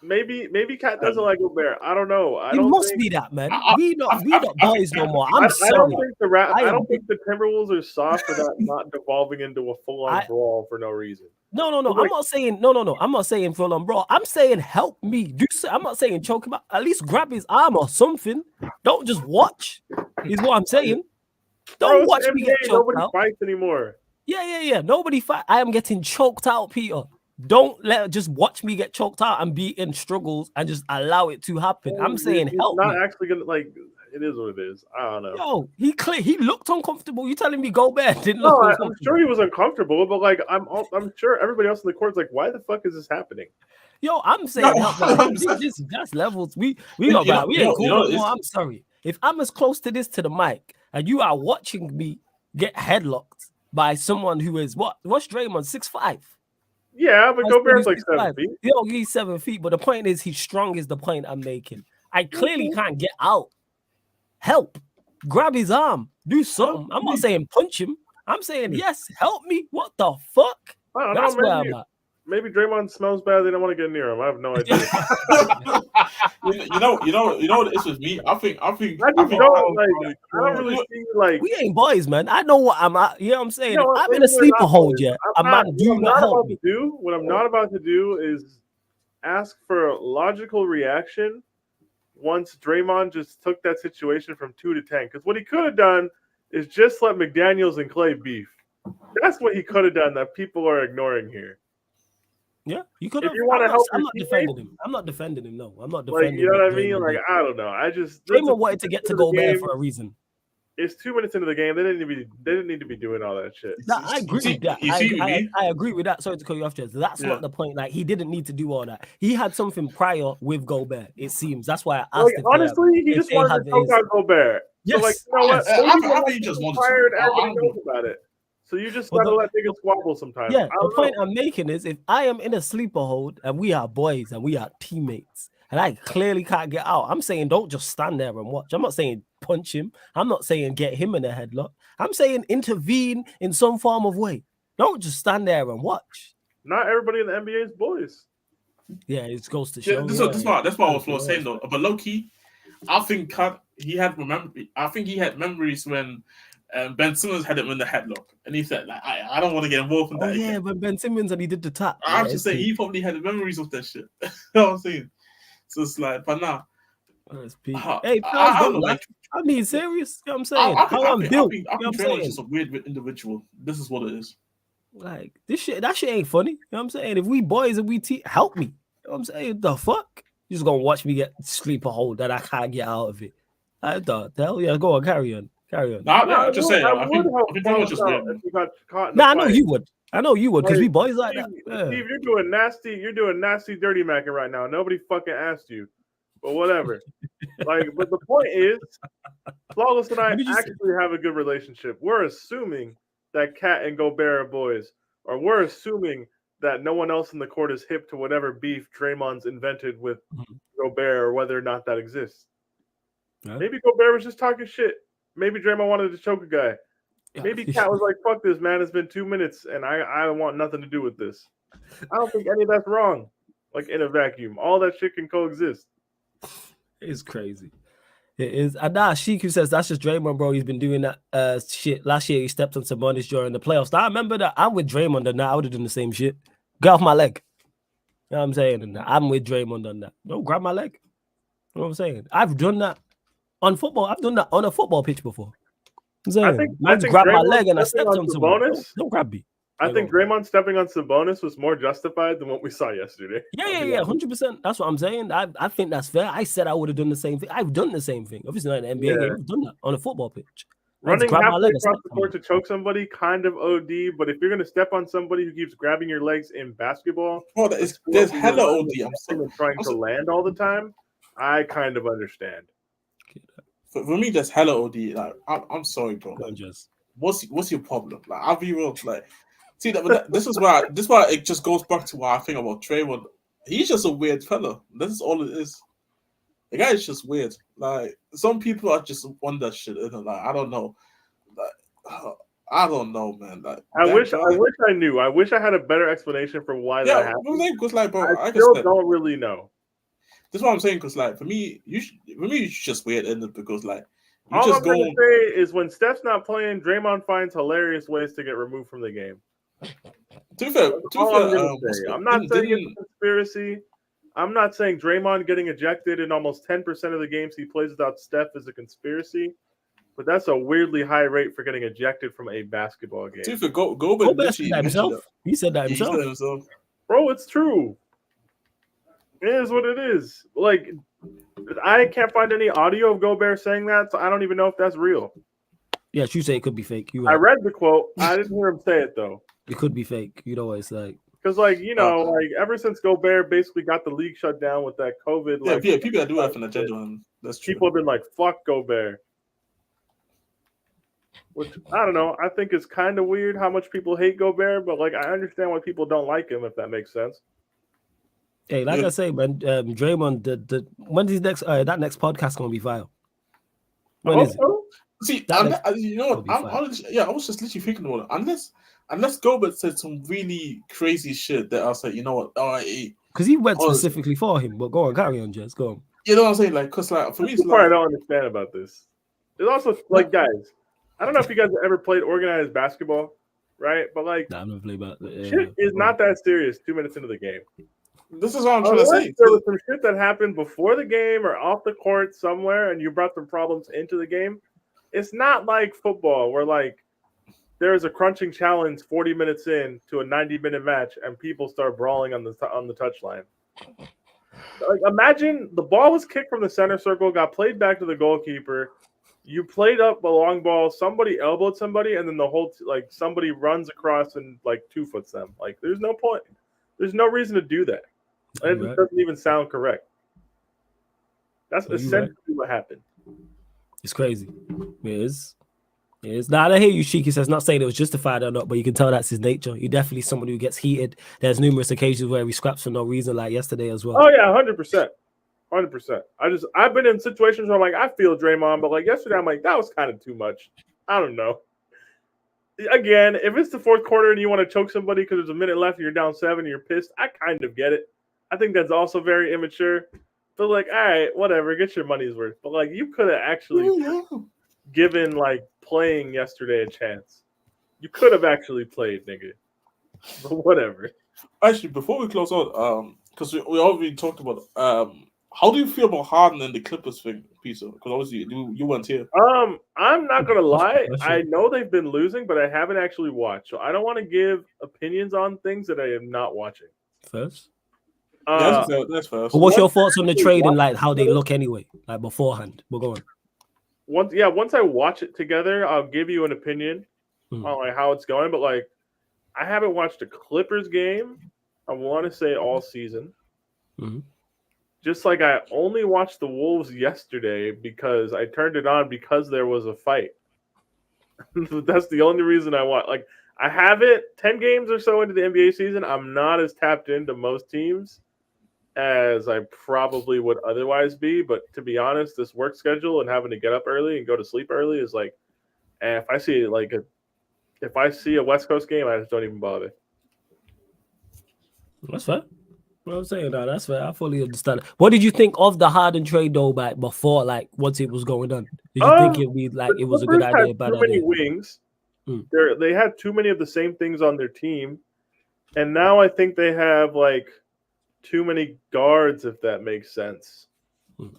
Maybe Cat doesn't like Gobert. I don't know. It must be that, man. We not boys no more. I'm sorry. I don't think the Timberwolves are soft for that not devolving into a full-on brawl for no reason. No. I'm not saying no. I'm not saying full on brawl. I'm saying help me. I'm not saying choke him out. At least grab his arm or something. Don't just watch. Is what I'm saying. Don't watch me get choked out. Nobody fights anymore. Yeah. Nobody fight. I am getting choked out, Peter. Don't just watch me get choked out and be in struggles and just allow it to happen. I'm saying help me. Not actually gonna it is what it is. I don't know. Yo, he looked uncomfortable. You telling me Gobert didn't look uncomfortable? I'm sure he was uncomfortable, but like I'm sure everybody else in the court's like, why the fuck is this happening? Yo, I'm saying that's levels. We not bad. We ain't cool. I'm sorry. If I'm as close to this to the mic and you are watching me get headlocked by someone who is what's Draymond 6'5"? Yeah, but Gobert's like 7 feet. Yo, he's 7 feet, but the point is he's strong is the point I'm making. I clearly can't get out. Help. Grab his arm. Do something. I'm not saying punch him. I'm saying, yes, help me. What the fuck? That's where I'm at. Maybe Draymond smells bad. They don't want to get near him. I have no idea. you know what it is with me. I think. I don't really see like. We ain't boys, man. I know what I'm at. You know what I'm saying? You know what, I'm in a sleeper hold, yeah. What I'm not about to do is ask for a logical reaction once Draymond just took that situation from 2 to 10. Because what he could have done is just let McDaniels and Clay beef. That's what he could have done that people are ignoring here. Yeah, you could have. If you want to help, I'm not defending him. I'm not defending him. No, I'm not defending him. You know what I mean? Like, I don't know. Draymond wanted to get to Gobert for a reason. It's 2 minutes into the game. They didn't need to be doing all that shit. No, I agree with that. I agree with that. Sorry to cut you off, Jez. That's not the point. Like, he didn't need to do all that. He had something prior with Gobert. It seems that's why I asked. Honestly, he just wanted to talk about Gobert. Yes. So, you know what? I think he just wanted to. Everybody knows about it. So you just gotta let niggas squabble sometimes. Yeah, the point I'm making is if I am in a sleeper hold and we are boys and we are teammates and I clearly can't get out, I'm saying don't just stand there and watch. I'm not saying punch him. I'm not saying get him in a headlock. I'm saying intervene in some form of way. Don't just stand there and watch. Not everybody in the NBA is boys. Yeah, it goes to show. That's what I was saying though. But low key, I think he had memories when Ben Simmons had him in the headlock, and he said, "Like, I don't want to get involved in that." Yeah, again. When Ben Simmons and he did the tap. I'm just saying he probably had memories of that shit. You know what I'm saying? So it's like, but now, hey, I mean, serious. You know what I'm saying? I think Draymond's just a weird individual. This is what it is. Like that shit ain't funny. You know what I'm saying? If we boys and we help me. You know what I'm saying? The fuck? You just gonna watch me get sleeper hold that I can't get out of it. I thought, hell yeah, go on, carry on. I'm just saying. I think Draymond just weird. I know you would. I know you would because we boys like that. Yeah. Steve, you're doing nasty dirty macking right now. Nobody fucking asked you. But whatever. But the point is, Flawless and I actually have a good relationship. We're assuming that Cat and Gobert are boys, or we're assuming that no one else in the court is hip to whatever beef Draymond's invented with Gobert, or whether or not that exists. Yeah. Maybe Gobert was just talking shit. Maybe Draymond wanted to choke a guy. Maybe Cat was like, "Fuck this, man. It's been 2 minutes, and I want nothing to do with this." I don't think any of that's wrong. Like in a vacuum, all that shit can coexist. It's crazy. It is. And Shiku says that's just Draymond, bro. He's been doing that shit. Last year he stepped on Sabonis during the playoffs. Now, I remember that. I'm with Draymond on that. I would have done the same shit. Get off my leg. You know what I'm saying? I'm with Draymond on that. Don't grab my leg. You know what I'm saying? I've done that on football. I've done that on a football pitch before. I think grab my leg and I stepped on Sabonis. Don't grab me. I think Draymond stepping on Sabonis was more justified than what we saw yesterday. Yeah, 100%. That's what I'm saying. I think that's fair. I said I would have done the same thing. I've done the same thing. Obviously not in the NBA game. I've done that on a football pitch. Running halfway across the court to choke somebody, kind of OD. But if you're going to step on somebody who keeps grabbing your legs in basketball, there's hella OD. I'm trying to land all the time. I kind of understand. For me, that's hella OD. Like, I'm sorry, bro. Like, what's your problem? Like, I'll be real. Like, see this is why it just goes back to what I think about Draymond. He's just a weird fella. This is all it is. The guy is just weird. Like, some people are just on that shit. Like, I don't know. Like, I don't know, man. Like, I wish I knew. I wish I had a better explanation for why that happened. Because, like, bro, I still don't really know. That's what I'm saying. Because, like, for me, it's just weird. Because, like, all I'm going to say is when Steph's not playing, Draymond finds hilarious ways to get removed from the game. To be fair, I'm not saying it's a conspiracy. I'm not saying Draymond getting ejected in almost 10% of the games he plays without Steph is a conspiracy, but that's a weirdly high rate for getting ejected from a basketball game. To be fair, Gobert said that himself. He said that himself. Bro, it's true. It is what it is. Like, I can't find any audio of Gobert saying that, so I don't even know if that's real. Yes, you say it could be fake. I read the quote. I didn't hear him say it, though. It could be fake. You know what it's like. Because, like, like ever since Gobert basically got the league shut down with that COVID, people that do have an agenda, and that's true. People have been like, "Fuck Gobert," which I don't know. I think it's kind of weird how much people hate Gobert, but like I understand why people don't like him, if that makes sense. Hey, like I say, man, Draymond, when's his next that next podcast gonna be filed? When is it? See, That you know what? be fine. I was just literally thinking about it. Unless Gilbert said some really crazy shit that I was like, you know what? All right, because he went honestly. specifically for him. But go on, carry on, Jess. Go on. You know what I'm saying? Like, cause like for me, That's it's the part I like don't understand about this. There's also like, guys, I don't know if you guys have ever played organized basketball, right? But like, Nah, I'm gonna play about shit is not that serious 2 minutes into the game. this is what I'm trying to Unless say. there was some shit that happened before the game or off the court somewhere, and you brought some problems into the game. It's not like football where like there's a crunching challenge 40 minutes in to a 90-minute match, and people start brawling on the touchline. Like, imagine the ball was kicked from the center circle, got played back to the goalkeeper. You played up a long ball, somebody elbowed somebody, and then the whole like somebody runs across and like 2-foots them. Like, there's no point. There's no reason to do that. And it doesn't even sound correct. That's essentially what happened. It's crazy. It is. Now, I hear you, Cheeky says, not saying it was justified or not, but you can tell that's his nature. You're definitely someone who gets heated. There's numerous occasions where he scraps for no reason, like yesterday as well. Oh, yeah, 100%. 100%. I've been in situations where I'm like, I feel Draymond, but like yesterday, I'm like, that was kind of too much. I don't know. Again, if it's the fourth quarter and you want to choke somebody because there's a minute left and you're down 7 and you're pissed, I kind of get it. I think that's also very immature. But like, all right, whatever, get your money's worth. But like, you could have actually given like playing yesterday a chance. You could have actually played, nigga. But whatever. Actually, before we close out, because we already talked about, how do you feel about Harden and the Clippers thing, Peter? Because obviously you weren't here. I'm not gonna lie. I know they've been losing, but I haven't actually watched, so I don't want to give opinions on things that I am not watching. First. That's first. But what's your thoughts on the trade and like how they look anyway, like beforehand? We're going. Once I watch it together, I'll give you an opinion on like how it's going. But like, I haven't watched a Clippers game. I want to say all season. Mm-hmm. Just like I only watched the Wolves yesterday because I turned it on because there was a fight. That's the only reason I watch. Like, I have it 10 games or so into the NBA season. I'm not as tapped into most teams as I probably would otherwise be. But to be honest, this work schedule and having to get up early and go to sleep early is like, and if I see a West Coast game, I just don't even bother. That's fair. What I'm saying, no, that's fair. I fully understand. What did you think of the Harden trade though? Back before, like once it was going on, did you think it'd be like it was a good idea? Bad too many idea? Wings. They had too many of the same things on their team, and now I think they have like too many guards, if that makes sense.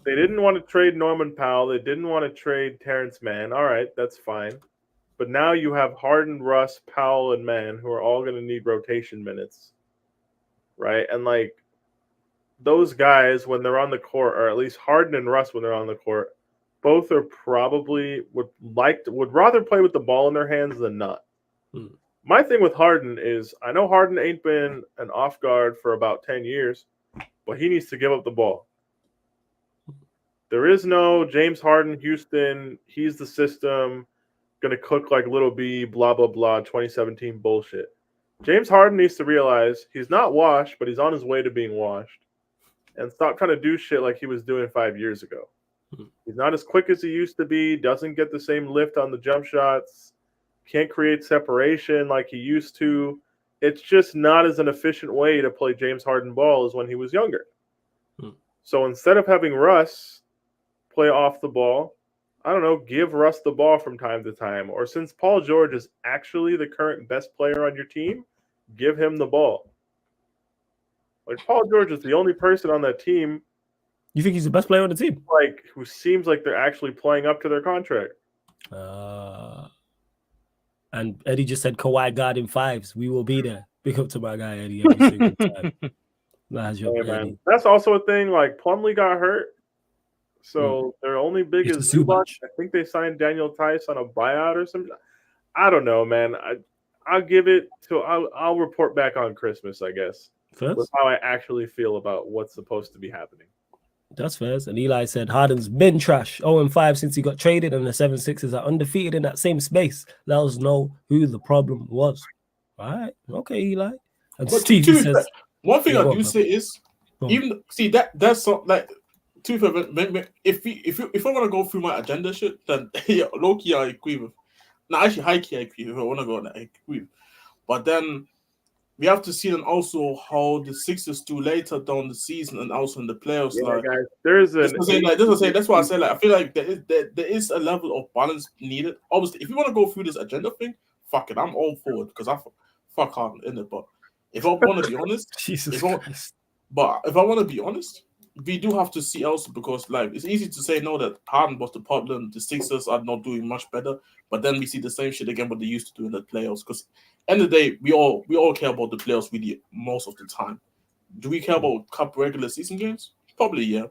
They didn't want to trade Norman Powell. They didn't want to trade Terrence Mann. All right, that's fine. But now you have Harden, Russ, Powell, and Mann, who are all going to need rotation minutes, right? And like those guys, when they're on the court, or at least Harden and Russ when they're on the court, both are probably would rather play with the ball in their hands than not. My thing with Harden is I know Harden ain't been an off guard for about 10 years, but he needs to give up the ball. There is no James Harden, Houston, he's the system, going to cook like Little B, blah, blah, blah, 2017 bullshit. James Harden needs to realize he's not washed, but he's on his way to being washed. And stop trying to do shit like he was doing 5 years ago. He's not as quick as he used to be, doesn't get the same lift on the jump shots, can't create separation like he used to. It's just not as an efficient way to play James Harden ball as when he was younger. So instead of having Russ play off the ball, I don't know, give Russ the ball from time to time. Or since Paul George is actually the current best player on your team, give him the ball. Like, Paul George is the only person on that team. You think he's the best player on the team? Like, who seems like they're actually playing up to their contract. And Eddie just said Kawhi guard in fives. We will be there. Big up to my guy Eddie every single time. Man. That's also a thing. Like, Plumlee got hurt. So their only big is Zubac. I think they signed Daniel Tice on a buyout or something. I don't know, man. I'll give it to. I'll report back on Christmas, I guess. First? With how I actually feel about what's supposed to be happening. That's fair. And Eli said Harden's been trash. 0-5 since he got traded, and the 76ers are undefeated in that same space. Let us know who the problem was. All right. Okay, Eli. And Steve says one thing I do say is, even see that's not like to be fair, if I want to go through my agenda shit, then yeah, low key I agree with. No, actually, high key I agree with. If I want to go on, I agree with. But then we have to see then also how the Sixers do later down the season and also in the playoffs. Yeah, like, guys, there's an. That's why I say like I feel like there is a level of balance needed. Obviously, if you want to go through this agenda thing, fuck it, I'm all for it because I fuck Harden in it. But if I want to be honest, Jesus Christ. But if I want to be honest, we do have to see also because like it's easy to say no that Harden was the problem. The Sixers are not doing much better, but then we see the same shit again what they used to do in the playoffs. Because end of the day, we all care about the playoffs really most of the time. Do we care about cup regular season games? Probably yeah.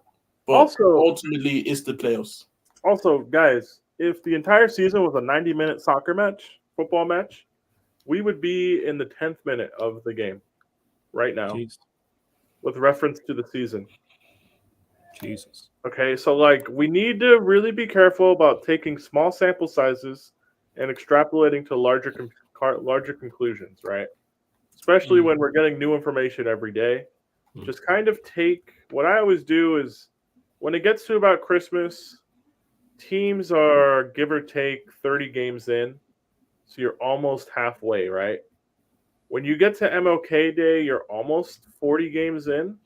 But Also- ultimately, it's the playoffs. Also, guys, if the entire season was a 90-minute soccer match, football match, we would be in the 10th minute of the game right now Jeez. with reference to the season. Jesus. Okay, so like we need to really be careful about taking small sample sizes and extrapolating to larger conclusions, right? Especially when we're getting new information every day. Just kind of take what I always do is when it gets to about Christmas, teams are give or take 30 games in, so you're almost halfway, right? When you get to MLK Day, you're almost 40 games in.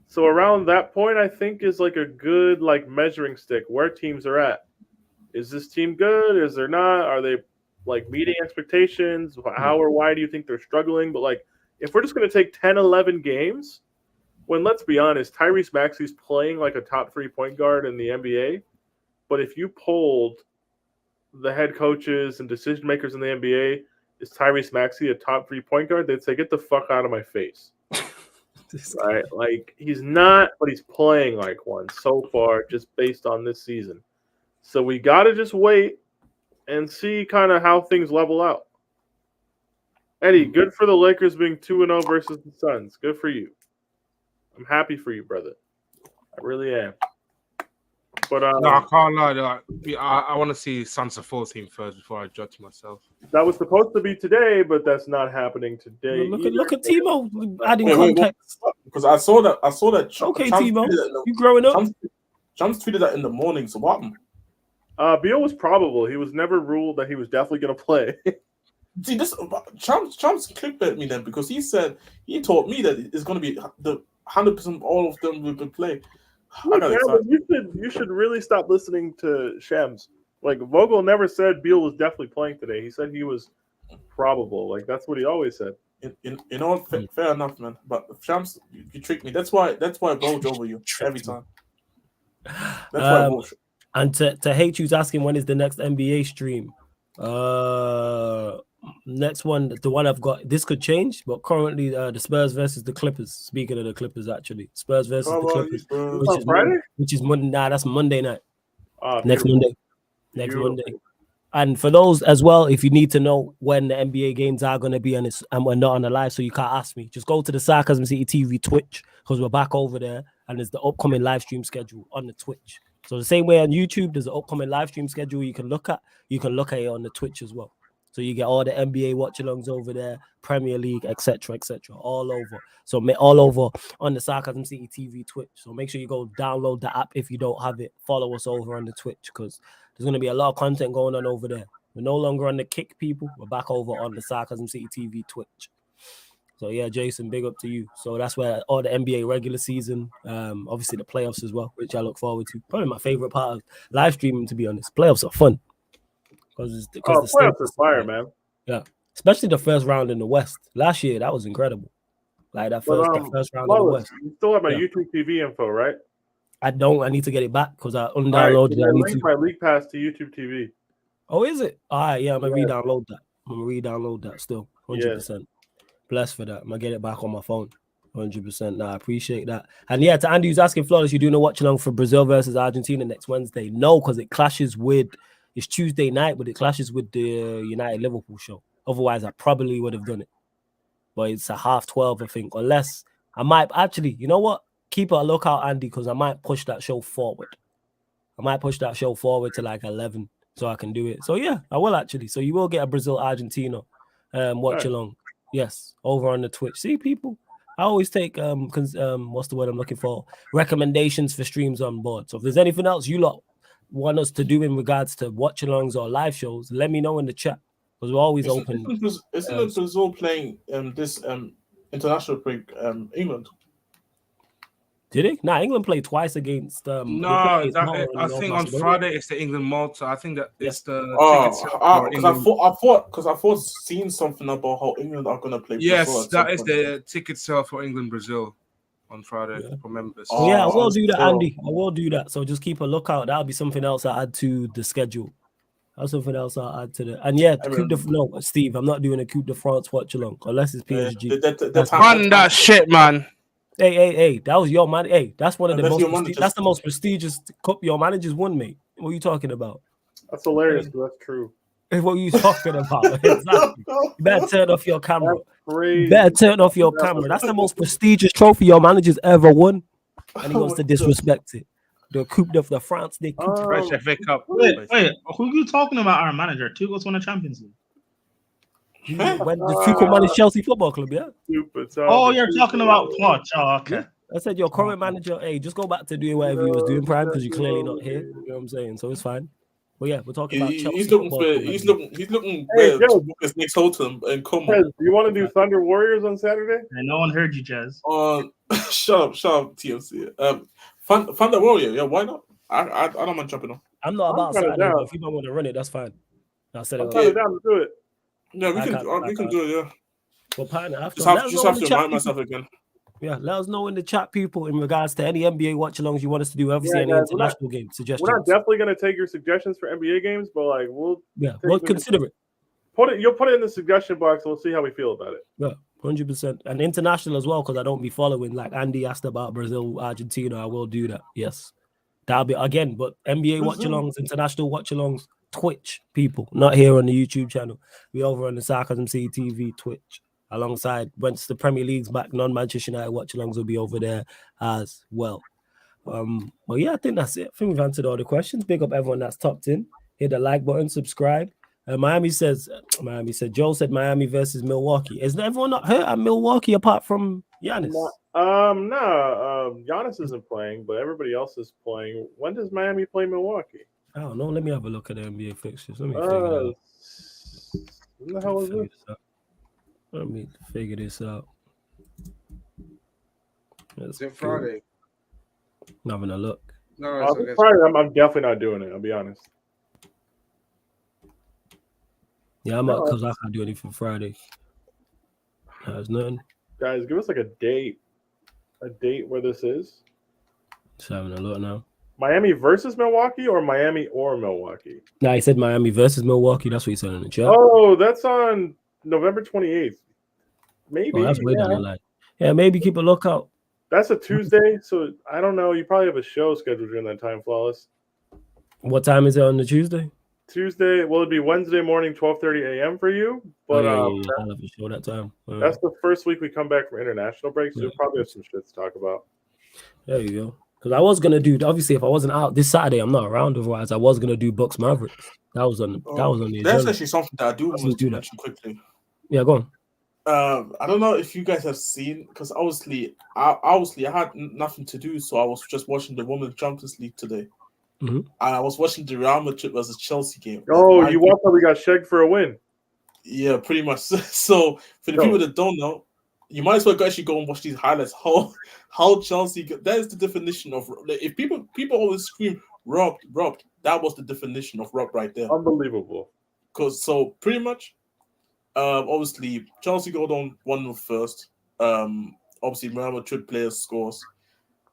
So around that point, I think is like a good like measuring stick where teams are at. Is this team good? Is there not? Are they like meeting expectations? How or why do you think they're struggling? But like, if we're just going to take 10, 11 games, when let's be honest, Tyrese Maxey's playing like a top 3 point guard in the NBA. But if you polled the head coaches and decision makers in the NBA, is Tyrese Maxey a top 3 point guard? They'd say, get the fuck out of my face. Right? Like, he's not, but he's playing like one so far just based on this season. So we got to just wait and see kind of how things level out. Eddie, good for the Lakers being 2-0 versus the Suns. Good for you. I'm happy for you, brother. I really am. But No, I can't lie. Like, I want to see Suns full team first before I judge myself. that was supposed to be today, but that's not happening today. Look at Timo adding Wait, context. Because I saw that. Okay, Chance Timo, tweeted that you growing up? Chance tweeted that in the morning. So what happened? Beal was probable. He was never ruled that he was definitely going to play. See, this Chance clickbait me then because he told me that it's going to be the 100% all of them will play. Look, man, but you should really stop listening to Shams. Like Vogel never said Beal was definitely playing today. He said he was probable. Like that's what he always said. In all fair enough, man. But Shams, you tricked me. That's why I vote over you every time. That's why I vote. And to hate you's asking when is the next NBA stream. Next one, the one I've got, this could change, but currently the Spurs versus the Clippers. Speaking of the Clippers, actually, Spurs versus the Clippers, which is Monday. Nah, that's Monday night. Next Monday. Monday. And for those as well, if you need to know when the NBA games are going to be, and we're not on the live, so you can't ask me. Just go to the Sarcasm City TV Twitch because we're back over there, and there's the upcoming live stream schedule on the Twitch. So the same way on YouTube, there's an upcoming live stream schedule you can look at. You can look at it on the Twitch as well. So you get all the NBA watch-alongs over there, Premier League, etc., all over. So all over on the Sarcasm City TV Twitch. So make sure you go download the app if you don't have it. Follow us over on the Twitch because there's going to be a lot of content going on over there. We're no longer on the Kick people. We're back over on the Sarcasm City TV Twitch. So yeah, Jason, big up to you. So that's where all the NBA regular season, obviously the playoffs as well, which I look forward to. Probably my favorite part of live streaming, to be honest. Playoffs are fun. Because the playoffs are fire, man. Yeah, especially the first round in the West. Last year, that was incredible. Like that first round in the West. You still have my YouTube TV info, right? I don't. I need to get it back because I undownloaded it. I linked my League Pass to YouTube TV. Oh, is it? All right, yeah, I'm gonna re-download that. I'm gonna re-download that still, 100%. Blessed for that. I'm gonna get it back on my phone, 100%. Nah, I appreciate that. And yeah, to Andy who's asking, Flawless, you do no watch along for Brazil versus Argentina next Wednesday? No, because it clashes with. It's Tuesday night, but it clashes with the United Liverpool show. Otherwise, I probably would have done it. But it's a 12:30, I think. Unless I might actually, you know what? Keep a lookout, Andy, because I might push that show forward. I might push that show forward to like 11 so I can do it. So yeah, I will actually. So you will get a Brazil Argentina watch along. Yes, over on the Twitch. See, people, I always take what's the word I'm looking for? Recommendations for streams on board. So if there's anything else you lot want us to do in regards to watch-alongs or live shows, let me know in the chat because we're always open. Isn't Brazil playing this international break England? Did it? Nah, England played twice against. No, they played against Malta I and think North on Macedonia. Friday it's the England Malta. I think that it's the tickets for Because England. I thought seeing something about how England are gonna play. Yes, Brazil at that some is point. the ticket sale for England Brazil on Friday for members. So yeah, I will do that, so- Andy. I will do that. So just keep a lookout. That'll be something else I add to the schedule. That's something else I'll add to the. And yeah, no, Steve, I'm not doing a Coupe de France watch along unless it's PSG. Run that shit, man. Hey, that was your man. Hey, that's one of the That's most. your managers. That's the most prestigious cup your managers won, mate. What are you talking about? That's hilarious. But that's true. What are you talking about? Exactly. You better turn off your camera. Crazy. You better turn off your camera. That's the most prestigious trophy your managers ever won, and he wants to disrespect it. The Coupe de France, the Coupe. Fresh FA Cup. Wait, who are you talking about? Our manager, Tuchel's won a Champions League. When the Tuchel managed Chelsea Football Club, yeah. Stupid. Oh, you're talking about Claude. Oh, okay. I said your current manager. Hey, just go back to doing whatever you was doing, Prime, because you're clearly not here. You know what I'm saying? So it's fine. But yeah, we're talking about Chelsea. He's looking Football Club. he's looking Hey, where yo. to book his next hotel and come. Pez, do you want to do Thunder Warriors on Saturday? And no one heard you, Jazz. Shut up, TMC. Thunder Warrior, yeah, why not? I don't mind jumping on. I'm not about kinda Saturday, down. but if you don't want to run it, that's fine. I said I'm it. kind of down to do it. Yeah, we can do it. Yeah, But partner, after just have to remind myself again. Yeah, let us know in the chat, people, in regards to any NBA watch-alongs you want us to do. Obviously, any guys, international game suggestions. We're not definitely going to take your suggestions for NBA games, but like we'll consider it. You'll put it in the suggestion box, and we'll see how we feel about it. Yeah, 100%, and international as well, because I don't be following. Like Andy asked about Brazil, Argentina. I will do that. Yes, that'll be again. But NBA watch-alongs, international watch-alongs, Twitch people, not here on the YouTube channel. We over on the Sarcasm City TV Twitch. Alongside, once the Premier League's back, non-Manchester United watch-alongs will be over there as well. Well, yeah, I think that's it. I think we've answered all the questions. Big up everyone that's topped in. Hit the like button, subscribe. Miami said, Joel said Miami versus Milwaukee. Is everyone not hurt at Milwaukee apart from Giannis? No, Giannis isn't playing, but everybody else is playing. When does Miami play Milwaukee? I don't know. Let me have a look at the NBA fixtures. Let me figure it out. When the hell is this? Let me figure this out. Is it Friday? I'm having a look. No, Friday, I'm definitely not doing it. I'll be honest. Yeah, I'm out because I can't do anything Friday. There's nothing. Guys, give us like a date where this is. Just having a look now. Miami versus Milwaukee or Miami or Milwaukee? Nah, he said Miami versus Milwaukee. That's what he said in the chat. Oh, that's on November 28th. Maybe. Oh, that's way down the line. Yeah, maybe keep a lookout. That's a Tuesday, so I don't know. You probably have a show scheduled during that time, Flawless. What time is it on the Tuesday? Tuesday, well, it'd be Wednesday morning, 12:30 a.m. for you. But I'll have a show that time. That's the first week we come back from international break, so we'll probably have some shit to talk about. There you go. Because I was gonna do, obviously, if I wasn't out this Saturday, I'm not around. Otherwise, I was gonna do Bucks Mavericks. That was on the agenda. That's actually something that I do want to mention quickly. Yeah, go on. I don't know if you guys have seen, because obviously I had nothing to do, so I was just watching the Women's Champions League today, and I was watching the Real Madrid versus Chelsea game. Oh, you watched how we got shagged for a win? Yeah, pretty much. So for the people that don't know, you might as well actually go and watch these highlights. How Chelsea, that is the definition of, if people always scream robbed, that was the definition of robbed right there. Unbelievable. Because so pretty much. Obviously, Chelsea go down 1-0 first. Obviously, Real Madrid players scores.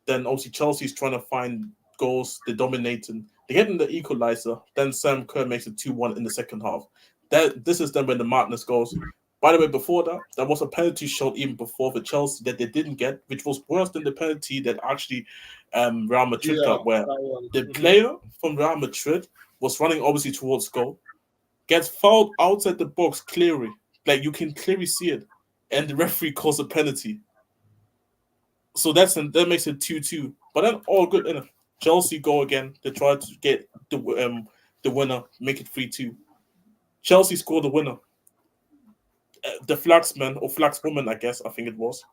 Then, obviously, Chelsea's trying to find goals. They're dominating. They get in the equalizer. Then Sam Kerr makes it 2-1 in the second half. This is then when the madness goes. By the way, before that, there was a penalty shot even before for Chelsea that they didn't get, which was worse than the penalty that actually Real Madrid got, where the player from Real Madrid was running obviously towards goal. Gets fouled outside the box clearly. Like, you can clearly see it. And the referee calls a penalty. So that makes it 2-2. But then all good. In Chelsea go again. They try to get the winner, make it 3-2. Chelsea scored the winner. The flagsman or flagswoman, I guess, I think it was.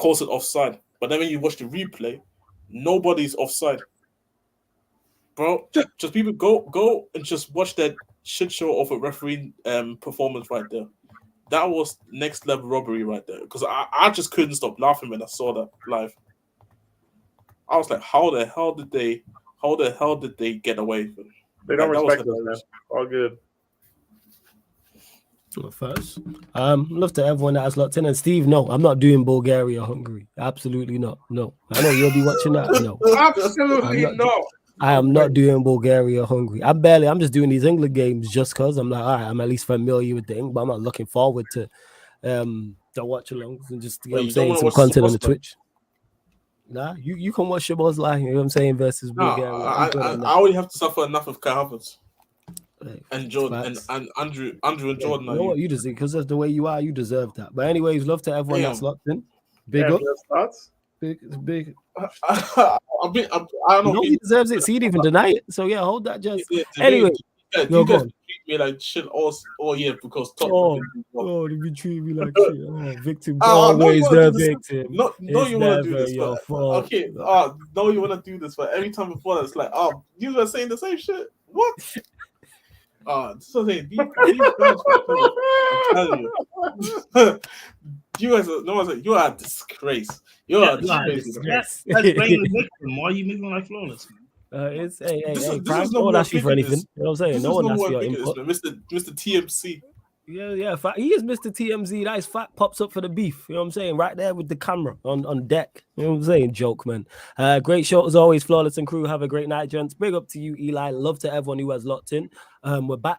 calls it offside. But then when you watch the replay, nobody's offside. Bro, just people go and just watch that shit show of a referee performance right there. That was next level robbery right there. Because I just couldn't stop laughing when I saw that live. I was like, how the hell did they get away with it? They don't That was respect us, man. hilarious. All good. First, love to everyone that has locked in. And Steve, no, I'm not doing Bulgaria, Hungary. Absolutely not. No, I know you'll be watching that. No, Absolutely not. I am not doing Bulgaria, Hungary. I'm just doing these England games just because I'm like, all right, I'm at least familiar with the England, but I'm not looking forward to watch alongs and just Wait, you don't saying wanna some watch content on the Szoboszlai? Twitch. Nah, you can watch Szoboszlai, you know what I'm saying, versus No, Bulgaria. I already have to suffer enough of Kai Havertz Hey, and Jordan facts. and Andrew and Jordan. You know what you deserve, because of the way you are, you deserve that. But anyways, love to everyone that's Damn. locked in. Big Damn, up, just thoughts? big. I don't know. No, he deserves it. See, he'd even deny it. So yeah, hold that, just. Yeah, Anyway, you go guys on. treat me like shit all year because Tottenham didn't do well. Oh, they treat me like shit. Oh, victim. I know you Always wanna the do this. victim. No, It's you want to do never this, your but fault. okay. No, you want to do this, but every time before that, it's like, you were saying the same shit. What? This is what I'm saying. These guys, I'm telling you, you guys are no one's like, you are a disgrace. You are a disgrace. That's playing the victim. Why are you moving like flawless? It's hey, This is Prime, no no one more asks you for thinking anything. this. You know what I'm saying? This No is one no asks more for your thinking input. this, man. Mr. TMC. Yeah. He is Mr. TMZ. That is fact pops up for the beef. You know what I'm saying? Right there with the camera on deck. You know what I'm saying? Joke, man. Great show as always, Flawless and crew. Have a great night, gents. Big up to you, Eli. Love to everyone who has locked in. We're back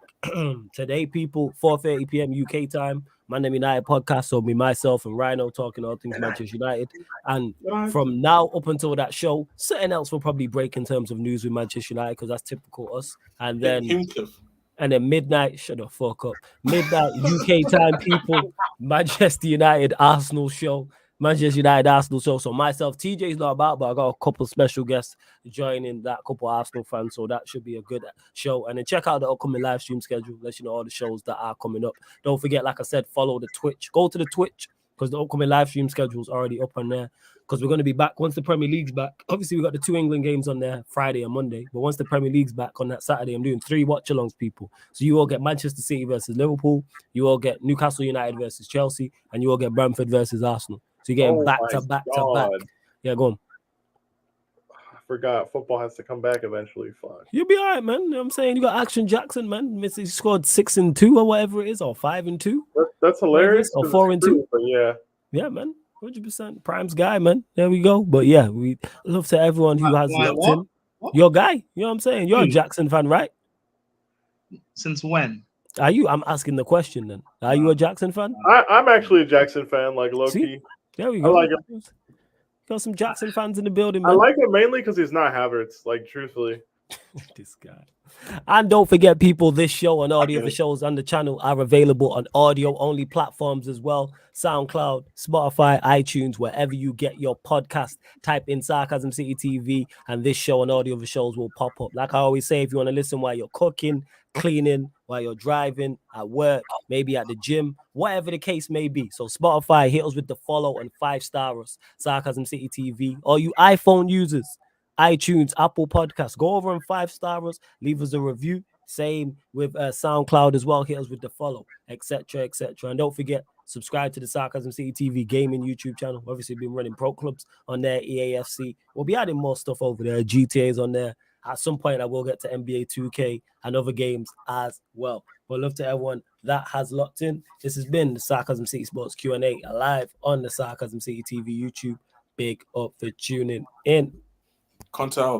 today, people. 4:30 p.m. UK time. Man United podcast. So me, myself, and Rhino talking all things Manchester United. And from now up until that show, something else will probably break in terms of news with Manchester United because that's typical us. And then midnight, shut the fuck up. Midnight UK time, people. Manchester United Arsenal show. So myself, TJ's not about, but I got a couple special guests joining that, couple Arsenal fans. So that should be a good show. And then check out the upcoming live stream schedule. Let you know all the shows that are coming up. Don't forget, like I said, follow the Twitch. Go to the Twitch because the upcoming live stream schedule is already up on there. Because we're going to be back once the Premier League's back. Obviously, we got the 2 England games on there Friday and Monday. But once the Premier League's back on that Saturday, I'm doing 3 watch-alongs, people. So you all get Manchester City versus Liverpool. You all get Newcastle United versus Chelsea. And you all get Brentford versus Arsenal. So you're getting back to back. Yeah, go on. I forgot. Football has to come back eventually. Fuck. You'll be all right, man. You know what I'm saying? You got Action Jackson, man. He scored 6-2 or whatever it is, or 5-2. That's hilarious. Or 4-2. But yeah. Yeah, man. 100% Prime's guy, man. There we go. But yeah, we love to everyone who has locked in. Your guy. You know what I'm saying? You're a Jackson fan, right? Since when? Are you? I'm asking the question then. Are you a Jackson fan? I'm actually a Jackson fan, like low-key. There we go. I like him. Got some Jackson fans in the building, I man. like him mainly because he's not Havertz, like, truthfully. This guy. And don't forget, people, this show and all the other shows on the channel are available on audio-only platforms as well. SoundCloud, Spotify, iTunes, wherever you get your podcast. Type in Sarcasm City TV, and this show and all the other shows will pop up. Like I always say, if you want to listen while you're cooking, cleaning, while you're driving, at work, maybe at the gym, whatever the case may be. So Spotify, hit us with the follow and 5-star us, Sarcasm City TV. All you iPhone users, iTunes, Apple Podcasts, go over and 5-star us, leave us a review. Same with SoundCloud as well. Hit us with the follow, etc., etc. And don't forget, subscribe to the Sarcasm City TV gaming YouTube channel. Obviously, been running pro clubs on there, EAFC. We'll be adding more stuff over there. GTA's on there. At some point, I will get to NBA 2K and other games as well. But love to everyone that has locked in. This has been the Sarcasm City Sports Q&A live on the Sarcasm City TV YouTube. Big up for tuning in. Conte out.